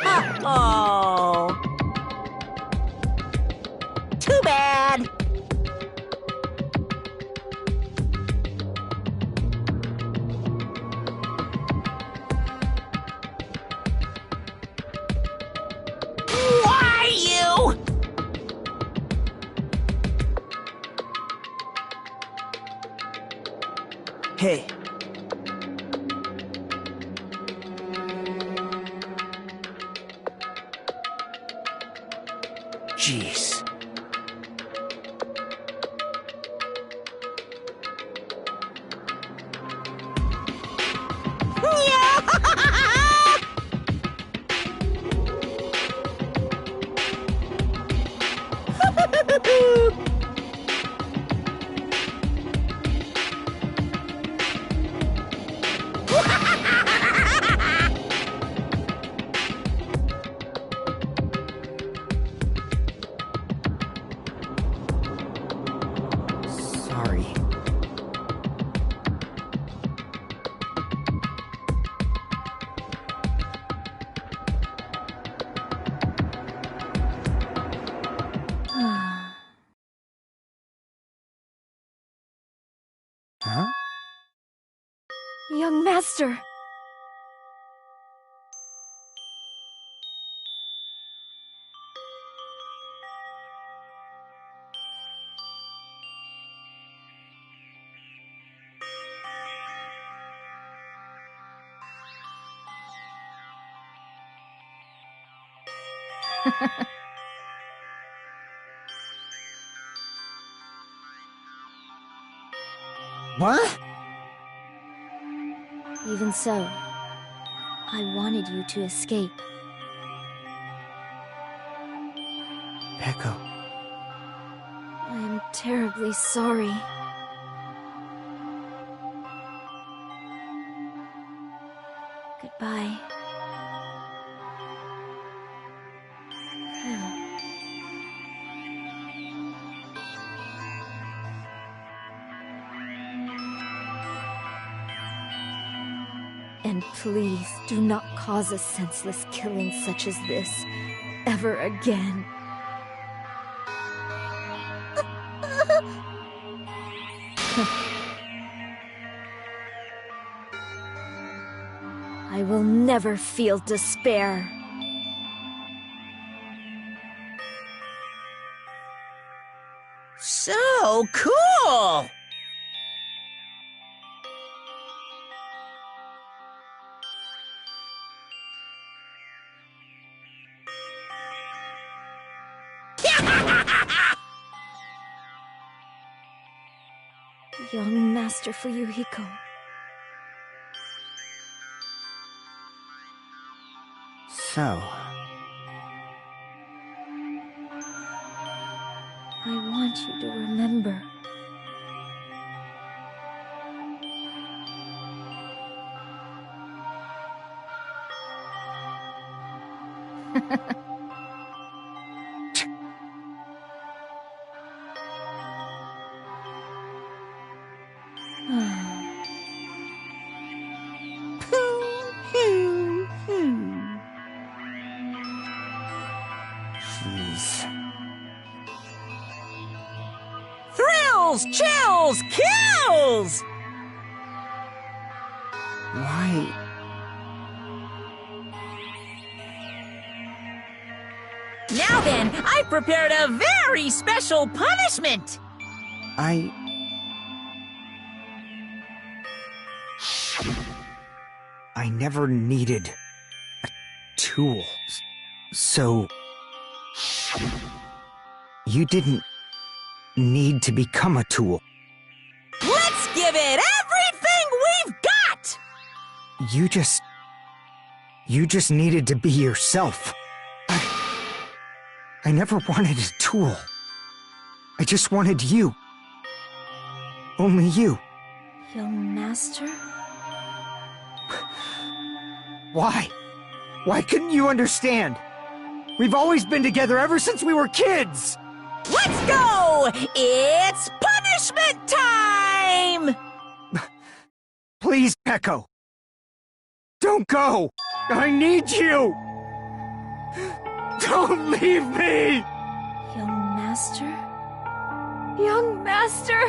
Uh-oh. Too bad. Why you? Hey. Jeez. Sorry. Huh? Young master. What? Even so, I wanted you to escape. Echo. I am terribly sorry. Goodbye. And please do not cause a senseless killing such as this ever again. I will never feel despair. So cool! Young Master Fuyuhiko. So, I want you to remember. jeez. Thrills, chills, kills! Why? Now then, I prepared a very special punishment! I never needed a tool. So... you didn't need to become a tool. Let's give it everything we've got! You just needed to be yourself. I never wanted a tool. I just wanted you. Only you. Young Master? Why? Why couldn't you understand? We've always been together ever since we were kids! Let's go! It's punishment time! Please, Echo. Don't go! I need you! Don't leave me! Young master? Young master!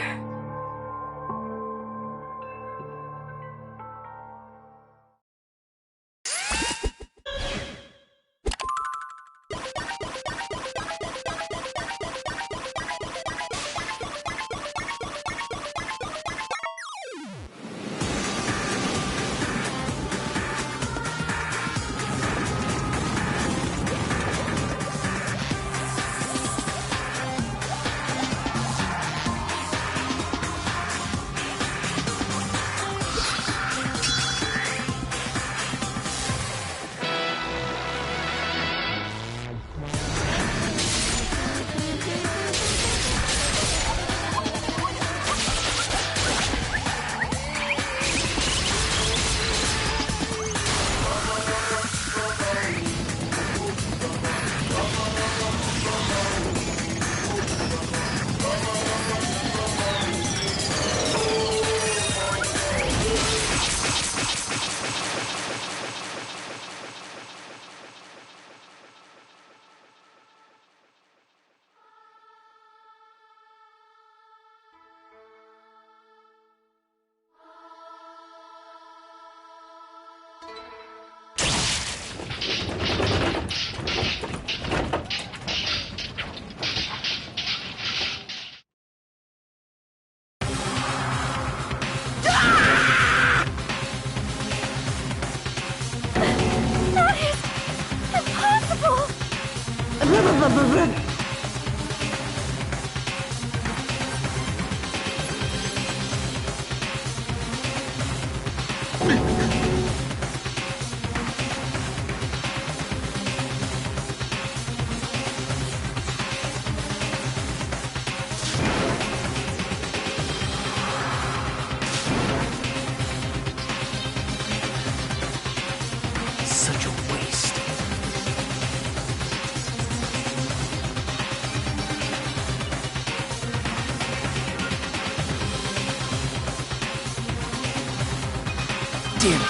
Such a waste. Damn it.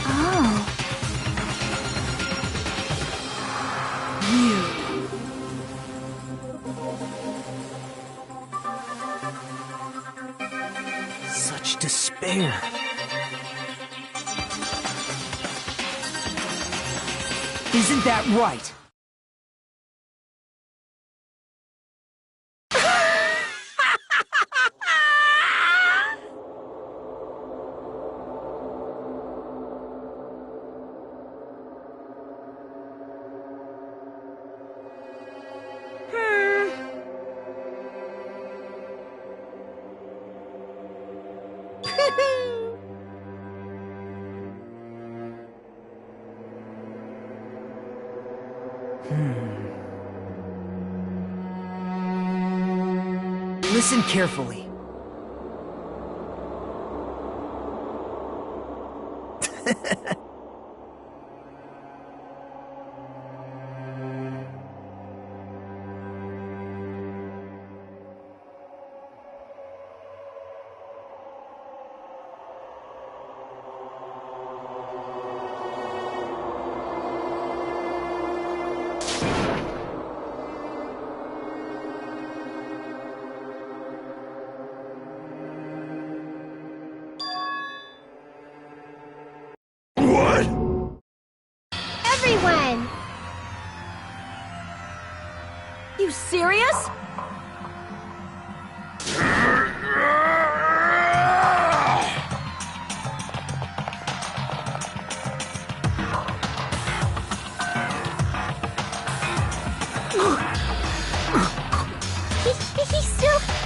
Oh. Such despair. Isn't that right? Listen carefully. Everyone! You serious?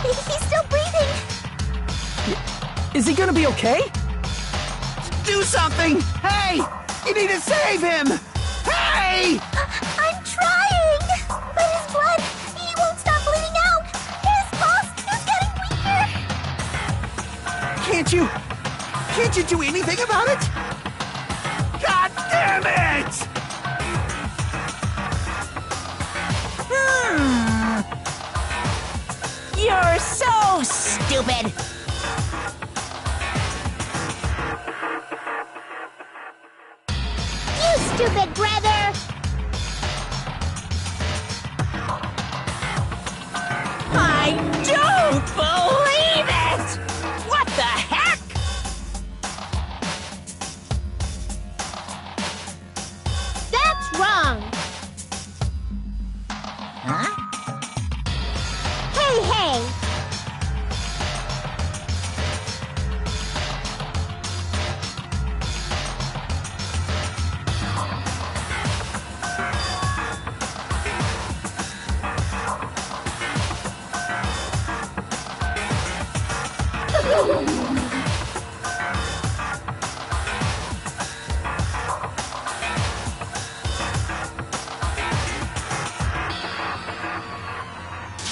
He's still breathing. Is he gonna be okay? Do something! Hey! You need to save him! Hey! I'm trying! But his blood, he won't stop bleeding out! His pulse is getting weaker! Can't you do anything about it? God damn it! You're so stupid! stupid brother! I don't believe it! What the heck? That's wrong! Huh? Hey, hey!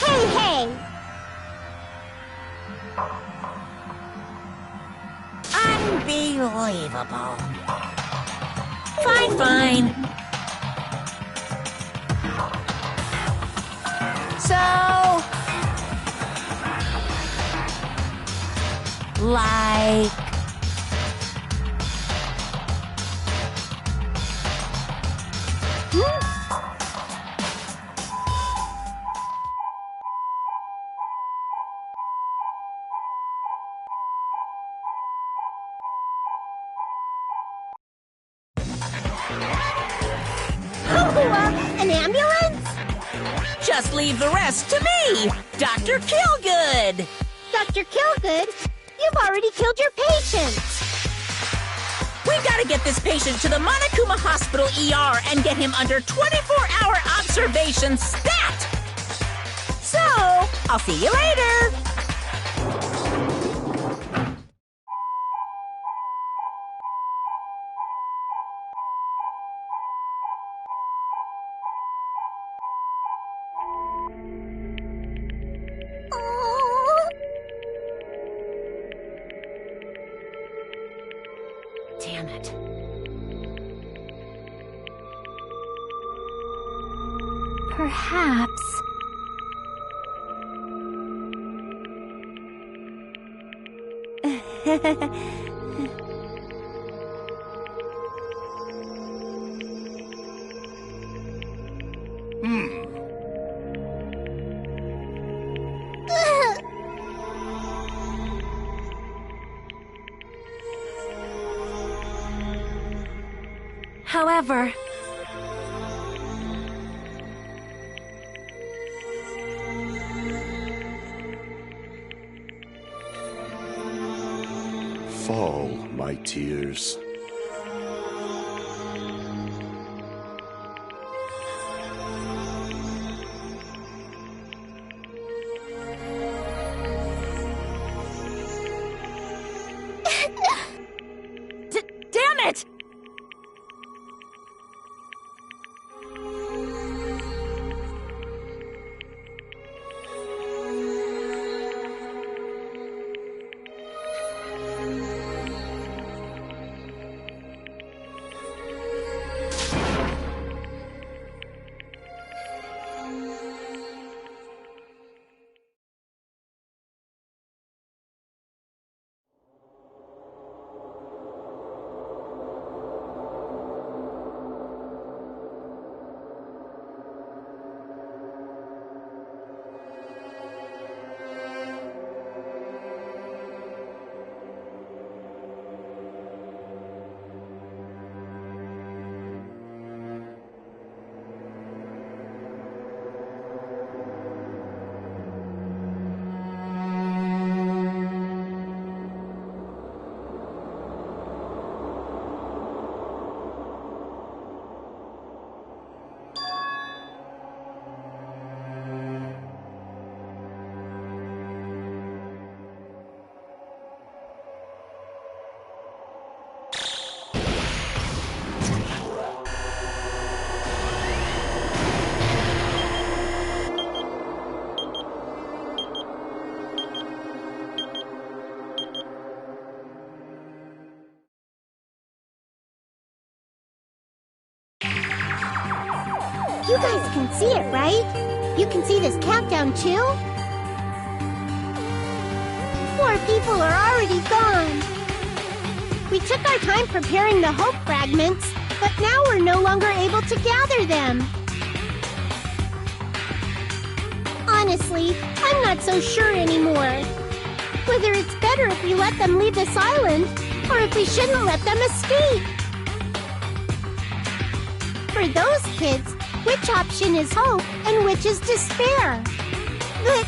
Hey, hey! Unbelievable. Fine, fine. So... like... An ambulance? Just leave the rest to me, Dr. Killgood! Dr. Killgood, you've already killed your patient! We gotta get this patient to the Monokuma Hospital ER and get him under 24-hour observation stat! So, I'll see you later! Damn it. Perhaps... However... Fall, my tears. Damn it! You guys can see it, right? You can see this countdown, too? 4 people are already gone. We took our time preparing the hope fragments, But now we're no longer able to gather them. Honestly, I'm not so sure anymore. Whether it's better if we let them leave this island, or if we shouldn't let them escape. For those kids, which option is hope and which is despair? But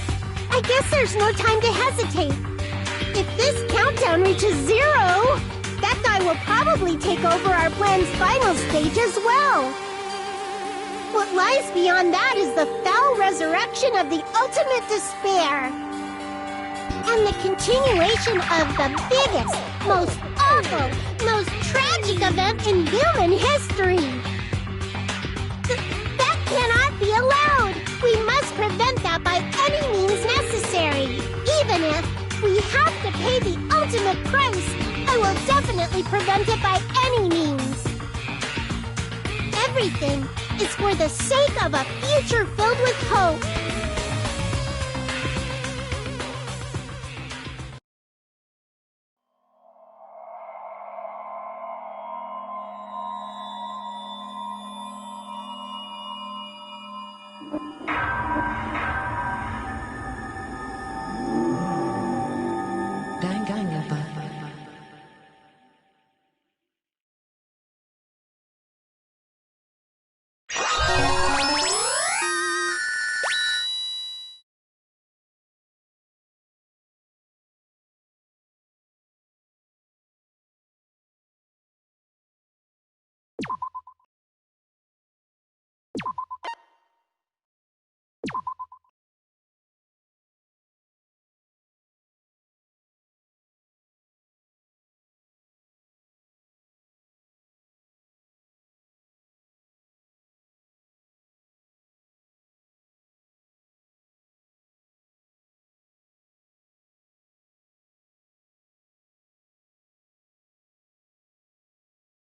I guess there's no time to hesitate. If this countdown reaches 0, that guy will probably take over our plan's final stage as well. What lies beyond that is the foul resurrection of the ultimate despair. And the continuation of the biggest, most awful, most tragic event in human history. That cannot be allowed. We must prevent that by any means necessary. Even if we have to pay the ultimate price, I will definitely prevent it by any means. Everything is for the sake of a future filled with hope.